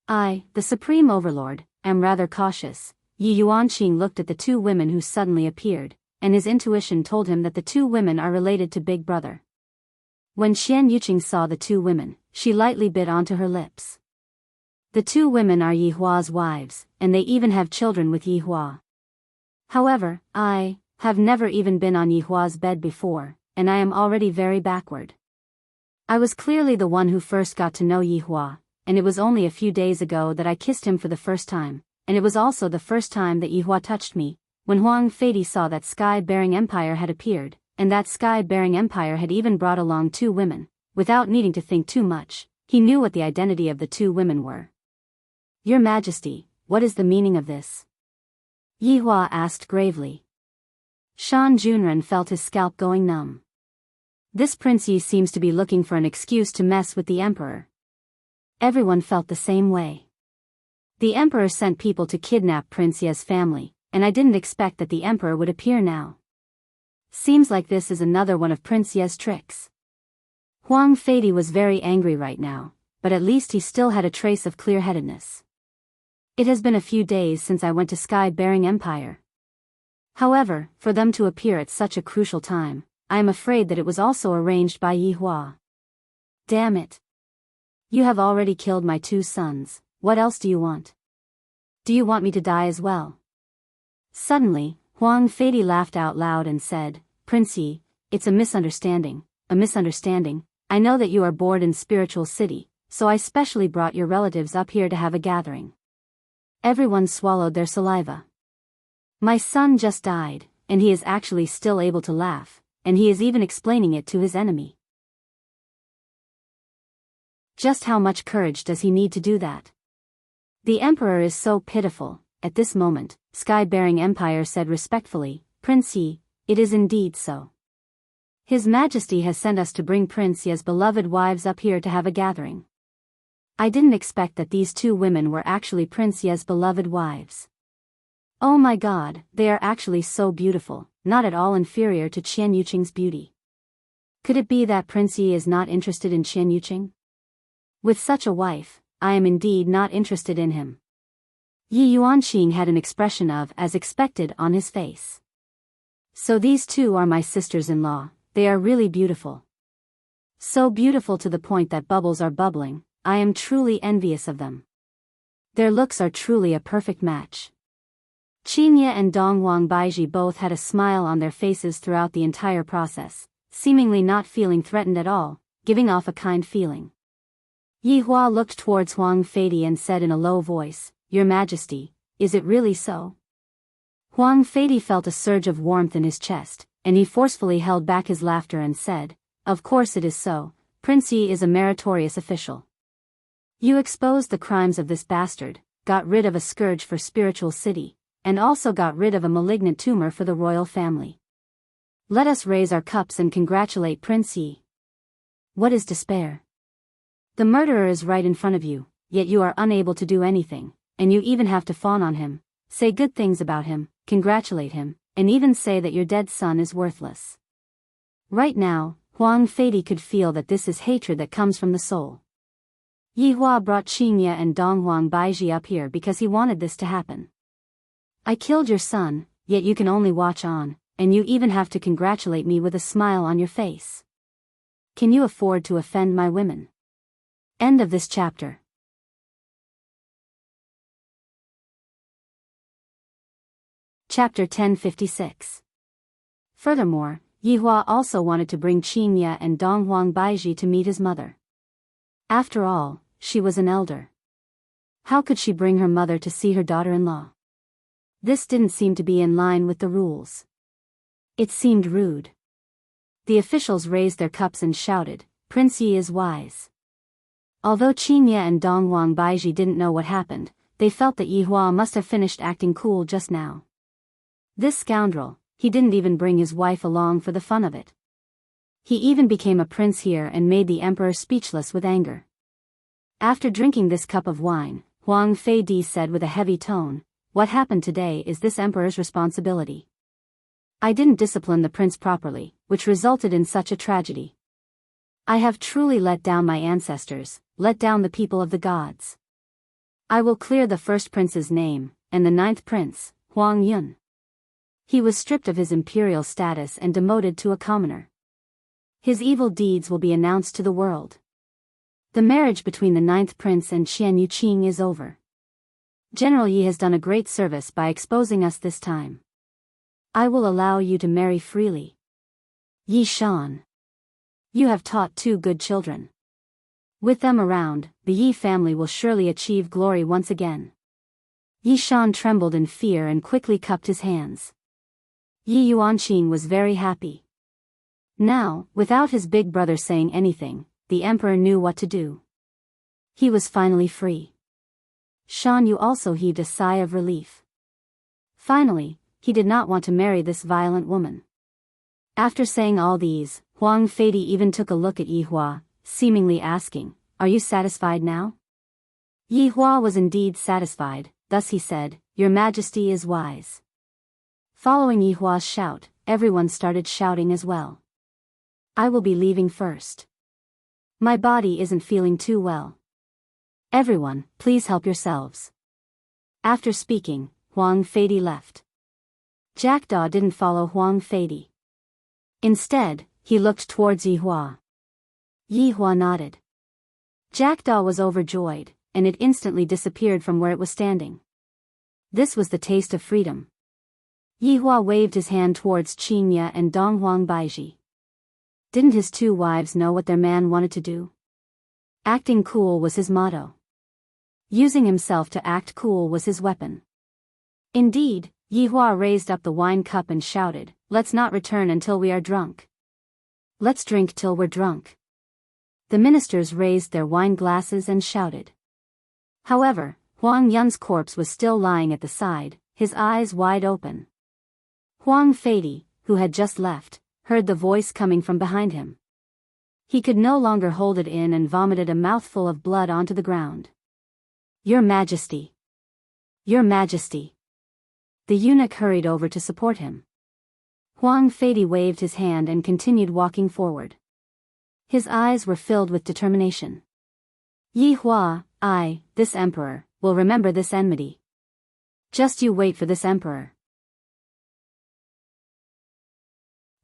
I, the Supreme Overlord, am rather cautious. Yi Yuanqing looked at the two women who suddenly appeared, and his intuition told him that the two women are related to Big Brother. When Qian Yuqing saw the two women, she lightly bit onto her lips. The two women are Yi Hua's wives, and they even have children with Yi Hua. However, I have never even been on Yi Hua's bed before, and I am already very backward. I was clearly the one who first got to know Yi Hua, and it was only a few days ago that I kissed him for the first time, and it was also the first time that Yi Hua touched me, when Huang Feidi saw that Sky-bearing Empire had appeared, and that Sky-bearing Empire had even brought along two women. Without needing to think too much, he knew what the identity of the two women were. Your Majesty, what is the meaning of this? Yi Hua asked gravely. Shan Junren felt his scalp going numb. This Prince Yi seems to be looking for an excuse to mess with the Emperor. Everyone felt the same way. The Emperor sent people to kidnap Prince Ye's family, and I didn't expect that the Emperor would appear now. Seems like this is another one of Prince Ye's tricks. Huang Feidi was very angry right now, but at least he still had a trace of clear-headedness. It has been a few days since I went to Sky-bearing Empire. However, for them to appear at such a crucial time, I am afraid that it was also arranged by Yi Hua. Damn it. You have already killed my two sons, what else do you want? Do you want me to die as well? Suddenly, Huang Feidi laughed out loud and said, Prince Yi, it's a misunderstanding, I know that you are bored in Spiritual City, so I specially brought your relatives up here to have a gathering. Everyone swallowed their saliva. My son just died, and he is actually still able to laugh, and he is even explaining it to his enemy. Just how much courage does he need to do that? The Emperor is so pitiful. At this moment, Sky-bearing Empire said respectfully, Prince Yi, it is indeed so. His Majesty has sent us to bring Prince Ye's beloved wives up here to have a gathering. I didn't expect that these two women were actually Prince Ye's beloved wives. Oh my god, they are actually so beautiful, not at all inferior to Qian Yuqing's beauty. Could it be that Prince Yi is not interested in Qian Yuqing? With such a wife, I am indeed not interested in him. Yi Yuanqing had an expression of as expected on his face. So these two are my sisters-in-law, they are really beautiful. So beautiful to the point that bubbles are bubbling, I am truly envious of them. Their looks are truly a perfect match. Qingye and Donghuang Baiji both had a smile on their faces throughout the entire process, seemingly not feeling threatened at all, giving off a kind feeling. Yi Hua looked towards Huang Feidi and said in a low voice, Your Majesty, is it really so? Huang Feidi felt a surge of warmth in his chest, and he forcefully held back his laughter and said, Of course it is so, Prince Yi is a meritorious official. You exposed the crimes of this bastard, got rid of a scourge for Spiritual City, and also got rid of a malignant tumor for the royal family. Let us raise our cups and congratulate Prince Yi. What is despair? The murderer is right in front of you, yet you are unable to do anything. And you even have to fawn on him, say good things about him, congratulate him, and even say that your dead son is worthless. Right now, Huang Feidi could feel that this is hatred that comes from the soul. Yi Hua brought Qingye and Donghuang Baiji up here because he wanted this to happen. I killed your son, yet you can only watch on, and you even have to congratulate me with a smile on your face. Can you afford to offend my women? End of this chapter. Chapter 1056. Furthermore, Yihua also wanted to bring Qingye and Donghuang Baiji to meet his mother. After all, she was an elder. How could she bring her mother to see her daughter-in-law? This didn't seem to be in line with the rules. It seemed rude. The officials raised their cups and shouted, "Prince Yi is wise." Although Qingye and Donghuang Baiji didn't know what happened, they felt that Yihua must have finished acting cool just now. This scoundrel, he didn't even bring his wife along for the fun of it. He even became a prince here and made the emperor speechless with anger. After drinking this cup of wine, Huang Feidi said with a heavy tone, "What happened today is this emperor's responsibility. I didn't discipline the prince properly, which resulted in such a tragedy. I have truly let down my ancestors, let down the people of the gods. I will clear the first prince's name, and the ninth prince, Huang Yun. He was stripped of his imperial status and demoted to a commoner. His evil deeds will be announced to the world. The marriage between the ninth prince and Qian Yuqing is over. General Yi has done a great service by exposing us this time. I will allow you to marry freely. Yi Shan. You have taught two good children. With them around, the Yi family will surely achieve glory once again." Yi Shan trembled in fear and quickly cupped his hands. Yi Yuanqing was very happy. Now, without his big brother saying anything, the emperor knew what to do. He was finally free. Shan Yu also heaved a sigh of relief. Finally, he did not want to marry this violent woman. After saying all these, Huang Feidi even took a look at Yihua, seemingly asking, "Are you satisfied now?" Yihua was indeed satisfied, thus he said, "Your Majesty is wise." Following Yihua's shout, everyone started shouting as well. "I will be leaving first. My body isn't feeling too well. Everyone, please help yourselves." After speaking, Huang Feidi left. Jackdaw didn't follow Huang Feidi. Instead, he looked towards Yihua. Yihua nodded. Jackdaw was overjoyed, and it instantly disappeared from where it was standing. This was the taste of freedom. Yihua waved his hand towards Qingye and Donghuang Baiji. Didn't his two wives know what their man wanted to do? Acting cool was his motto. Using himself to act cool was his weapon. Indeed, Yihua raised up the wine cup and shouted, "Let's not return until we are drunk. Let's drink till we're drunk." The ministers raised their wine glasses and shouted. However, Huang Yun's corpse was still lying at the side, his eyes wide open. Huang Feidi, who had just left, heard the voice coming from behind him. He could no longer hold it in and vomited a mouthful of blood onto the ground. "Your Majesty! Your Majesty!" The eunuch hurried over to support him. Huang Feidi waved his hand and continued walking forward. His eyes were filled with determination. "Yihua, this emperor, will remember this enmity. Just you wait for this emperor.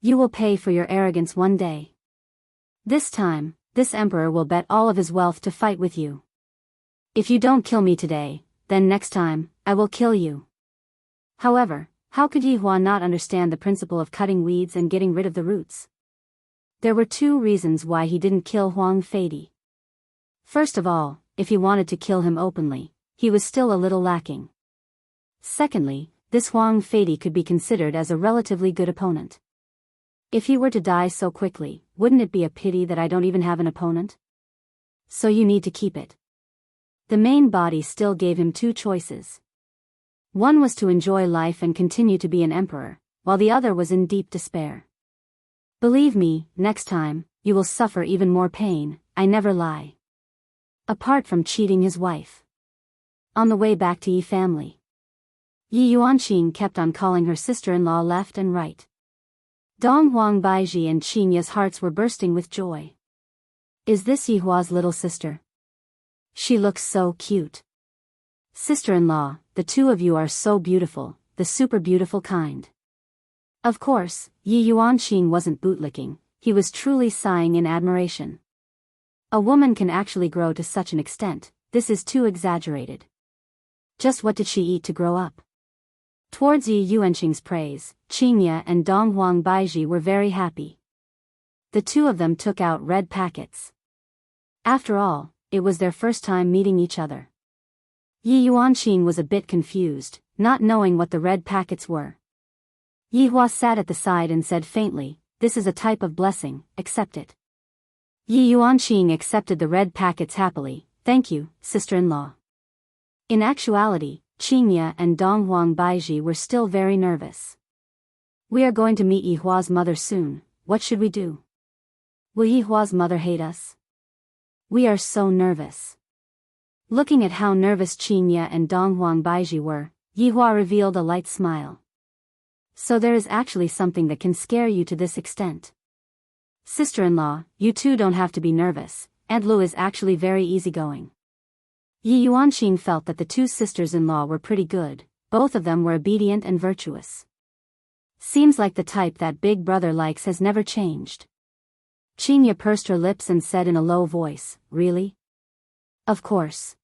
You will pay for your arrogance one day. This time, this emperor will bet all of his wealth to fight with you. If you don't kill me today, then next time, I will kill you." However, how could Yihua not understand the principle of cutting weeds and getting rid of the roots? There were two reasons why he didn't kill Huang Feidi. First of all, if he wanted to kill him openly, he was still a little lacking. Secondly, this Huang Feidi could be considered as a relatively good opponent. If he were to die so quickly, wouldn't it be a pity that I don't even have an opponent? So you need to keep it. The main body still gave him two choices. One was to enjoy life and continue to be an emperor, while the other was in deep despair. Believe me, next time, you will suffer even more pain, I never lie. Apart from cheating his wife. On the way back to Yi family, Yi Yuanqing kept on calling her sister-in-law left and right. Donghuang Baiji and Qingye's hearts were bursting with joy. "Is this Yihua's little sister? She looks so cute. Sister-in-law, the two of you are so beautiful, the super beautiful kind." Of course, Yi Yuanqing wasn't bootlicking, he was truly sighing in admiration. A woman can actually grow to such an extent, this is too exaggerated. Just what did she eat to grow up? Towards Yi Yuanqing's praise, Qingye and Dong Huang Baiji were very happy. The two of them took out red packets. After all, it was their first time meeting each other. Yi Yuanqing was a bit confused, not knowing what the red packets were. Yi Hua sat at the side and said faintly, "This is a type of blessing, accept it." Yi Yuanqing accepted the red packets happily. "Thank you, sister-in-law." In actuality, Qingye and Dong Huang Baiji were still very nervous. "We are going to meet Yi Hua's mother soon, what should we do? Will Yi Hua's mother hate us? We are so nervous." Looking at how nervous Qingye and Dong Huang Baiji were, Yi Hua revealed a light smile. "So there is actually something that can scare you to this extent. Sister-in-law, you two don't have to be nervous, Aunt Lu is actually very easygoing." Yi Yuanqing felt that the two sisters-in-law were pretty good, both of them were obedient and virtuous. Seems like the type that big brother likes has never changed. Qingye pursed her lips and said in a low voice, "Really? Of course."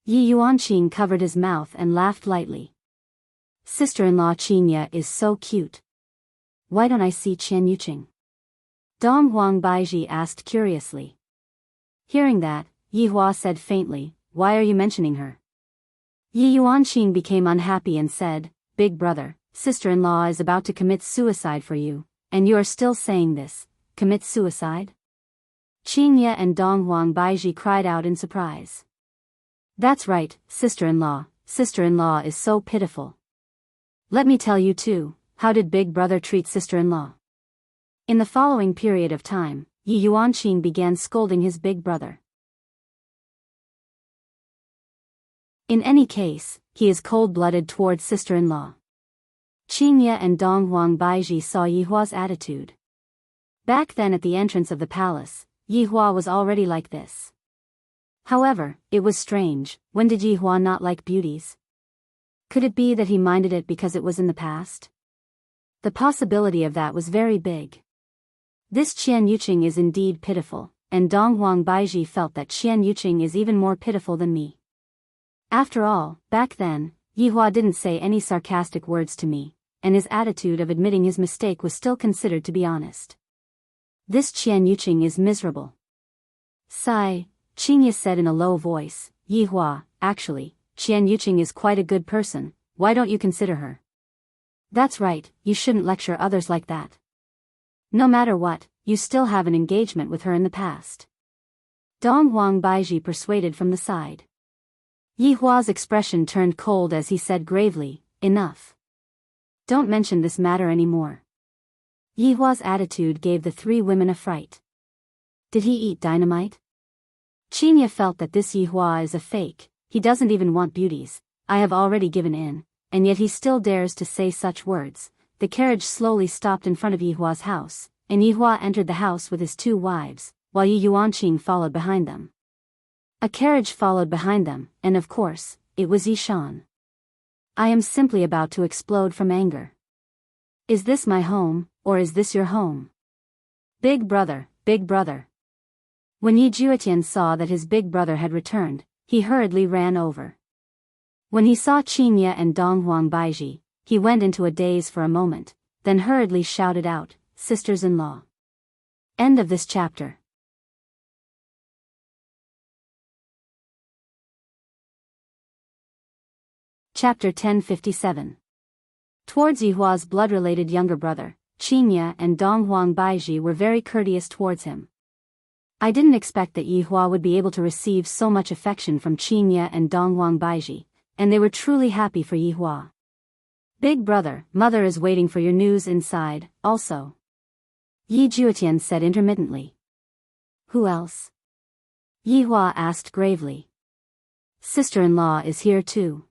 Yi Yuanqing covered his mouth and laughed lightly. "Sister-in-law Qingye is so cute. Why don't I see Qian Yuqing?" Dong Huang Baiji asked curiously. Hearing that, Yi Hua said faintly, "Why are you mentioning her?" Yi Yuanqing became unhappy and said, "Big brother, sister-in-law is about to commit suicide for you, and you are still saying this, commit suicide?" Qingye and Dong Huang Baiji cried out in surprise. "That's right, sister-in-law is so pitiful. Let me tell you too, how did big brother treat sister-in-law?" In the following period of time, Yi Yuanqing began scolding his big brother. In any case, he is cold-blooded towards sister-in-law. Qingye and Dong Huang Baiji saw Yi Hua's attitude. Back then at the entrance of the palace, Yi Hua was already like this. However, it was strange, when did Yi Hua not like beauties? Could it be that he minded it because it was in the past? The possibility of that was very big. This Qian Yuqing is indeed pitiful, and Dong Huang Baiji felt that Qian Yuqing is even more pitiful than me. After all, back then, Yi Hua didn't say any sarcastic words to me, and his attitude of admitting his mistake was still considered to be honest. This Qian Yuqing is miserable. Sigh, Qingye said in a low voice, "Yi Hua, actually, Qian Yuqing is quite a good person, why don't you consider her?" "That's right, you shouldn't lecture others like that. No matter what, you still have an engagement with her in the past." Dong Huang Baiji persuaded from the side. Yi Hua's expression turned cold as he said gravely, "Enough. Don't mention this matter anymore." Yi Hua's attitude gave the three women a fright. Did he eat dynamite? Qingye felt that this Yi Hua is a fake, he doesn't even want beauties, I have already given in, and yet he still dares to say such words. The carriage slowly stopped in front of Yi Hua's house, and Yi Hua entered the house with his two wives, while Yi Yuanqing followed behind them. A carriage followed behind them, and of course, it was Yi Shan. "I am simply about to explode from anger. Is this my home, or is this your home? Big brother, big brother." When Yi Juetian saw that his big brother had returned, he hurriedly ran over. When he saw Qingye and Dong Huang Baiji, he went into a daze for a moment, then hurriedly shouted out, "Sisters-in-law." End of this chapter. Chapter 1057. Towards Yi Hua's blood-related younger brother, Qingye and Dong Huang Baiji were very courteous towards him. I didn't expect that Yi Hua would be able to receive so much affection from Qingye and Dong Huang Baiji, and they were truly happy for Yi Hua. "Big brother, mother is waiting for your news inside, also," Yi Juetian said intermittently. "Who else?" Yi Hua asked gravely. "Sister-in-law is here too,"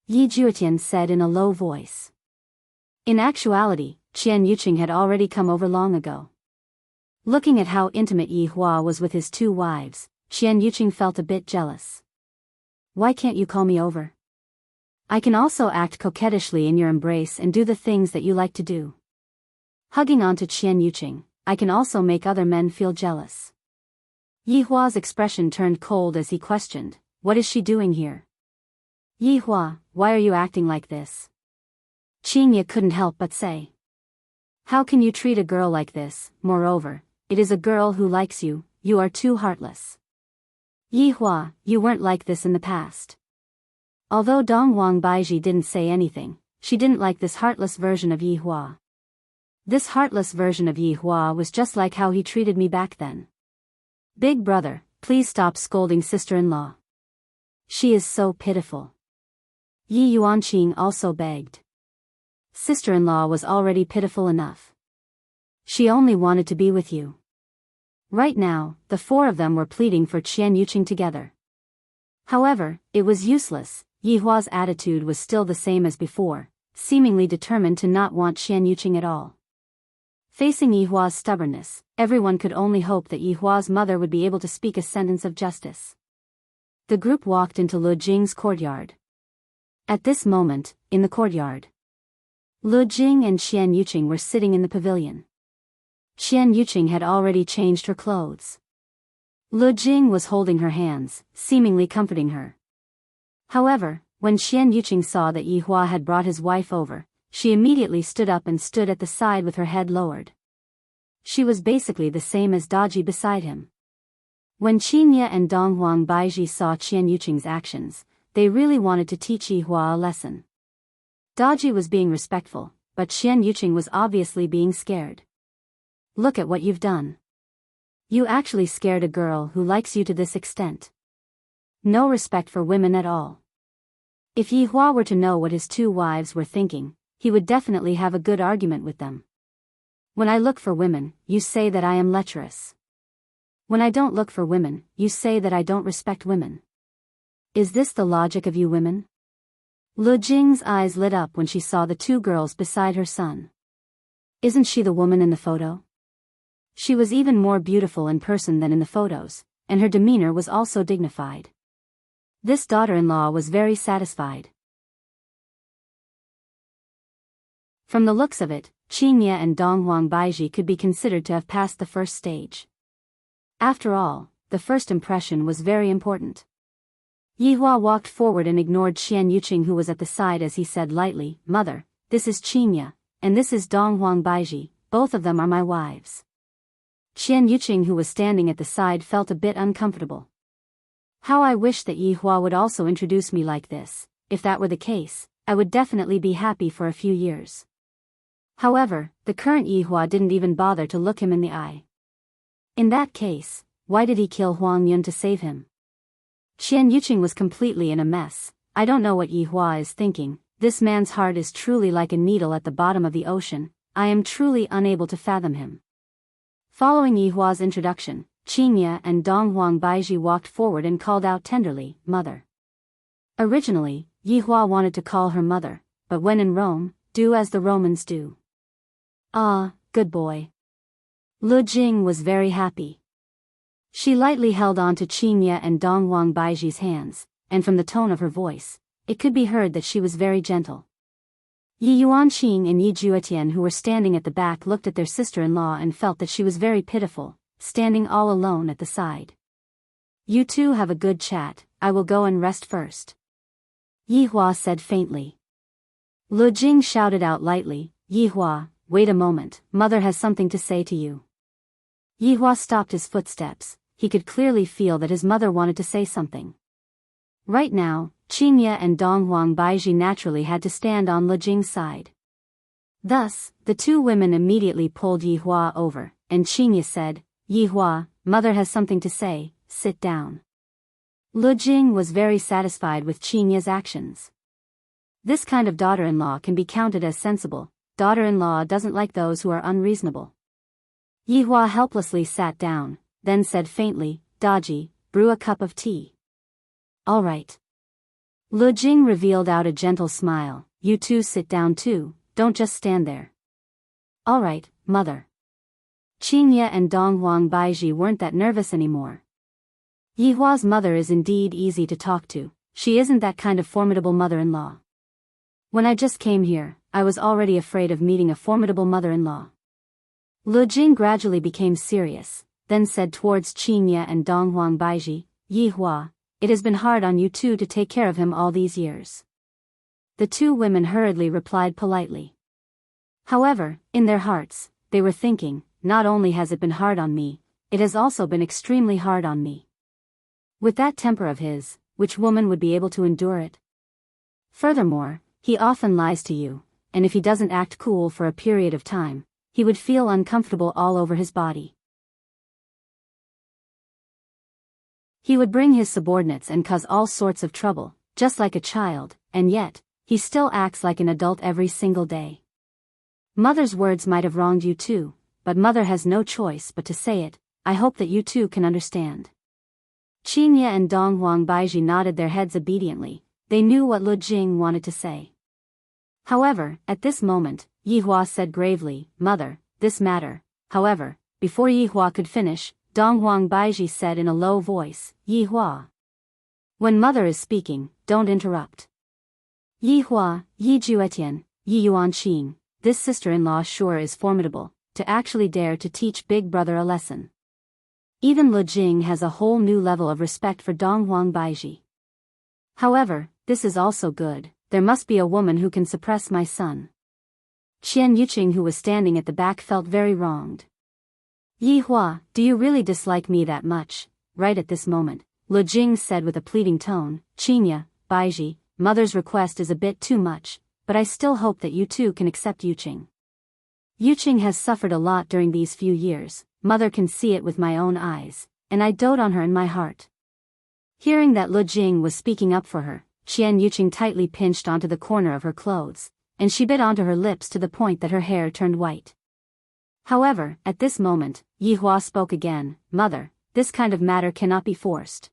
Yi Juetian said in a low voice. In actuality, Qian Yuqing had already come over long ago. Looking at how intimate Yi Hua was with his two wives, Qian Yuqing felt a bit jealous. "Why can't you call me over? I can also act coquettishly in your embrace and do the things that you like to do." Hugging onto Qian Yuqing, I can also make other men feel jealous. Yi Hua's expression turned cold as he questioned, "What is she doing here? Yi Hua, why are you acting like this?" Qingye couldn't help but say. How can you treat a girl like this? Moreover, it is a girl who likes you, you are too heartless. Yi Hua, you weren't like this in the past. Although Dongwang Baiji didn't say anything, she didn't like this heartless version of Yi Hua. This heartless version of Yi Hua was just like how he treated me back then. Big brother, please stop scolding sister-in-law. She is so pitiful. Yi Yuanqing also begged. Sister-in-law was already pitiful enough. She only wanted to be with you. Right now, the four of them were pleading for Qian Yuqing together. However, it was useless. Yi Hua's attitude was still the same as before, seemingly determined to not want Qian Yuqing at all. Facing Yi Hua's stubbornness, everyone could only hope that Yi Hua's mother would be able to speak a sentence of justice. The group walked into Lu Jing's courtyard. At this moment, in the courtyard, Lu Jing and Qian Yuqing were sitting in the pavilion. Qian Yuqing had already changed her clothes. Lu Jing was holding her hands, seemingly comforting her. However, when Qian Yuqing saw that Yi Hua had brought his wife over, she immediately stood up and stood at the side with her head lowered. She was basically the same as Daji beside him. When Qingye and Donghuang Baiji saw Qian Yuqing's actions, they really wanted to teach Yi Hua a lesson. Daji was being respectful, but Qian Yuqing was obviously being scared. Look at what you've done. You actually scared a girl who likes you to this extent. No respect for women at all. If Yi Hua were to know what his two wives were thinking, he would definitely have a good argument with them. When I look for women, you say that I am lecherous. When I don't look for women, you say that I don't respect women. Is this the logic of you women? Lu Jing's eyes lit up when she saw the two girls beside her son. Isn't she the woman in the photo? She was even more beautiful in person than in the photos, and her demeanor was also dignified. This daughter-in-law was very satisfied. From the looks of it, Qingye and Donghuang Baiji could be considered to have passed the first stage. After all, the first impression was very important. Yi Hua walked forward and ignored Qian Yuqing, who was at the side, as he said lightly, "Mother, this is Qingye, and this is Donghuang Baiji, both of them are my wives." Qian Yuqing, who was standing at the side, felt a bit uncomfortable. How I wish that Yi Hua would also introduce me like this. If that were the case, I would definitely be happy for a few years. However, the current Yi Hua didn't even bother to look him in the eye. In that case, why did he kill Huang Yun to save him? Qian Yuqing was completely in a mess. I don't know what Yi Hua is thinking. This man's heart is truly like a needle at the bottom of the ocean. I am truly unable to fathom him. Following Yi Hua's introduction, Qingye and Donghuang Baiji walked forward and called out tenderly, "Mother." Originally, Yi Hua wanted to call her mother, but when in Rome, do as the Romans do. Ah, good boy. Lu Jing was very happy. She lightly held on to Qingye and Donghuang Baiji's hands, and from the tone of her voice, it could be heard that she was very gentle. Yi Yuanqing and Yi Juetian, who were standing at the back, looked at their sister-in-law and felt that she was very pitiful, standing all alone at the side. "You two have a good chat, I will go and rest first," Yi Hua said faintly. Lu Jing shouted out lightly, "Yi Hua, wait a moment, mother has something to say to you." Yi Hua stopped his footsteps. He could clearly feel that his mother wanted to say something. Right now, Qingye and Donghuang Baiji naturally had to stand on Lu Jing's side. Thus, the two women immediately pulled Yi Hua over, and Qingye said, "Yi Hua, mother has something to say, sit down." Lu Jing was very satisfied with Qingye's actions. This kind of daughter-in-law can be counted as sensible. Daughter-in-law doesn't like those who are unreasonable. Yi Hua helplessly sat down, then said faintly, "Daji, brew a cup of tea." "All right." Lu Jing revealed out a gentle smile, "You two sit down too, don't just stand there." "All right, mother." Qingye and Donghuang Baiji weren't that nervous anymore. Yi Hua's mother is indeed easy to talk to. She isn't that kind of formidable mother-in-law. When I just came here, I was already afraid of meeting a formidable mother-in-law. Lu Jing gradually became serious, then said towards Qingye and Donghuang Baiji, "Yi Hua, it has been hard on you two to take care of him all these years. The two women hurriedly replied politely. However, in their hearts, they were thinking, not only has it been hard on me, it has also been extremely hard on me. With that temper of his, which woman would be able to endure it? Furthermore, he often lies to you, and if he doesn't act cool for a period of time, he would feel uncomfortable all over his body. He would bring his subordinates and cause all sorts of trouble, just like a child, and yet, he still acts like an adult every single day. Mother's words might have wronged you too, but mother has no choice but to say it. I hope that you too can understand. Qinya and Dong Huangbaiji nodded their heads obediently. They knew what Lu Jing wanted to say. However, at this moment, Yi Hua said gravely, "Mother, this matter." However, before Yi Hua could finish, Dong Huangbaiji said in a low voice, "Yi Hua. When mother is speaking, don't interrupt." Yi Hua, Yi Juetian, Yi Yuanqing, this sister-in-law sure is formidable, to actually dare to teach big brother a lesson. Even Lu Jing has a whole new level of respect for Dong Huangbaiji. However, this is also good, there must be a woman who can suppress my son. Qian Yuqing, who was standing at the back, felt very wronged. "Yi Hua, do you really dislike me that much?" Right at this moment, Lu Jing said with a pleading tone, "Qinya, Baiji, mother's request is a bit too much, but I still hope that you too can accept Yuqing. Yuqing has suffered a lot during these few years, mother can see it with my own eyes, and I dote on her in my heart." Hearing that Lu Jing was speaking up for her, Qian Yuqing tightly pinched onto the corner of her clothes, and she bit onto her lips to the point that her hair turned white. However, at this moment, Yi Hua spoke again, "Mother, this kind of matter cannot be forced.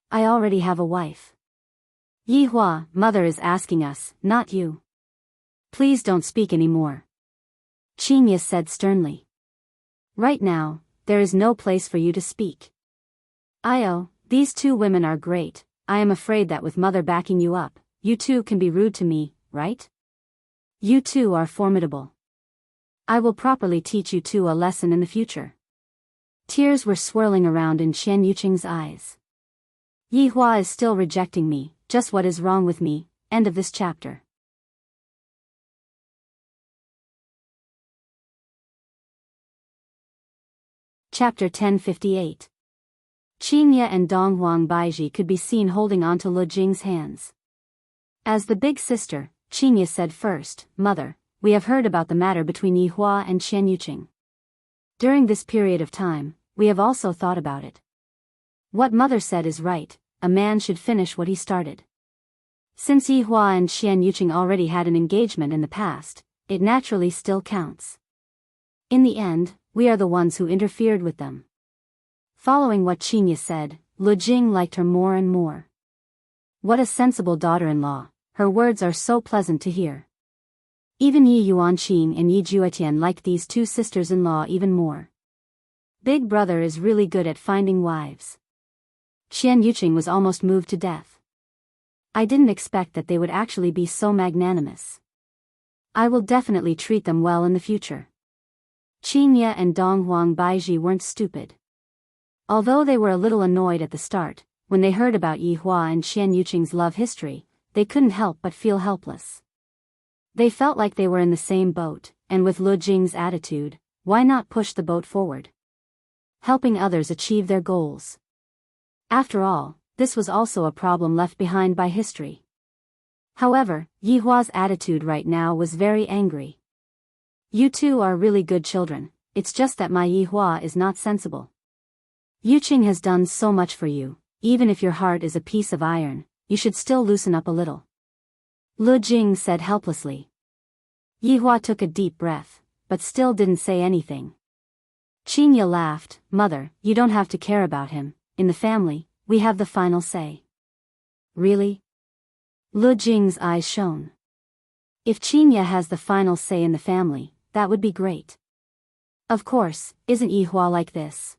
I already have a wife. Yi Hua, mother is asking us, not you. Please don't speak anymore." Qinya said sternly. "Right now, there is no place for you to speak. Io, these two women are great, I am afraid that with mother backing you up, you too can be rude to me, right? You two are formidable. I will properly teach you two a lesson in the future." Tears were swirling around in Qian Yuqing's eyes. Yi Hua is still rejecting me, just what is wrong with me? End of this chapter. Chapter 1058. Qinya and Dong Huangbaiji could be seen holding onto Lu Jing's hands. As the big sister, Qinya said first, "Mother, we have heard about the matter between Yi Hua and Qian Yuqing. During this period of time, we have also thought about it. What mother said is right, a man should finish what he started. Since Yi Hua and Qian Yuqing already had an engagement in the past, it naturally still counts. In the end, we are the ones who interfered with them." Following what Qinya said, Lu Jing liked her more and more. What a sensible daughter-in-law, her words are so pleasant to hear. Even Yi Yuanqing and Yi Juetian liked these two sisters-in-law even more. Big brother is really good at finding wives. Qian Yuqing was almost moved to death. I didn't expect that they would actually be so magnanimous. I will definitely treat them well in the future. Qinya and Dong Huangbaiji weren't stupid. Although they were a little annoyed at the start, when they heard about Yi Hua and Qian Yuqing's love history, they couldn't help but feel helpless. They felt like they were in the same boat, and with Lu Jing's attitude, why not push the boat forward? Helping others achieve their goals. After all, this was also a problem left behind by history. However, Yi Hua's attitude right now was very angry. You two are really good children, it's just that my Yi Hua is not sensible. Yuqing has done so much for you, even if your heart is a piece of iron, you should still loosen up a little. Lu Jing said helplessly. Yi Hua took a deep breath, but still didn't say anything. Qinya laughed, "Mother, you don't have to care about him, in the family, we have the final say." Really? Lu Jing's eyes shone. If Qinya has the final say in the family, that would be great. Of course, isn't Yi Hua like this?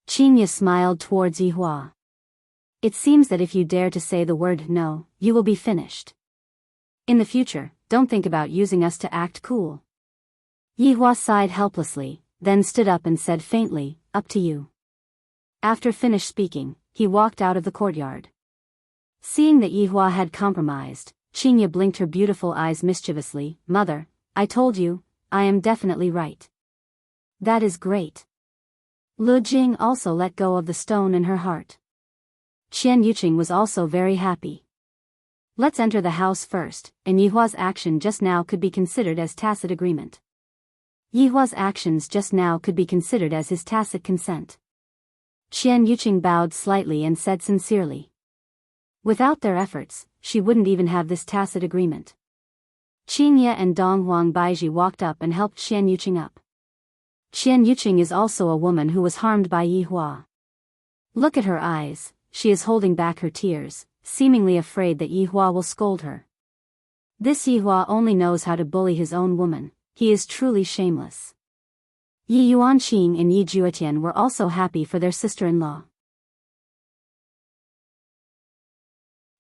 Qinya smiled towards Yi Hua. It seems that if you dare to say the word no, you will be finished. In the future, don't think about using us to act cool. Yi Hua sighed helplessly, then stood up and said faintly, "Up to you." After finished speaking, he walked out of the courtyard. Seeing that Yi Hua had compromised, Qingya blinked her beautiful eyes mischievously. Mother, I told you, I am definitely right. That is great. Lu Jing also let go of the stone in her heart. Qian Yuqing was also very happy. Let's enter the house first, and Yihua's action just now could be considered as tacit agreement. Yihua's actions just now could be considered as his tacit consent. Qian Yuqing bowed slightly and said sincerely. Without their efforts, she wouldn't even have this tacit agreement. Qingya and Dong Huang Baiji walked up and helped Qian Yuqing up. Qian Yuqing is also a woman who was harmed by Yihua. Look at her eyes, she is holding back her tears, seemingly afraid that Yihua will scold her. This Yihua only knows how to bully his own woman, he is truly shameless. Yi Yuanqing and Yi Juetian were also happy for their sister-in-law.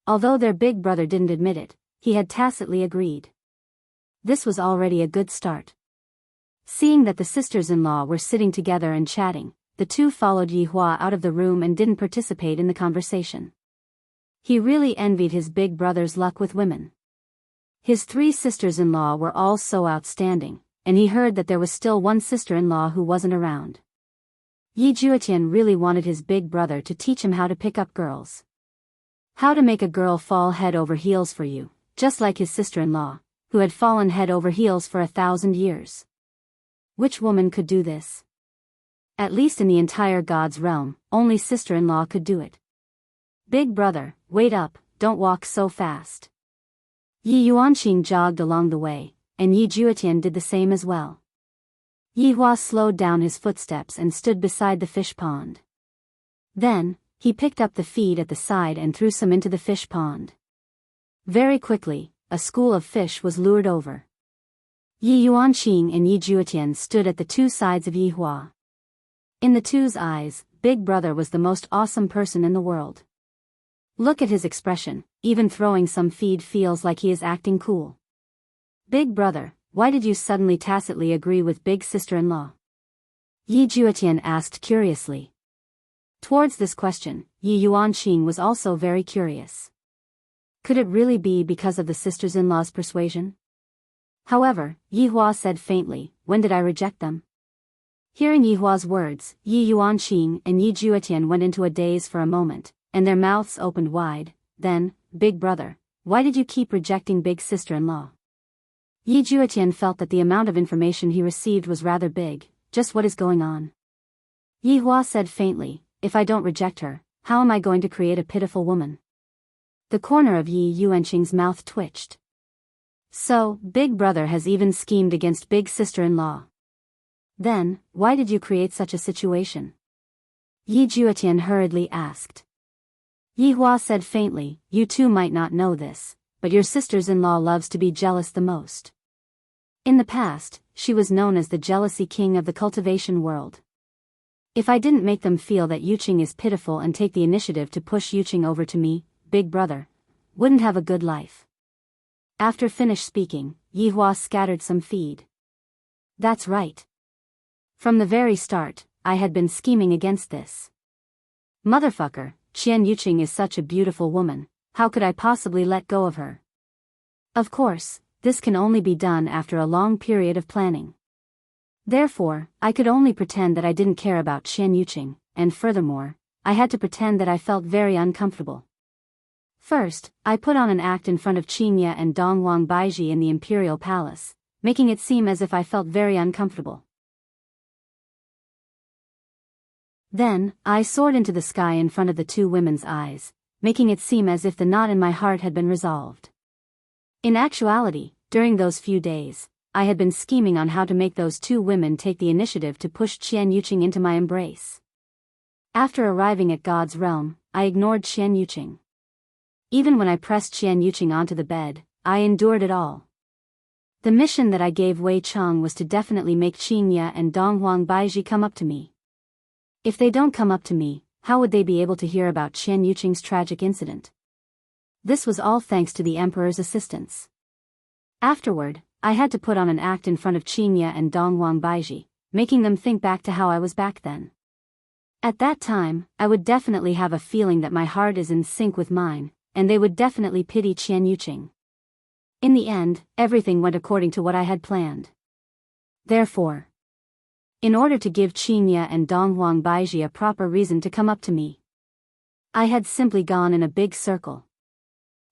Although their big brother didn't admit it, he had tacitly agreed. This was already a good start. Seeing that the sisters-in-law were sitting together and chatting, the two followed Yihua out of the room and didn't participate in the conversation. He really envied his big brother's luck with women. His three sisters-in-law were all so outstanding, and he heard that there was still one sister-in-law who wasn't around. Yi Juetian really wanted his big brother to teach him how to pick up girls. How to make a girl fall head over heels for you, just like his sister-in-law, who had fallen head over heels for 1,000 years. Which woman could do this? At least in the entire God's realm, only sister-in-law could do it. Big brother, wait up, don't walk so fast. Yi Yuanqing jogged along the way, and Yi Juetian did the same as well. Yihua slowed down his footsteps and stood beside the fish pond. Then, he picked up the feed at the side and threw some into the fish pond. Very quickly, a school of fish was lured over. Yi Yuanqing and Yi Juetian stood at the two sides of Yihua. In the two's eyes, Big Brother was the most awesome person in the world. Look at his expression, even throwing some feed feels like he is acting cool. Big Brother, why did you suddenly tacitly agree with big sister-in-law? Yi Juetian asked curiously. Towards this question, Yi Yuanqing was also very curious. Could it really be because of the sisters-in-law's persuasion? However, Yihua said faintly, when did I reject them? Hearing Yihua's words, Yi Yuanqing and Yi Juetian went into a daze for a moment, and their mouths opened wide. Then, Big Brother, why did you keep rejecting big sister-in-law? Yi Juetian felt that the amount of information he received was rather big. Just what is going on? Yihua said faintly, if I don't reject her, how am I going to create a pitiful woman? The corner of Yi Yuanqing's mouth twitched. So, Big Brother has even schemed against big sister-in-law. Then, why did you create such a situation? Yi Juetian hurriedly asked. Yihua said faintly, you two might not know this, but your sisters-in-law loves to be jealous the most. In the past, she was known as the jealousy king of the cultivation world. If I didn't make them feel that Yuqing is pitiful and take the initiative to push Yuqing over to me, Big Brother, wouldn't have a good life. After finished speaking, Yihua scattered some feed. That's right. From the very start, I had been scheming against this. Motherfucker, Qian Yuqing is such a beautiful woman, how could I possibly let go of her? Of course, this can only be done after a long period of planning. Therefore, I could only pretend that I didn't care about Qian Yuqing, and furthermore, I had to pretend that I felt very uncomfortable. First, I put on an act in front of Qingya and Dong Huang Baiji in the imperial palace, making it seem as if I felt very uncomfortable. Then, I soared into the sky in front of the two women's eyes, making it seem as if the knot in my heart had been resolved. In actuality, during those few days, I had been scheming on how to make those two women take the initiative to push Qian Yuqing into my embrace. After arriving at God's realm, I ignored Qian Yuqing. Even when I pressed Qian Yuqing onto the bed, I endured it all. The mission that I gave Wei Cheng was to definitely make Qingya and Dong Huang Baiji come up to me. If they don't come up to me, how would they be able to hear about Qian Yuqing's tragic incident? This was all thanks to the Emperor's assistance. Afterward, I had to put on an act in front of Qingya and Dong Huang Baiji, making them think back to how I was back then. At that time, I would definitely have a feeling that my heart is in sync with mine, and they would definitely pity Qian Yuqing. In the end, everything went according to what I had planned. Therefore, in order to give Qinya and Donghuang Baiji a proper reason to come up to me, I had simply gone in a big circle.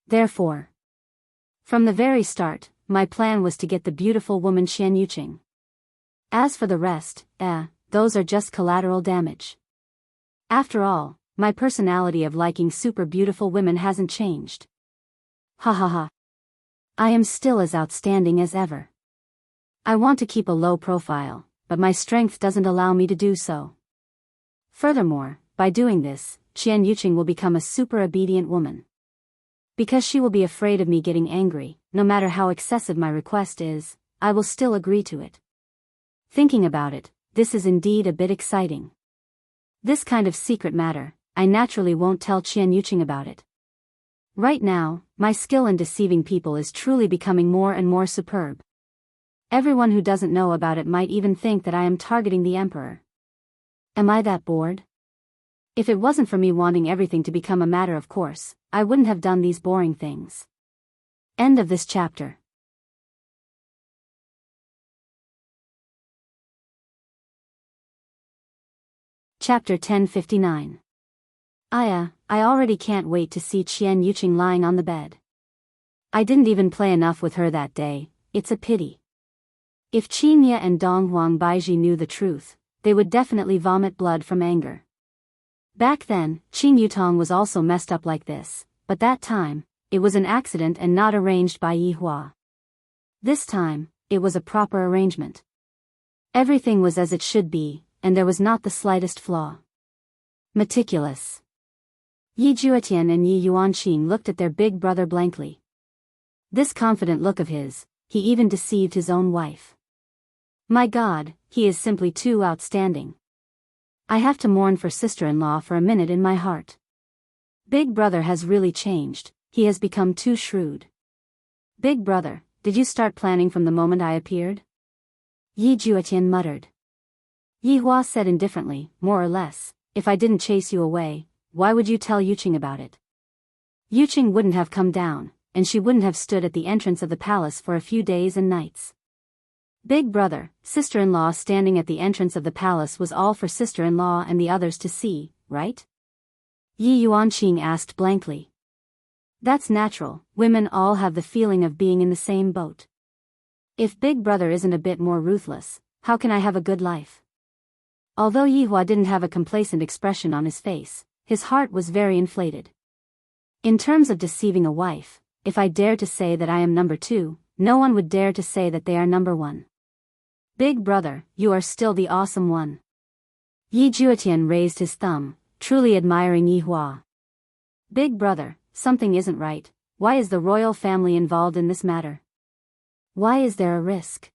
Therefore, from the very start, my plan was to get the beautiful woman Qian Yuqing. As for the rest, those are just collateral damage. After all, my personality of liking super beautiful women hasn't changed. Ha ha ha. I am still as outstanding as ever. I want to keep a low profile, but my strength doesn't allow me to do so. Furthermore, by doing this, Qian Yuqing will become a super obedient woman. Because she will be afraid of me getting angry, no matter how excessive my request is, I will still agree to it. Thinking about it, this is indeed a bit exciting. This kind of secret matter, I naturally won't tell Qian Yuqing about it. Right now, my skill in deceiving people is truly becoming more and more superb. Everyone who doesn't know about it might even think that I am targeting the emperor. Am I that bored? If it wasn't for me wanting everything to become a matter of course, I wouldn't have done these boring things. End of this chapter. Chapter 1059. I already can't wait to see Qian Yuqing lying on the bed. I didn't even play enough with her that day, it's a pity. If Qinya and Donghuang Baiji knew the truth, they would definitely vomit blood from anger. Back then, Qin Yutong was also messed up like this, but that time, it was an accident and not arranged by Yi Hua. This time, it was a proper arrangement. Everything was as it should be, and there was not the slightest flaw. Meticulous. Yi Juetian and Yi Yuanqing looked at their big brother blankly. This confident look of his, he even deceived his own wife. My God, he is simply too outstanding. I have to mourn for sister-in-law for a minute in my heart. Big brother has really changed, he has become too shrewd. Big brother, did you start planning from the moment I appeared? Yi Juetian muttered. Yi Hua said indifferently, more or less, if I didn't chase you away, why would you tell Yuqing about it? Yuqing wouldn't have come down, and she wouldn't have stood at the entrance of the palace for a few days and nights. Big brother, sister-in-law standing at the entrance of the palace was all for sister-in-law and the others to see, right? Yi Yuanqing asked blankly. That's natural, women all have the feeling of being in the same boat. If Big brother isn't a bit more ruthless, how can I have a good life? Although Yi Hua didn't have a complacent expression on his face, his heart was very inflated. In terms of deceiving a wife, if I dare to say that I am number 2, no one would dare to say that they are number 1. Big brother, you are still the awesome one. Yi Juetian raised his thumb, truly admiring Yi Hua. Big brother, something isn't right, why is the royal family involved in this matter? Why is there a risk?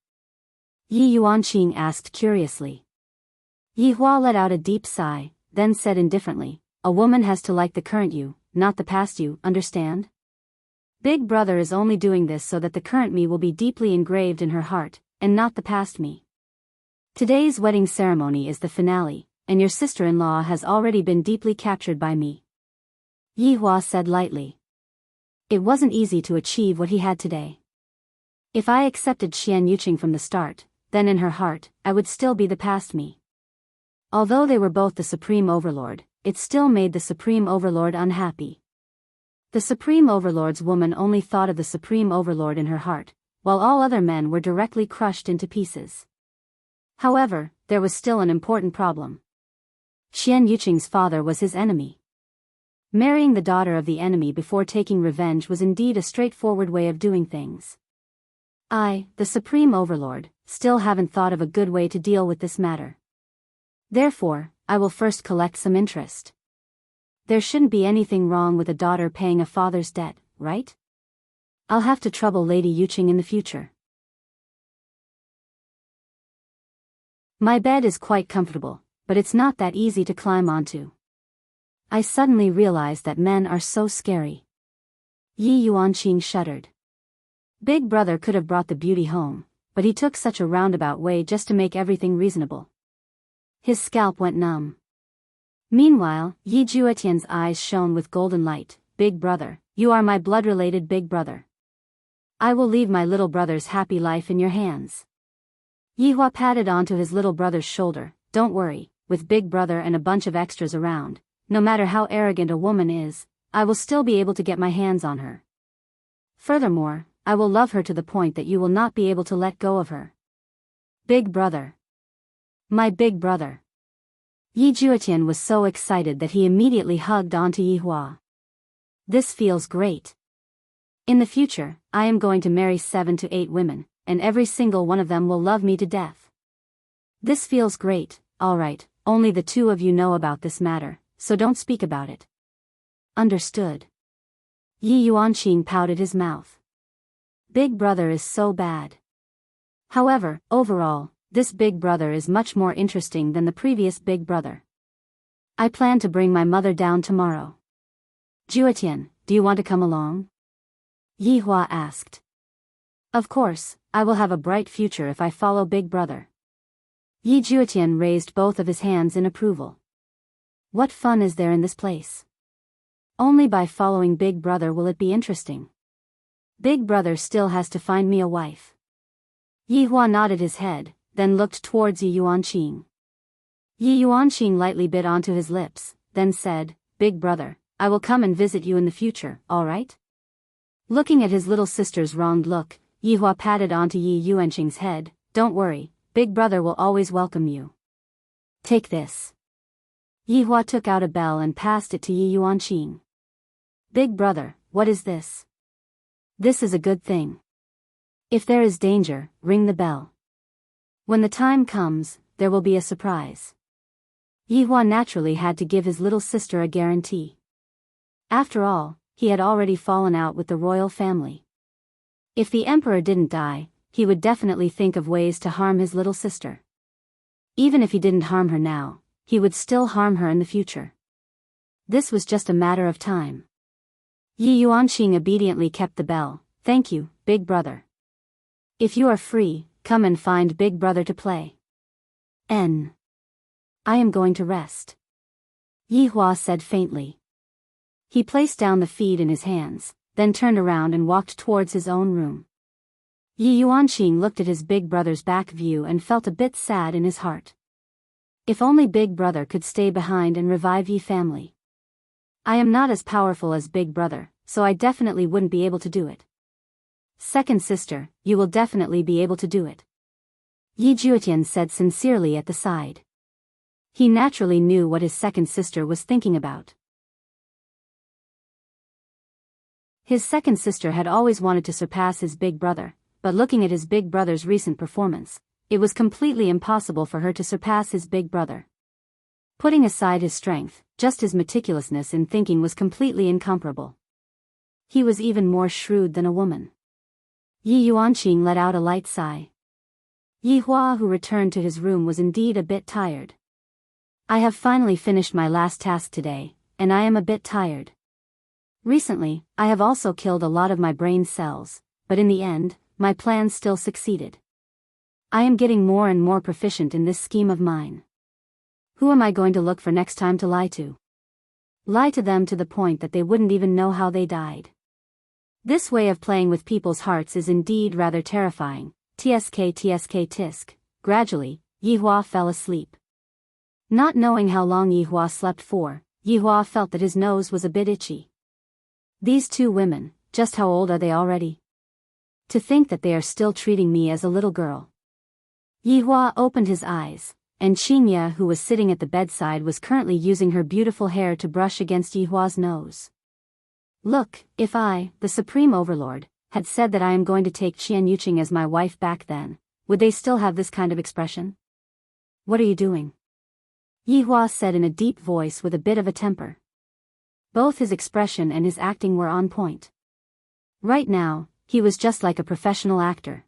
Yi Yuanqing asked curiously. Yi Hua let out a deep sigh, then said indifferently, a woman has to like the current you, not the past you, understand? Big brother is only doing this so that the current me will be deeply engraved in her heart, and not the past me. Today's wedding ceremony is the finale, and your sister-in-law has already been deeply captured by me. Yi Hua said lightly. It wasn't easy to achieve what he had today. If I accepted Qian Yuqing from the start, then in her heart, I would still be the past me. Although they were both the Supreme Overlord, it still made the Supreme Overlord unhappy. The Supreme Overlord's woman only thought of the Supreme Overlord in her heart, while all other men were directly crushed into pieces. However, there was still an important problem. Qian Yuqing's father was his enemy. Marrying the daughter of the enemy before taking revenge was indeed a straightforward way of doing things. I, the Supreme Overlord, still haven't thought of a good way to deal with this matter. Therefore, I will first collect some interest. There shouldn't be anything wrong with a daughter paying a father's debt, right? I'll have to trouble Lady Yuqing in the future. My bed is quite comfortable, but it's not that easy to climb onto. I suddenly realized that men are so scary. Yi Yuanqing shuddered. Big brother could have brought the beauty home, but he took such a roundabout way just to make everything reasonable. His scalp went numb. Meanwhile, Yi Juetian's eyes shone with golden light. Big brother, you are my blood-related big brother. I will leave my little brother's happy life in your hands. Yihua patted onto his little brother's shoulder. Don't worry, with Big Brother and a bunch of extras around, no matter how arrogant a woman is, I will still be able to get my hands on her. Furthermore, I will love her to the point that you will not be able to let go of her. Big Brother. My big brother. Yi Juetian was so excited that he immediately hugged onto Yihua. This feels great. In the future, I am going to marry 7 to 8 women, and every single one of them will love me to death. This feels great. Alright, only the two of you know about this matter, so don't speak about it. Understood. Yi Yuanqing pouted his mouth. Big Brother is so bad. However, overall, this Big Brother is much more interesting than the previous Big Brother. I plan to bring my mother down tomorrow. Juetian, do you want to come along? Yihua asked. Of course, I will have a bright future if I follow Big Brother. Yi Juetian raised both of his hands in approval. What fun is there in this place? Only by following Big Brother will it be interesting. Big Brother still has to find me a wife. Yihua nodded his head, then looked towards Yi Yuanqing. Yi Yuanqing lightly bit onto his lips, then said, Big Brother, I will come and visit you in the future, alright? Looking at his little sister's wronged look, Yihua patted onto Yi Yuanqing's head. Don't worry, Big Brother will always welcome you. Take this. Yihua took out a bell and passed it to Yi Yuanqing. Big Brother, what is this? This is a good thing. If there is danger, ring the bell. When the time comes, there will be a surprise. Yihua naturally had to give his little sister a guarantee. After all, he had already fallen out with the royal family. If the emperor didn't die, he would definitely think of ways to harm his little sister. Even if he didn't harm her now, he would still harm her in the future. This was just a matter of time. Yi Yuanqing obediently kept the bell. Thank you, Big Brother. If you are free, come and find Big Brother to play. I am going to rest. Yihua said faintly. He placed down the feed in his hands, then turned around and walked towards his own room. Yi Yuanqing looked at his Big Brother's back view and felt a bit sad in his heart. If only Big Brother could stay behind and revive Yi family. I am not as powerful as Big Brother, so I definitely wouldn't be able to do it. Second sister, you will definitely be able to do it. Yi Juetian said sincerely at the side. He naturally knew what his second sister was thinking about. His second sister had always wanted to surpass his Big Brother, but looking at his Big Brother's recent performance, it was completely impossible for her to surpass his Big Brother. Putting aside his strength, just his meticulousness in thinking was completely incomparable. He was even more shrewd than a woman. Yi Yuanqing let out a light sigh. Yihua, who returned to his room, was indeed a bit tired. I have finally finished my last task today, and I am a bit tired. Recently, I have also killed a lot of my brain cells, but in the end, my plan still succeeded. I am getting more and more proficient in this scheme of mine. Who am I going to look for next time to lie to? Lie to them to the point that they wouldn't even know how they died. This way of playing with people's hearts is indeed rather terrifying. Tisk. Gradually, Yihua fell asleep. Not knowing how long Yihua slept for, Yihua felt that his nose was a bit itchy. These two women, just how old are they already? To think that they are still treating me as a little girl. Yihua opened his eyes, and Qingya, who was sitting at the bedside, was currently using her beautiful hair to brush against Yihua's nose. Look, if I, the Supreme Overlord, had said that I am going to take Qian Yuqing as my wife back then, would they still have this kind of expression? What are you doing? Yihua said in a deep voice with a bit of a temper. Both his expression and his acting were on point. Right now, he was just like a professional actor.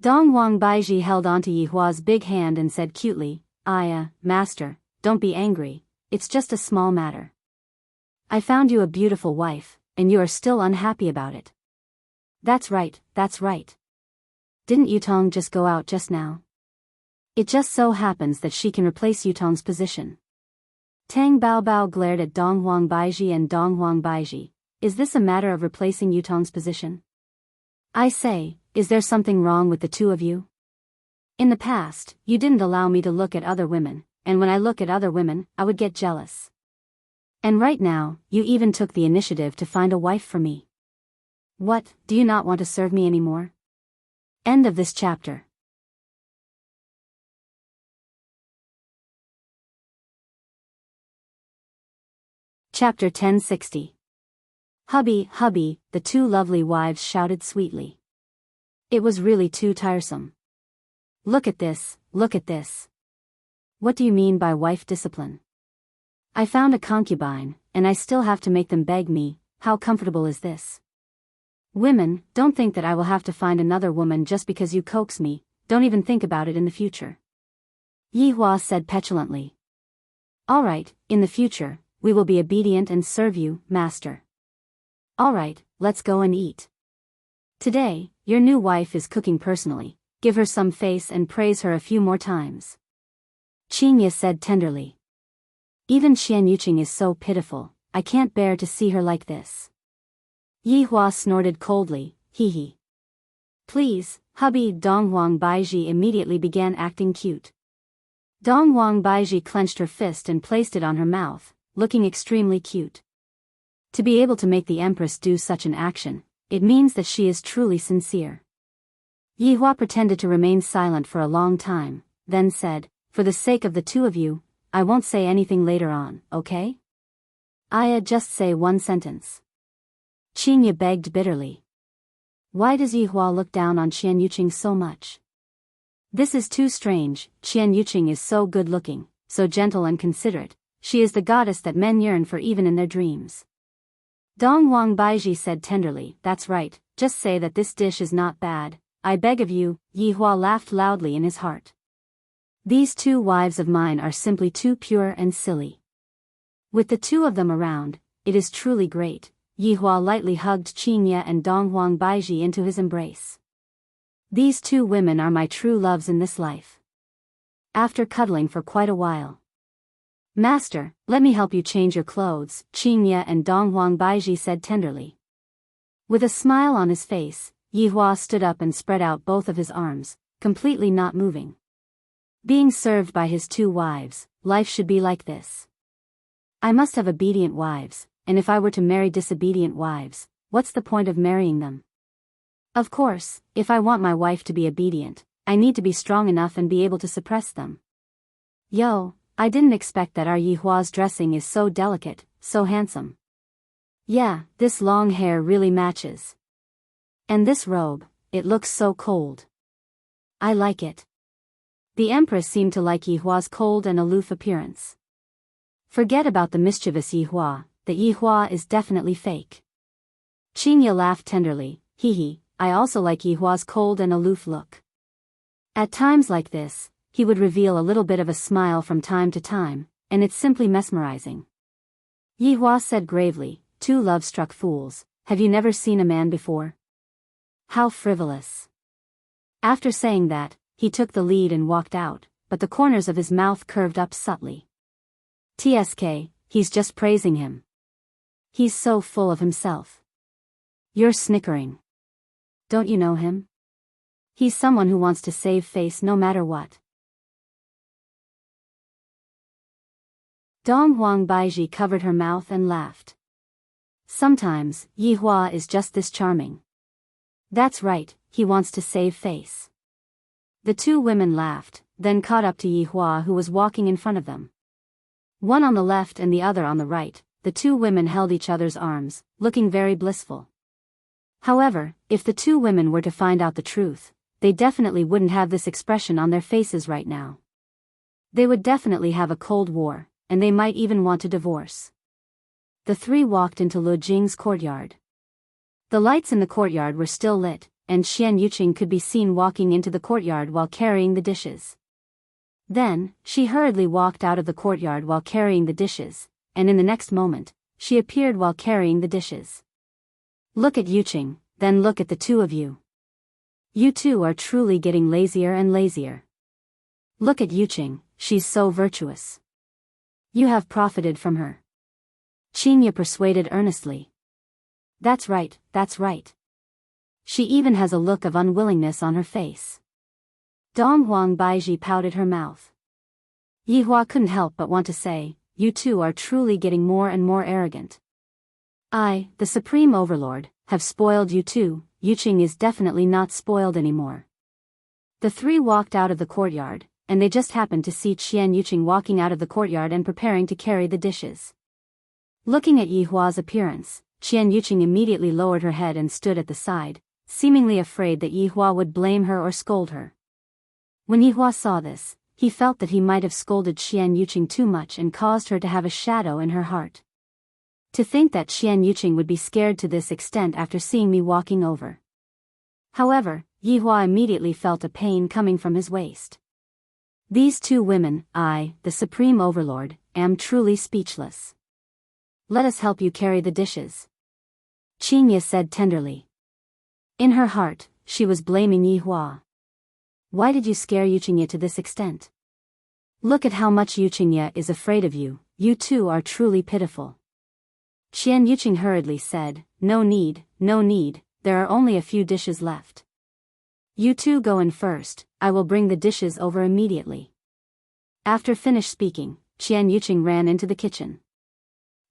Dong Wang Baiji held onto Yihua's big hand and said cutely, Master, don't be angry, it's just a small matter. I found you a beautiful wife, and you are still unhappy about it. That's right. Didn't Yutong just go out just now? It just so happens that she can replace Yutong's position. Tang Baobao glared at Dong Huang Baiji and Dong Huang Baiji. Is this a matter of replacing Yutong's position? I say, is there something wrong with the two of you? In the past, you didn't allow me to look at other women, and when I look at other women, I would get jealous. And right now, you even took the initiative to find a wife for me. What, do you not want to serve me anymore? End of this chapter. Chapter 1060. Hubby, hubby, the two lovely wives shouted sweetly. It was really too tiresome. Look at this, look at this. What do you mean by wife discipline? I found a concubine, and I still have to make them beg me. How comfortable is this? Women, don't think that I will have to find another woman just because you coax me, don't even think about it in the future. Yihua said petulantly. All right, in the future, we will be obedient and serve you, master. All right, let's go and eat. Today, your new wife is cooking personally, give her some face and praise her a few more times. Qingye said tenderly. Even Xian Yuqing is so pitiful, I can't bear to see her like this. Yihua snorted coldly, hee hee. Please, hubby. Donghuang Baiji immediately began acting cute. Donghuang Baiji clenched her fist and placed it on her mouth, looking extremely cute. To be able to make the Empress do such an action, it means that she is truly sincere. Yihua pretended to remain silent for a long time, then said, for the sake of the two of you, I won't say anything later on, okay? I'll just say one sentence. Qingye begged bitterly. Why does Yihua look down on Xian Yuqing so much? This is too strange. Xian Yuqing is so good-looking, so gentle and considerate. She is the goddess that men yearn for even in their dreams. Donghuang Baiji said tenderly, that's right, just say that this dish is not bad, I beg of you. Yihua laughed loudly in his heart. These two wives of mine are simply too pure and silly. With the two of them around, it is truly great. Yihua lightly hugged Qingye and Donghuang Baiji into his embrace. These two women are my true loves in this life. After cuddling for quite a while. Master, let me help you change your clothes, Qingye and Donghuang Baiji said tenderly. With a smile on his face, Yihua stood up and spread out both of his arms, completely not moving. Being served by his two wives, life should be like this. I must have obedient wives, and if I were to marry disobedient wives, what's the point of marrying them? Of course, if I want my wife to be obedient, I need to be strong enough and be able to suppress them. Yo, I didn't expect that our Yihua's dressing is so delicate, so handsome. Yeah, this long hair really matches. And this robe, it looks so cold. I like it. The Empress seemed to like Yihua's cold and aloof appearance. Forget about the mischievous Yihua, the Yihua is definitely fake. Qingye laughed tenderly, hee hee, I also like Yihua's cold and aloof look. At times like this, he would reveal a little bit of a smile from time to time, and it's simply mesmerizing. Yihua said gravely, two love-struck fools, have you never seen a man before? How frivolous. After saying that, he took the lead and walked out, but the corners of his mouth curved up subtly. TSK, he's just praising him. He's so full of himself. You're snickering. Don't you know him? He's someone who wants to save face no matter what. Donghuang Baiji covered her mouth and laughed. Sometimes, Yihua is just this charming. That's right, he wants to save face. The two women laughed, then caught up to Yihua who was walking in front of them. One on the left and the other on the right, the two women held each other's arms, looking very blissful. However, if the two women were to find out the truth, they definitely wouldn't have this expression on their faces right now. They would definitely have a cold war, and they might even want to divorce. The three walked into Lu Jing's courtyard. The lights in the courtyard were still lit, and Xian Yuqing could be seen walking into the courtyard while carrying the dishes. Then, she hurriedly walked out of the courtyard while carrying the dishes, and in the next moment, she appeared while carrying the dishes. Look at Yuqing, then look at the two of you. You two are truly getting lazier and lazier. Look at Yuqing, she's so virtuous. You have profited from her. Qingye persuaded earnestly. That's right, that's right. She even has a look of unwillingness on her face. Dong Huang Baiji pouted her mouth. Yihua couldn't help but want to say, "You two are truly getting more and more arrogant. I, the Supreme Overlord, have spoiled you too." Yuqing is definitely not spoiled anymore. The three walked out of the courtyard, and they just happened to see Qian Yuqing walking out of the courtyard and preparing to carry the dishes. Looking at Yihua's appearance, Qian Yuqing immediately lowered her head and stood at the side, seemingly afraid that Yihua would blame her or scold her. When Yihua saw this, he felt that he might have scolded Qian Yuqing too much and caused her to have a shadow in her heart. To think that Qian Yuqing would be scared to this extent after seeing me walking over. However, Yihua immediately felt a pain coming from his waist. These two women, I, the Supreme Overlord, am truly speechless. Let us help you carry the dishes, Qingye said tenderly. In her heart, she was blaming Yihua. Why did you scare Yuqingye to this extent? Look at how much Yuqingye is afraid of you. You two are truly pitiful. Qian Yuqing hurriedly said, no need, there are only a few dishes left. You two go in first, I will bring the dishes over immediately. After finished speaking, Qian Yuqing ran into the kitchen.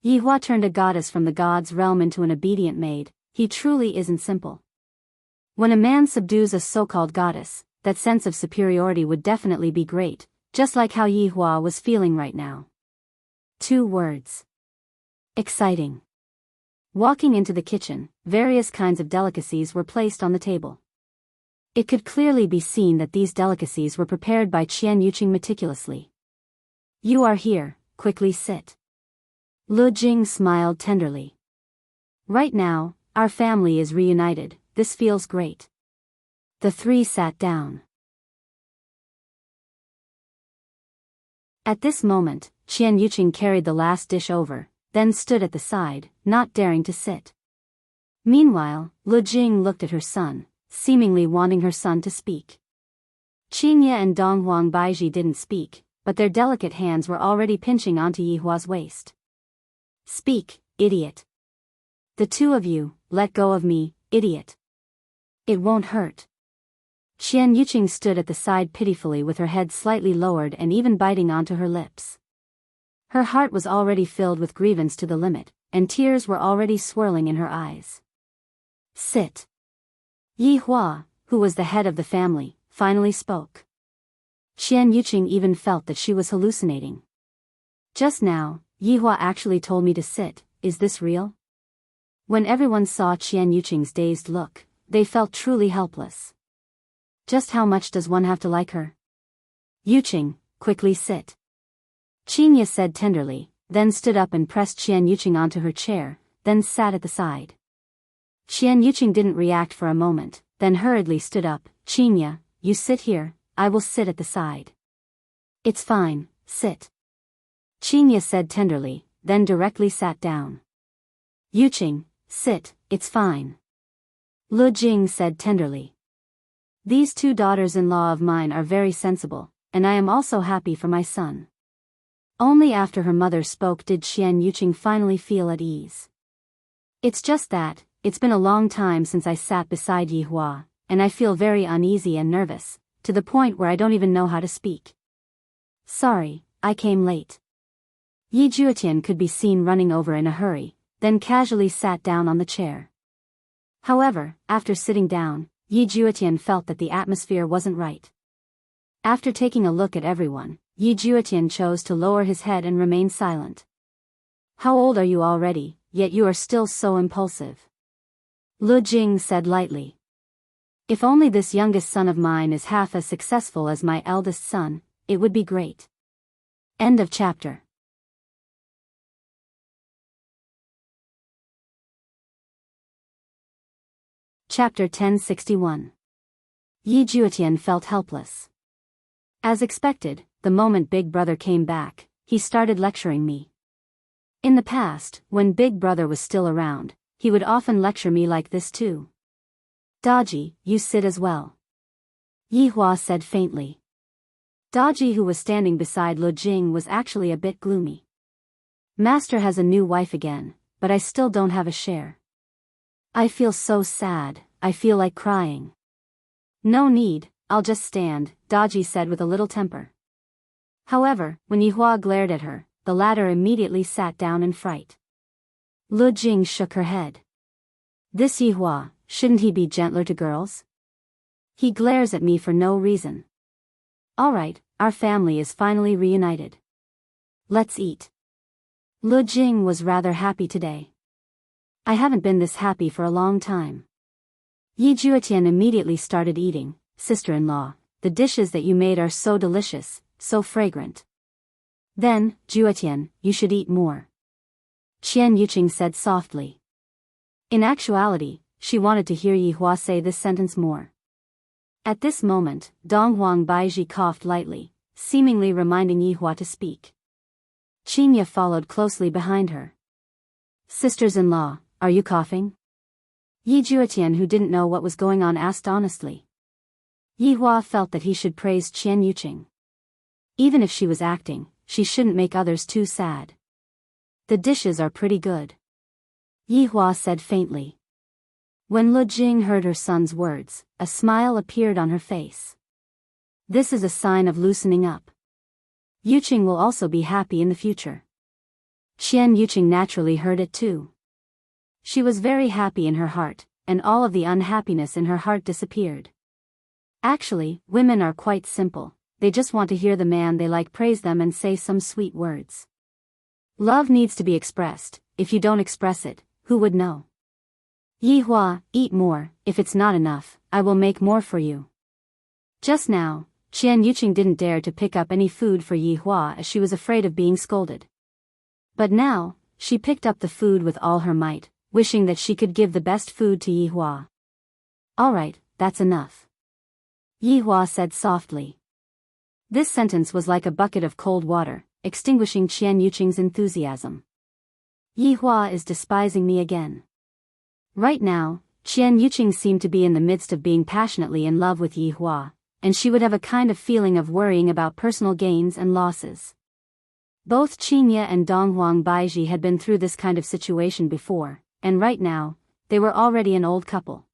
Yihua turned a goddess from the god's realm into an obedient maid. He truly isn't simple. When a man subdues a so-called goddess, that sense of superiority would definitely be great, just like how Yihua was feeling right now. 2 words. Exciting. Walking into the kitchen, various kinds of delicacies were placed on the table. It could clearly be seen that these delicacies were prepared by Qian Yuqing meticulously. You are here, quickly sit. Lu Jing smiled tenderly. Right now, our family is reunited, this feels great. The three sat down. At this moment, Qian Yuqing carried the last dish over, then stood at the side, not daring to sit. Meanwhile, Lu Jing looked at her son, seemingly wanting her son to speak. Qingye and Dong Huang Baiji didn't speak, but their delicate hands were already pinching onto Yihua's waist. Speak, idiot. The two of you, let go of me, idiot. It won't hurt. Qian Yuqing stood at the side pitifully with her head slightly lowered and even biting onto her lips. Her heart was already filled with grievance to the limit, and tears were already swirling in her eyes. Sit. Yihua, who was the head of the family, finally spoke. Qian Yuqing even felt that she was hallucinating. Just now, Yihua actually told me to sit, is this real? When everyone saw Qian Yuqing's dazed look, they felt truly helpless. Just how much does one have to like her? Yuqing, quickly sit. Qingye said tenderly, then stood up and pressed Qian Yuqing onto her chair, then sat at the side. Qian Yuqing didn't react for a moment, then hurriedly stood up. Qingye, you sit here, I will sit at the side. It's fine, sit. Qingye said tenderly, then directly sat down. Yuqing, sit, it's fine. Lu Jing said tenderly. These two daughters-in-law of mine are very sensible, and I am also happy for my son. Only after her mother spoke did Qian Yuqing finally feel at ease. It's just that, it's been a long time since I sat beside Yihua, and I feel very uneasy and nervous, to the point where I don't even know how to speak. Sorry, I came late. Yi Juetian could be seen running over in a hurry, then casually sat down on the chair. However, after sitting down, Yi Juetian felt that the atmosphere wasn't right. After taking a look at everyone, Yi Juetian chose to lower his head and remain silent. How old are you already, yet you are still so impulsive? Lu Jing said lightly. If only this youngest son of mine is half as successful as my eldest son, it would be great. End of chapter. Chapter 1061. Yi Juetian felt helpless. As expected, the moment Big Brother came back, he started lecturing me. In the past, when Big Brother was still around, he would often lecture me like this too. Daji, you sit as well. Yihua said faintly. Daji, who was standing beside Lu Jing, was actually a bit gloomy. Master has a new wife again, but I still don't have a share. I feel so sad, I feel like crying. No need, I'll just stand, Daji said with a little temper. However, when Yihua glared at her, the latter immediately sat down in fright. Lu Jing shook her head. This Yihua, shouldn't he be gentler to girls? He glares at me for no reason. Alright, our family is finally reunited. Let's eat. Lu Jing was rather happy today. I haven't been this happy for a long time. Yi Juetian immediately started eating. Sister-in-law, the dishes that you made are so delicious, so fragrant. Then, Juetian, you should eat more. Qian Yuqing said softly. In actuality, she wanted to hear Yihua say this sentence more. At this moment, Donghuang Baiji coughed lightly, seemingly reminding Yihua to speak. Qinya followed closely behind her. Sisters-in-law, are you coughing? Yi Juetian, who didn't know what was going on, asked honestly. Yihua felt that he should praise Qian Yuqing. Even if she was acting, she shouldn't make others too sad. The dishes are pretty good. Yihua said faintly. When Lu Jing heard her son's words, a smile appeared on her face. This is a sign of loosening up. Yuqing will also be happy in the future. Qian Yuqing naturally heard it too. She was very happy in her heart, and all of the unhappiness in her heart disappeared. Actually, women are quite simple, they just want to hear the man they like praise them and say some sweet words. Love needs to be expressed, if you don't express it, who would know? Yihua, eat more, if it's not enough, I will make more for you. Just now, Qian Yuqing didn't dare to pick up any food for Yihua as she was afraid of being scolded. But now, she picked up the food with all her might, wishing that she could give the best food to Yihua. Alright, that's enough. Yihua said softly. This sentence was like a bucket of cold water, extinguishing Qian Yuqing's enthusiasm. Yihua is despising me again. Right now, Qian Yuqing seemed to be in the midst of being passionately in love with Yihua, and she would have a kind of feeling of worrying about personal gains and losses. Both Qinya and Donghuang Baiji had been through this kind of situation before, and right now, they were already an old couple.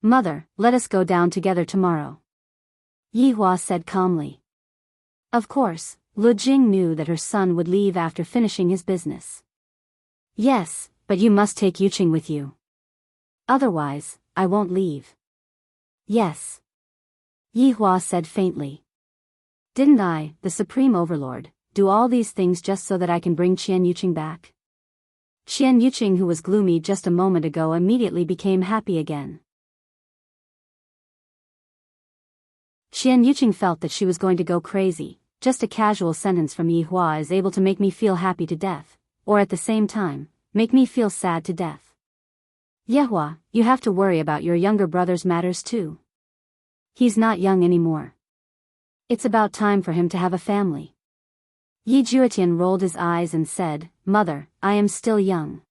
Mother, let us go down together tomorrow. Yihua said calmly. Of course, Lu Jing knew that her son would leave after finishing his business. Yes, but you must take Yuqing with you. Otherwise, I won't leave. Yes. Yihua said faintly. Didn't I, the Supreme Overlord, do all these things just so that I can bring Qian Yuqing back? Qian Yuqing, who was gloomy just a moment ago, immediately became happy again. Qian Yuqing felt that she was going to go crazy. Just a casual sentence from Yihua is able to make me feel happy to death, or at the same time, make me feel sad to death. Yihua, you have to worry about your younger brother's matters too. He's not young anymore. It's about time for him to have a family. Yi Juetian rolled his eyes and said, Mother, I am still young.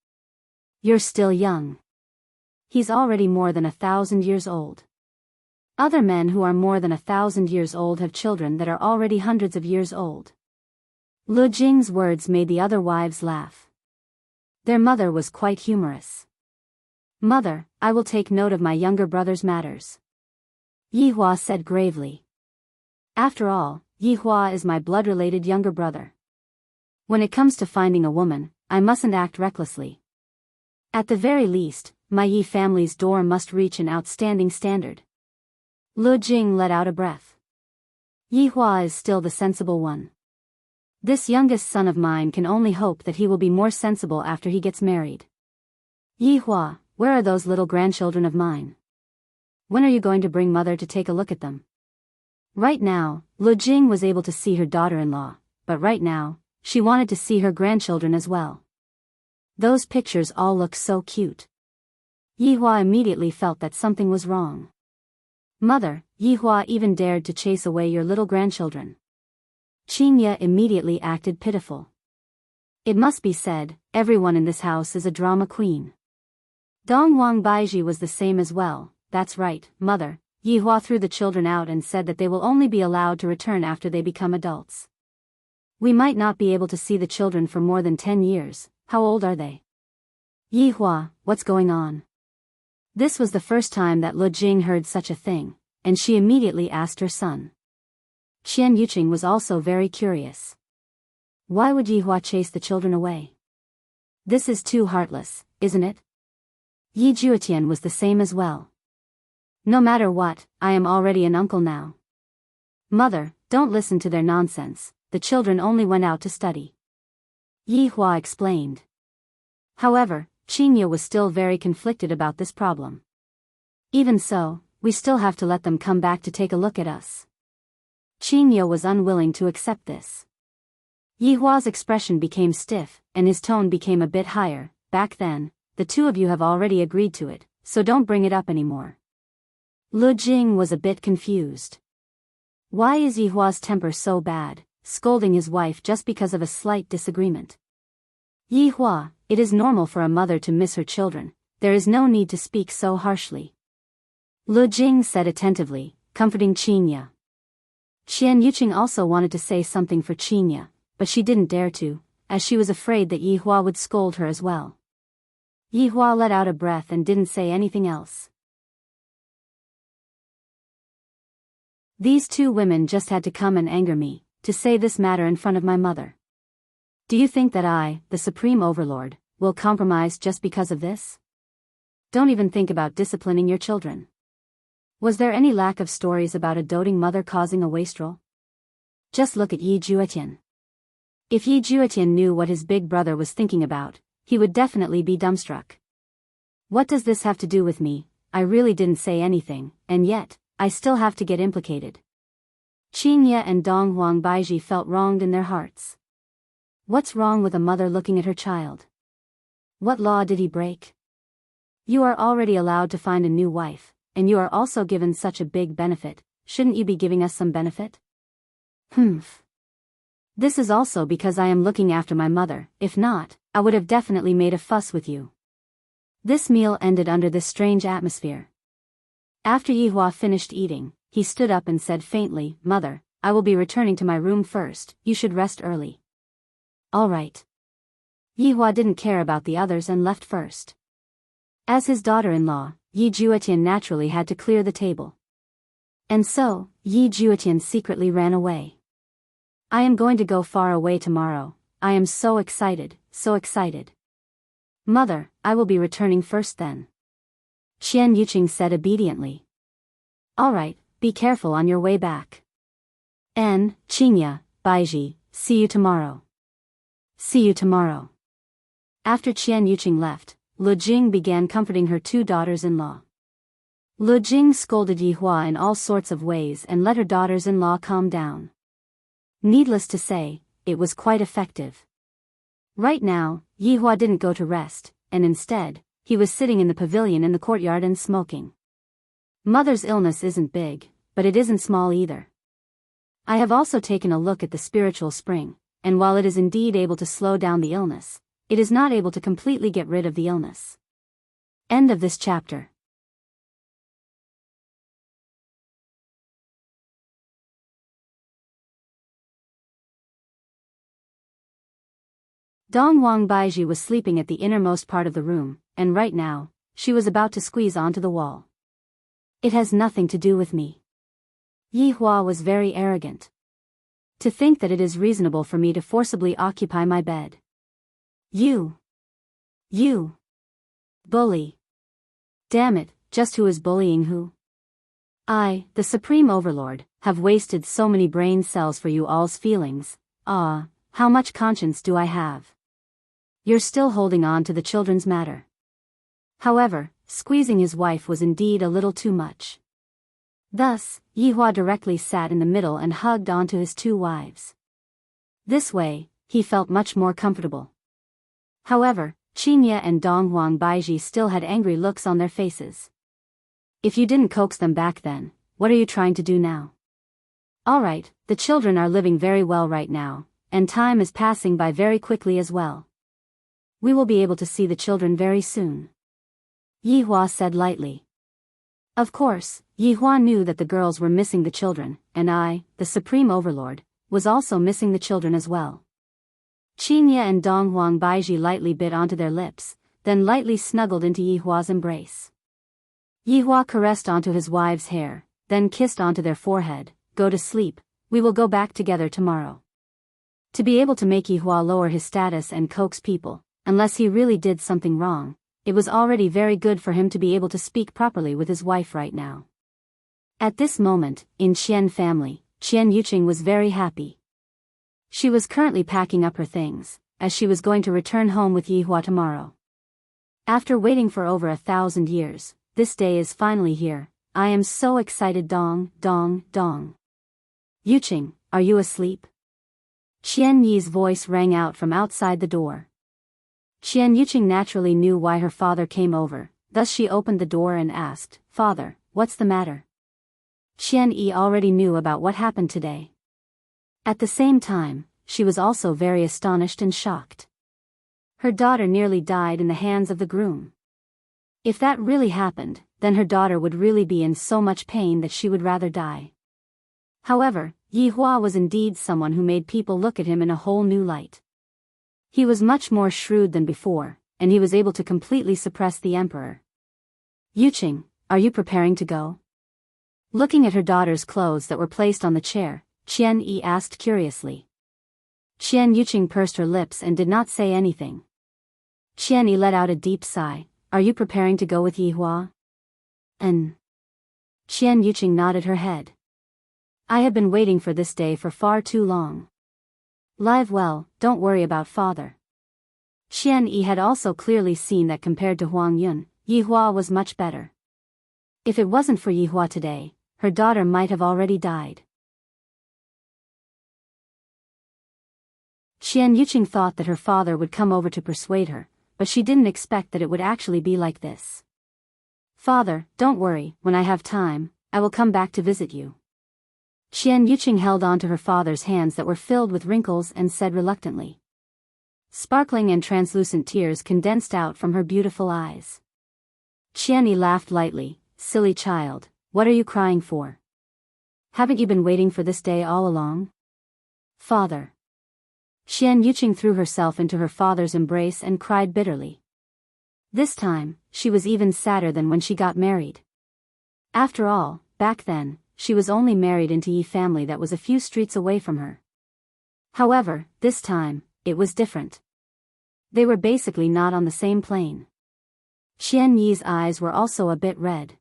You're still young. He's already more than 1,000 years old. Other men who are more than 1,000 years old have children that are already hundreds of years old. Lu Jing's words made the other wives laugh. Their mother was quite humorous. Mother, I will take note of my younger brother's matters. Yihua said gravely. After all, Yihua is my blood-related younger brother. When it comes to finding a woman, I mustn't act recklessly. At the very least, my Yi family's door must reach an outstanding standard. Lu Jing let out a breath. Yihua is still the sensible one. This youngest son of mine can only hope that he will be more sensible after he gets married. Yihua, where are those little grandchildren of mine? When are you going to bring mother to take a look at them? Right now, Lu Jing was able to see her daughter-in-law, but right now, she wanted to see her grandchildren as well. Those pictures all look so cute. Yihua immediately felt that something was wrong. Mother, Yihua even dared to chase away your little grandchildren. Qinya immediately acted pitiful. It must be said, everyone in this house is a drama queen. Donghuang Baiji was the same as well. That's right, Mother. Yihua threw the children out and said that they will only be allowed to return after they become adults. We might not be able to see the children for more than 10 years. How old are they? Yihua, what's going on? This was the first time that Lu Jing heard such a thing, and she immediately asked her son. Qian Yuqing was also very curious. Why would Yi Hua chase the children away? This is too heartless, isn't it? Yi Juetian was the same as well. No matter what, I am already an uncle now. Mother, don't listen to their nonsense, the children only went out to study. Yi Hua explained. However, Qingye was still very conflicted about this problem. Even so, we still have to let them come back to take a look at us. Qingye was unwilling to accept this. Yi Hua's expression became stiff, and his tone became a bit higher. Back then, the two of you have already agreed to it, so don't bring it up anymore. Lu Jing was a bit confused. Why is Yi Hua's temper so bad, scolding his wife just because of a slight disagreement? Yi Hua, it is normal for a mother to miss her children, there is no need to speak so harshly. Lu Jing said attentively, comforting Qingye. Qian Yuqing also wanted to say something for Qingye, but she didn't dare to, as she was afraid that Yi Hua would scold her as well. Yi Hua let out a breath and didn't say anything else. These two women just had to come and anger me, to say this matter in front of my mother. Do you think that I, the Supreme Overlord, will compromise just because of this? Don't even think about disciplining your children. Was there any lack of stories about a doting mother causing a wastrel? Just look at Yi Juetian. If Yi Juetian knew what his big brother was thinking about, he would definitely be dumbstruck. What does this have to do with me? I really didn't say anything, and yet, I still have to get implicated. Qingye and Dong Huang Baiji felt wronged in their hearts. What's wrong with a mother looking at her child? What law did he break? You are already allowed to find a new wife, and you are also given such a big benefit, shouldn't you be giving us some benefit? This is also because I am looking after my mother, if not, I would have definitely made a fuss with you. This meal ended under this strange atmosphere. After Yi Hua finished eating, he stood up and said faintly, Mother, I will be returning to my room first, you should rest early. All right. Yi Hua didn't care about the others and left first. As his daughter-in-law, Yi Juetian naturally had to clear the table. And so, Yi Juetian secretly ran away. I am going to go far away tomorrow, I am so excited, so excited. Mother, I will be returning first then. Qian Yuqing said obediently. All right, be careful on your way back. And, Qingye, Baiji, see you tomorrow. See you tomorrow. After Qian Yuqing left, Lu Jing began comforting her two daughters-in-law. Lu Jing scolded Yi Hua in all sorts of ways and let her daughters-in-law calm down. Needless to say, it was quite effective. Right now, Yi Hua didn't go to rest, and instead, he was sitting in the pavilion in the courtyard and smoking. Mother's illness isn't big, but it isn't small either. I have also taken a look at the spiritual spring, and while it is indeed able to slow down the illness, it is not able to completely get rid of the illness. End of this chapter. Dong Huang Baiji was sleeping at the innermost part of the room, and right now, she was about to squeeze onto the wall. It has nothing to do with me. Yi Hua was very arrogant. To think that it is reasonable for me to forcibly occupy my bed. You. Bully. Damn it, just who is bullying who? I, the Supreme Overlord, have wasted so many brain cells for you all's feelings. Ah, how much conscience do I have? You're still holding on to the children's matter. However, squeezing his wife was indeed a little too much. Thus, Yi Hua directly sat in the middle and hugged onto his two wives. This way, he felt much more comfortable. However, Qingye and Dong Huang Baiji still had angry looks on their faces. If you didn't coax them back then, what are you trying to do now? Alright, the children are living very well right now, and time is passing by very quickly as well. We will be able to see the children very soon. Yi Hua said lightly. Of course, Yi Hua knew that the girls were missing the children, and I, the Supreme Overlord, was also missing the children as well. Qingye and Dong Huang Baiji lightly bit onto their lips, then lightly snuggled into Yi Hua's embrace. Yihua caressed onto his wife's hair, then kissed onto their forehead. Go to sleep, we will go back together tomorrow. To be able to make Yihua lower his status and coax people, unless he really did something wrong, it was already very good for him to be able to speak properly with his wife right now. At this moment, in Qian family, Qian Yuqing was very happy. She was currently packing up her things, as she was going to return home with Yihua tomorrow. After waiting for over 1,000 years, this day is finally here. I am so excited. Dong, dong, dong. Yuqing, are you asleep? Qian Yi's voice rang out from outside the door. Qian Yuqing naturally knew why her father came over, thus she opened the door and asked, Father, what's the matter? Qian Yi already knew about what happened today. At the same time, she was also very astonished and shocked. Her daughter nearly died in the hands of the groom. If that really happened, then her daughter would really be in so much pain that she would rather die. However, Yihua was indeed someone who made people look at him in a whole new light. He was much more shrewd than before, and he was able to completely suppress the emperor. Yuqing, are you preparing to go? Looking at her daughter's clothes that were placed on the chair, Qian Yi asked curiously. Qian Yuqing pursed her lips and did not say anything. Qian Yi let out a deep sigh. Are you preparing to go with Yihua? Qian Yuqing nodded her head. I have been waiting for this day for far too long. Live well, don't worry about father. Qian Yi had also clearly seen that compared to Huang Yun, Yihua was much better. If it wasn't for Yihua today, her daughter might have already died. Qian Yuqing thought that her father would come over to persuade her, but she didn't expect that it would actually be like this. Father, don't worry, when I have time, I will come back to visit you. Qian Yuqing held on to her father's hands that were filled with wrinkles and said reluctantly. Sparkling and translucent tears condensed out from her beautiful eyes. Qian Yi laughed lightly. Silly child, what are you crying for? Haven't you been waiting for this day all along? Father. Qian Yuqing threw herself into her father's embrace and cried bitterly. This time, she was even sadder than when she got married. After all, back then, she was only married into Yi family that was a few streets away from her. However, this time, it was different. They were basically not on the same plane. Qian Yi's eyes were also a bit red.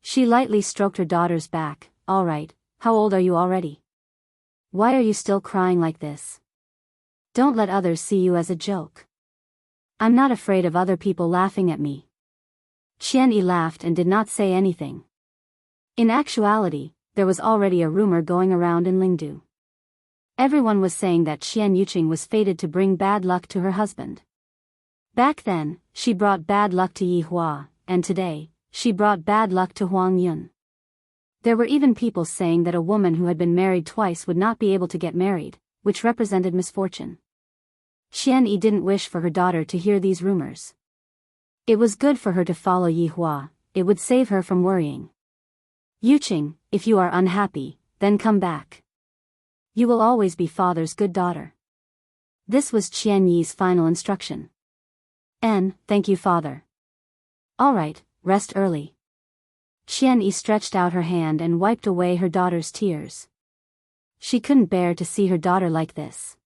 She lightly stroked her daughter's back. All right, how old are you already? Why are you still crying like this? Don't let others see you as a joke. I'm not afraid of other people laughing at me. Qian Yi laughed and did not say anything. In actuality, there was already a rumor going around in Lingdu. Everyone was saying that Qian Yuqing was fated to bring bad luck to her husband. Back then, she brought bad luck to Yihua, and today, she brought bad luck to Huang Yun. There were even people saying that a woman who had been married twice would not be able to get married, which represented misfortune. Qian Yi didn't wish for her daughter to hear these rumors. It was good for her to follow Yihua, it would save her from worrying. Yuqing, if you are unhappy, then come back. You will always be father's good daughter. This was Qian Yi's final instruction. Thank you, father. All right, rest early. Qian Yi stretched out her hand and wiped away her daughter's tears. She couldn't bear to see her daughter like this.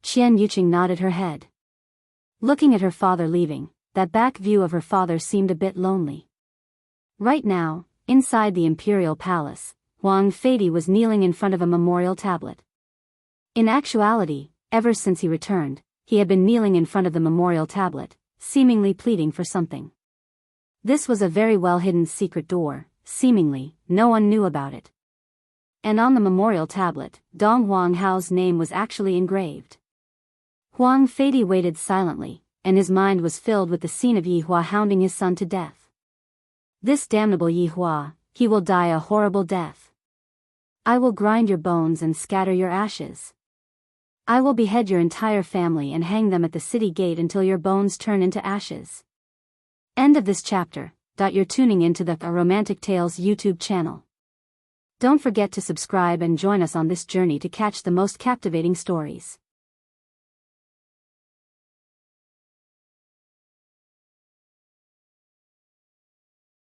Qian Yuqing nodded her head. Looking at her father leaving, that back view of her father seemed a bit lonely. Right now, inside the imperial palace, Huang Fei was kneeling in front of a memorial tablet. In actuality, ever since he returned, he had been kneeling in front of the memorial tablet, seemingly pleading for something. This was a very well-hidden secret door, seemingly, no one knew about it. And on the memorial tablet, Dong Huang Hao's name was actually engraved. Huang Fei waited silently, and his mind was filled with the scene of Yihua hounding his son to death. This damnable Yihua, he will die a horrible death. I will grind your bones and scatter your ashes. I will behead your entire family and hang them at the city gate until your bones turn into ashes. End of this chapter. You're tuning into the Romantic Tales YouTube channel. Don't forget to subscribe and join us on this journey to catch the most captivating stories.